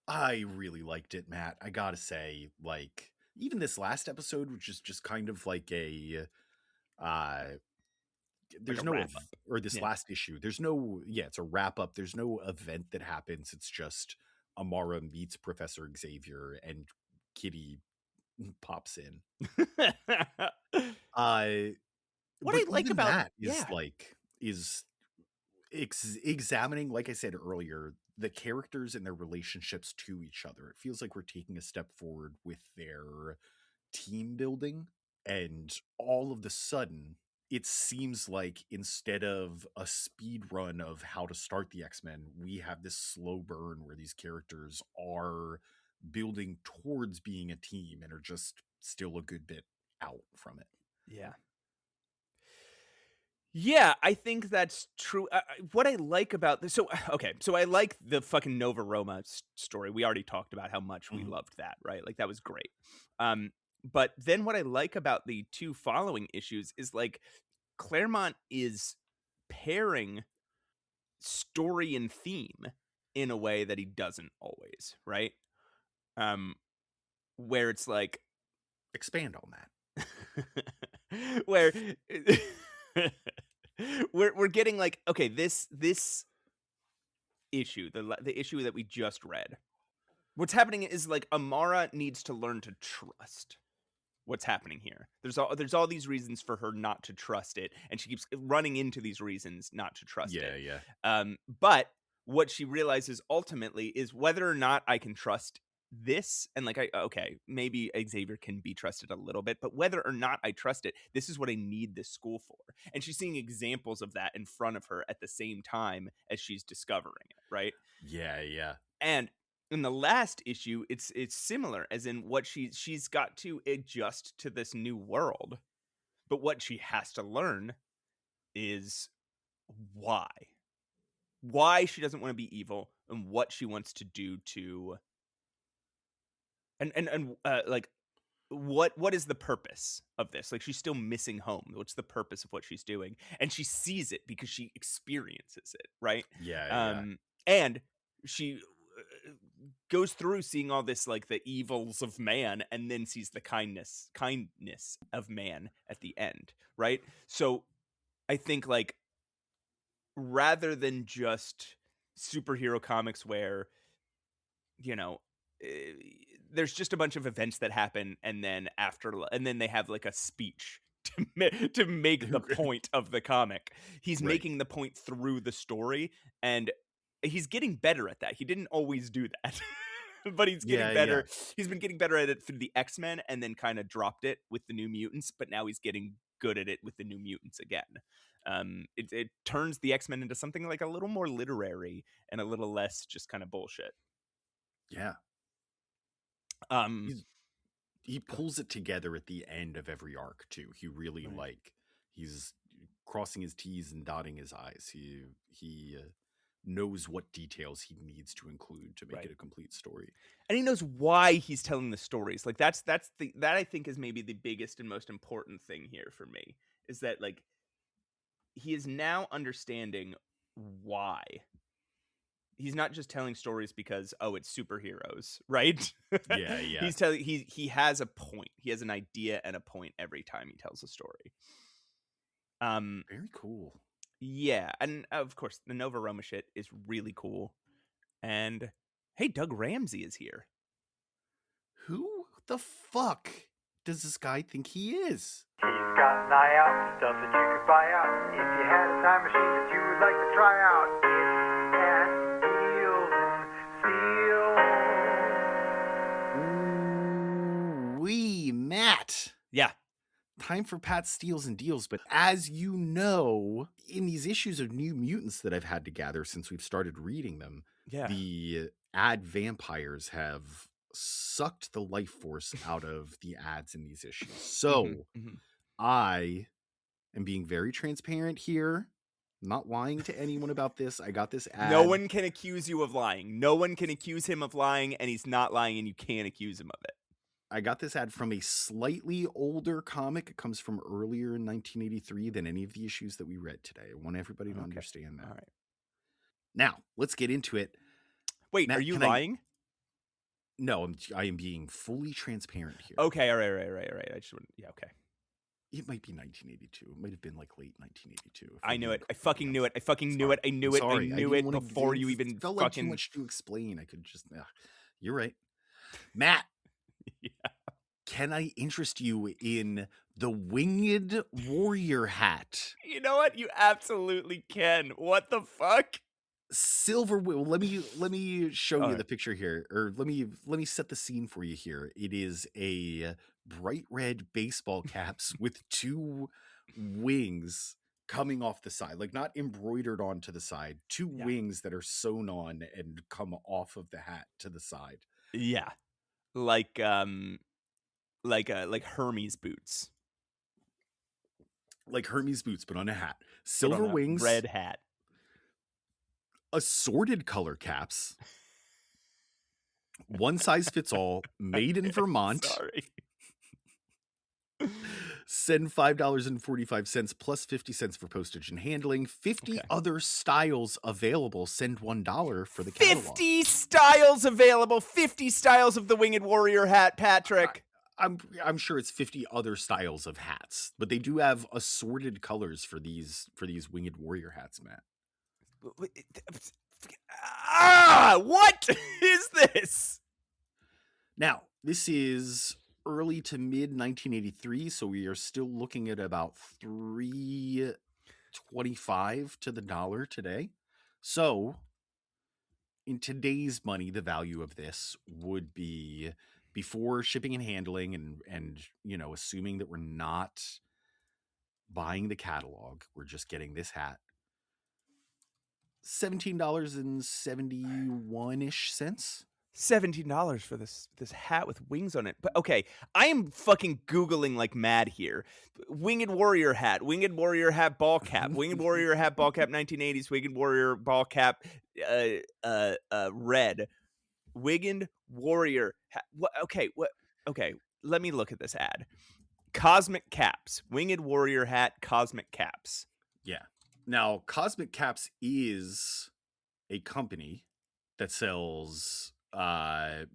I really liked it, Matt. I gotta say, like, even this last episode, which is just kind of like a there's Like a no wrap-up. or this Yeah. last issue, there's no it's a wrap up. There's no event that happens. It's just Amara meets Professor Xavier and Kitty pops in. What But I like even about that is examining, like I said earlier, the characters and their relationships to each other. It feels like we're taking a step forward with their team building, and all of the sudden it seems like instead of a speed run of how to start the X-Men, we have this slow burn where these characters are building towards being a team and are just still a good bit out from it. Yeah, I think that's true. What I like about this, so I like the fucking Nova Roma story. We already talked about how much we Mhm. loved that, right? Like that was great. But then what I like about the two following issues is like Claremont is pairing story and theme in a way that he doesn't always, right? Where it's like Expand on that. where we're getting like, okay, this issue, the issue that we just read, what's happening is like Amara needs to learn to trust what's happening here. There's all these reasons for her not to trust it, and she keeps running into these reasons not to trust it. Yeah. But what she realizes ultimately is whether or not I can trust this, and like okay, maybe Xavier can be trusted a little bit, but whether or not I trust it, this is what I need this school for. And she's seeing examples of that in front of her at the same time as she's discovering it, right? Yeah. And in the last issue, it's similar, as in what she's got to adjust to this new world, but what she has to learn is why she doesn't want to be evil and what she wants to do to and like what is the purpose of this. Like she's still missing home. What's the purpose of what she's doing? And she sees it because she experiences it, right? Yeah. And she goes through seeing all this, like the evils of man, and then sees the kindness of man at the end, right? So I think like rather than just superhero comics where you know eh, there's just a bunch of events that happen, and then they have like a speech to make the point of the comic. He's Right. making the point through the story, and he's getting better at that. He didn't always do that. But he's getting better. He's been getting better at it through the X-Men, and then kind of dropped it with the New Mutants, but now he's getting good at it with the New Mutants again. It turns the X-Men into something like a little more literary and a little less just kind of bullshit. Yeah. He pulls it together at the end of every arc too. He really he's crossing his T's and dotting his I's. He knows what details he needs to include to make it a complete story. And he knows why he's telling the stories. Like that I think is maybe the biggest and most important thing here for me, is that like he is now understanding why. He's not just telling stories because it's superheroes, right? Yeah. He has a point. He has an idea and a point every time he tells a story. Very cool. Yeah, and of course the Nova Roma shit is really cool. And hey, Doug Ramsey is here. Who the fuck does this guy think he is? He's got an eye out, stuff that you could buy out. If you had a time machine that you would like to try out, it's Pat Steele and Steele. Wee, Matt. Yeah. Time for Pat Steals and Deals. But as you know, in these issues of New Mutants that I've had to gather since we've started reading them, the ad vampires have sucked the life force out of the ads in these issues. So Mhm. I am being very transparent here. I'm not lying to anyone about this. I got this ad. No one can accuse you of lying. No one can accuse him of lying, and he's not lying, and you can't accuse him of it. I got this ad from a slightly older comic. It comes from earlier in 1983 than any of the issues that we read today. I want everybody to understand that. All right. Now, let's get into it. Wait, Matt, are you can lying? No, I am being fully transparent here. Okay, all right. I just wouldn't. Yeah, okay. It might be 1982. It might have been like late 1982. I knew it. I fucking knew it. I fucking knew it. I knew it. I knew it before you even felt fucking. like too much to explain. I could just. You're right, Matt. Yeah. Can I interest you in the winged warrior hat? You know what? You absolutely can. What the fuck? Silver. Let me show you right. the picture here, or let me set the scene for you here. It is a bright red baseball caps with two wings coming off the side, like not embroidered onto the side. Two wings that are sewn on and come off of the hat to the side. Yeah, like Hermes boots. Like Hermes boots, but on a hat. Silver wings, red hat. Assorted color caps. One size fits all, made in Vermont. Sorry. Send $5.45 plus 50 cents for postage and handling. 50 other styles available. Send $1 for the catalog. 50 styles available. 50 styles of the winged warrior hat, Patrick. I'm sure it's 50 other styles of hats, but they do have assorted colors for these winged warrior hats, Matt. What is this? Now, this is early to mid 1983, so we are still looking at about $3.25 to the dollar today. So, in today's money, the value of this would be, before shipping and handling and assuming that we're not buying the catalog, we're just getting this hat, $17.71-ish cents. $17 for this hat with wings on it. But okay, I am fucking Googling like mad here. Winged warrior hat ball cap, winged warrior hat ball cap 1980s, winged warrior ball cap red, winged warrior hat. Okay, let me look at this ad. Cosmic caps, winged warrior hat, cosmic caps. Yeah. Now, Cosmic Caps is a company that sells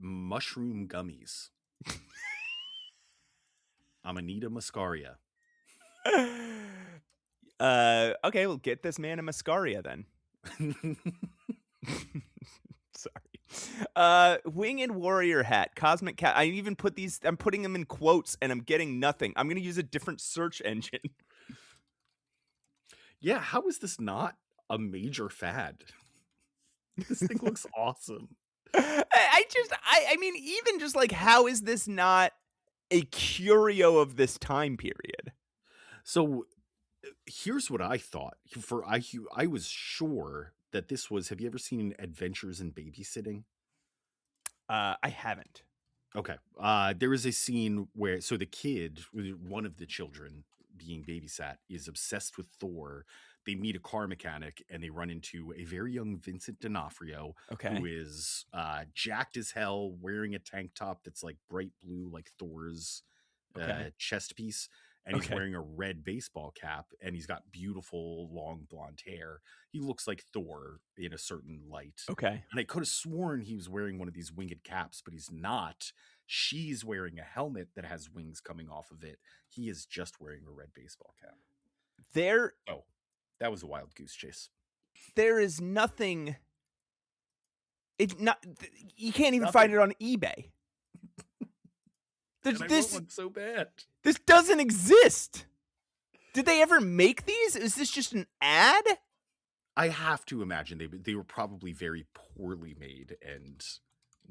mushroom gummies. Amanita muscaria. Okay, we'll get this man a muscaria then. Sorry. Winged warrior hat, cosmic cat. I even put these, I'm putting them in quotes and I'm getting nothing. I'm going to use a different search engine. Yeah, how is this not a major fad? This thing looks awesome. I mean, even just like, how is this not a curio of this time period? So here's what I thought. I was sure that this was, have you ever seen Adventures in Babysitting? I haven't. Okay. There is a scene where, so the kid, one of the children being babysat, is obsessed with Thor. They meet a car mechanic and they run into a very young Vincent D'Onofrio, who is jacked as hell, wearing a tank top that's like bright blue, like Thor's chest piece. And he's wearing a red baseball cap, and he's got beautiful long blonde hair. He looks like Thor in a certain light. Okay. And I could have sworn he was wearing one of these winged caps, but he's not. She's wearing a helmet that has wings coming off of it. He is just wearing a red baseball cap. That was a wild goose chase. There is nothing. It's not. You can't even find it on eBay. This one so bad. This doesn't exist. Did they ever make these? Is this just an ad? I have to imagine they were probably very poorly made and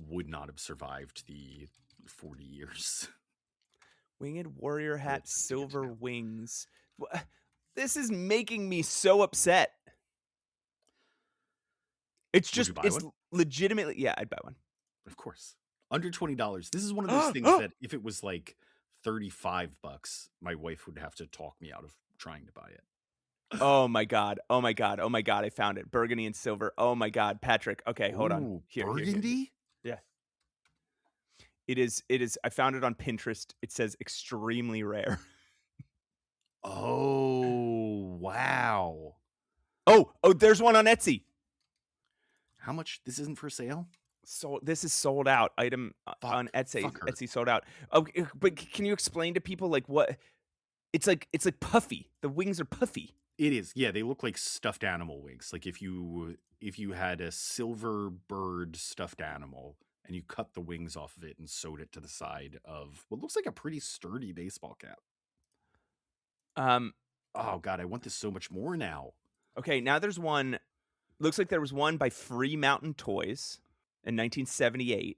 would not have survived the 40 years. Winged warrior hat, silver wings. This is making me so upset. It's just, it's legitimately, yeah, I'd buy one. Of course. Under $20. This is one of those things that if it was like $35, my wife would have to talk me out of trying to buy it. Oh my god. Oh my god. Oh my god. I found it. Burgundy and silver. Oh my god, Patrick. Okay, hold on. Ooh, Here. burgundy? Yeah. It is I found it on Pinterest. It says extremely rare. Oh, wow. Oh, there's one on Etsy. How much? This isn't for sale? So this is sold out item on Etsy. Fuck her. Etsy sold out. Okay, but can you explain to people like what it's like puffy. The wings are puffy. It is. Yeah, they look like stuffed animal wings. Like if you had a silver bird stuffed animal and you cut the wings off of it and sewed it to the side of what looks like a pretty sturdy baseball cap. Oh god, I want this so much more now. Okay, now there's one. Looks like there was one by Free Mountain Toys in 1978,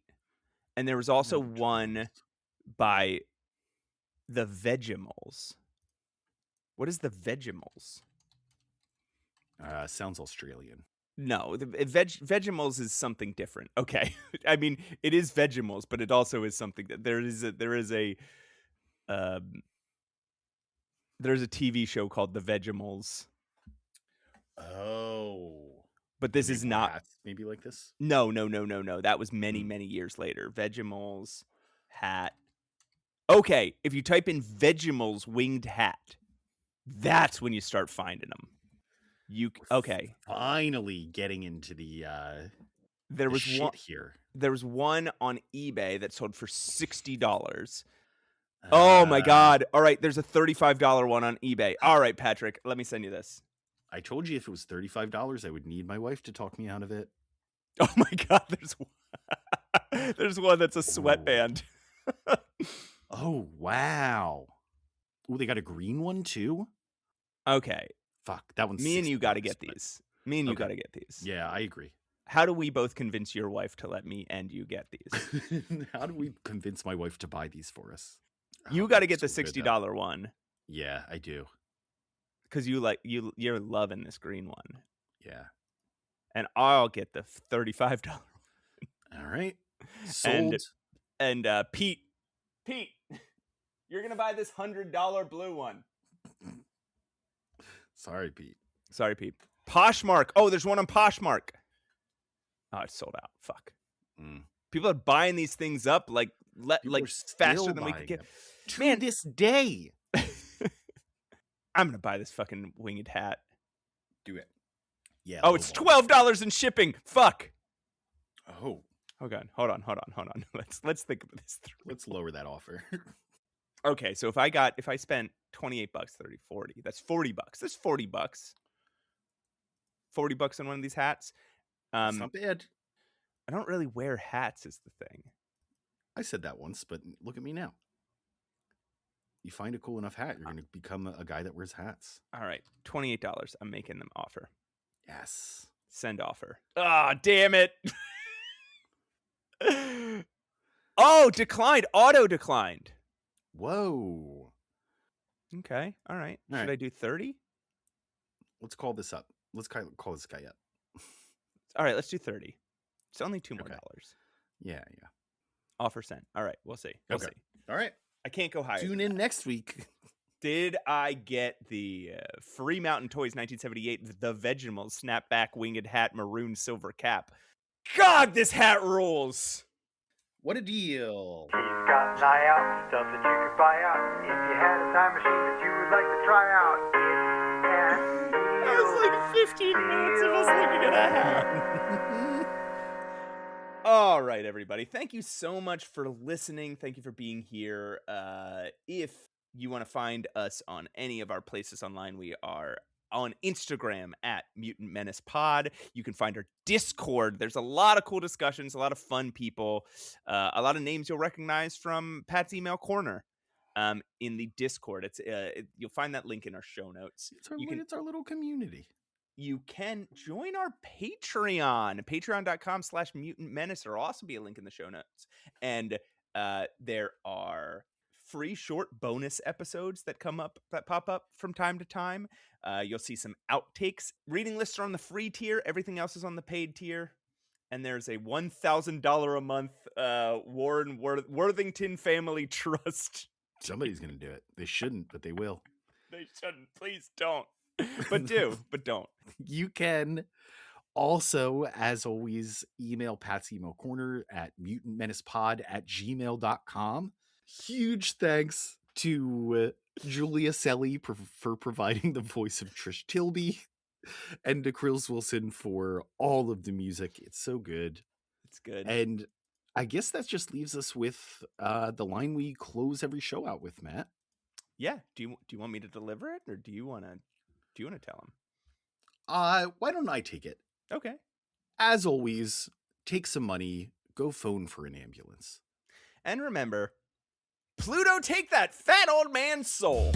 and there was also one by the Vegemals. What is the Vegemals? Sounds Australian. No, the Vegemals is something different. Okay, I mean it is Vegemals, but it also is something that there's a TV show called The Vegemals. Oh. But this is not hats, maybe like this. No. That was many years later. Vegemals hat. Okay, if you type in Vegemals winged hat, that's when you start finding them. Okay. Finally getting into the there was shit one here. There was one on eBay that sold for $60. Oh my god. All right, there's a $35 one on eBay. All right, Patrick, let me send you this. I told you if it was $35, I would need my wife to talk me out of it. Oh my god, there's one that's a sweatband. Oh, wow. Oh, they got a green one too? Okay. Fuck, that one's Me and you got to $60, get but- these. Me and you got to get these. Yeah, I agree. How do we both convince your wife to let me and you get these? How do we convince my wife to buy these for us? You Oh, got to get that's the so good, $60 though. one Yeah, I do. because you're loving this green one, Yeah. and I'll get the $35 one. All right. Sold. And Pete, you're gonna buy this $100 blue one. Sorry, Pete. Sorry, Pete. Poshmark. Oh, there's one on Poshmark. Oh, it's sold out. Fuck. People are buying these things up like faster than we could get. Man, this day. I'm gonna buy this fucking winged hat. Do it. Yeah. Oh, it's $12 in shipping. Fuck. Oh. Hold on. Let's think of this through. Let's lower that offer. Okay, so if I spent $28, 30, 40, that's $40. That's $40. $40 on one of these hats. It's not bad. I don't really wear hats is the thing. I said that once, but look at me now. You find a cool enough hat, you're going to become a guy that wears hats. All right, $28. I'm making them offer. Yes. Send offer. Ah, damn it. Oh, declined. Auto declined. Whoa. Okay. All right. All Should right. I do 30? Let's call this up. Let's call this guy up. All right, let's do 30. It's only $2 more. Yeah. Offer sent. All right, we'll see. We'll see. All right. I can't go higher. Tune in next week. Did I get the Free Mountain Toys 1978, the Vegemals snapback winged hat, maroon silver cap? God, this hat rules. What a deal. He's got an eye out, stuff that you could buy out. If you had a time machine that you would like to try out, it's That was like 15 minutes of us looking at a hat. All right, everybody. Thank you so much for listening. Thank you for being here. If you want to find us on any of our places online, we are on Instagram at Mutant Menace Pod. You can find our Discord. There's a lot of cool discussions, a lot of fun people, a lot of names you'll recognize from Pat's Email Corner in the Discord. You'll find that link in our show notes. It's our little community. You can join our Patreon, patreon.com/Mutant Menace. There'll also be a link in the show notes. And there are free short bonus episodes that pop up from time to time. You'll see some outtakes. Reading lists are on the free tier. Everything else is on the paid tier. and there's a $1,000 a month Warren Worthington Family Trust. Somebody's going to do it. They shouldn't, but they will. They shouldn't. Please don't. But do. But don't. You can also, as always, email Pat's Emo Corner at mutantmenacepod@gmail.com. Huge thanks to Julia Selly for providing the voice of Trish Tilby, and to Krills Wilson for all of the music. It's so good. It's good. And I guess that just leaves us with the line we close every show out with, Matt. Yeah. Do you want me to deliver it, or do you want to tell him? Why don't I take it? Okay. As always, take some money, go phone for an ambulance. And remember, Pluto, take that fat old man's soul.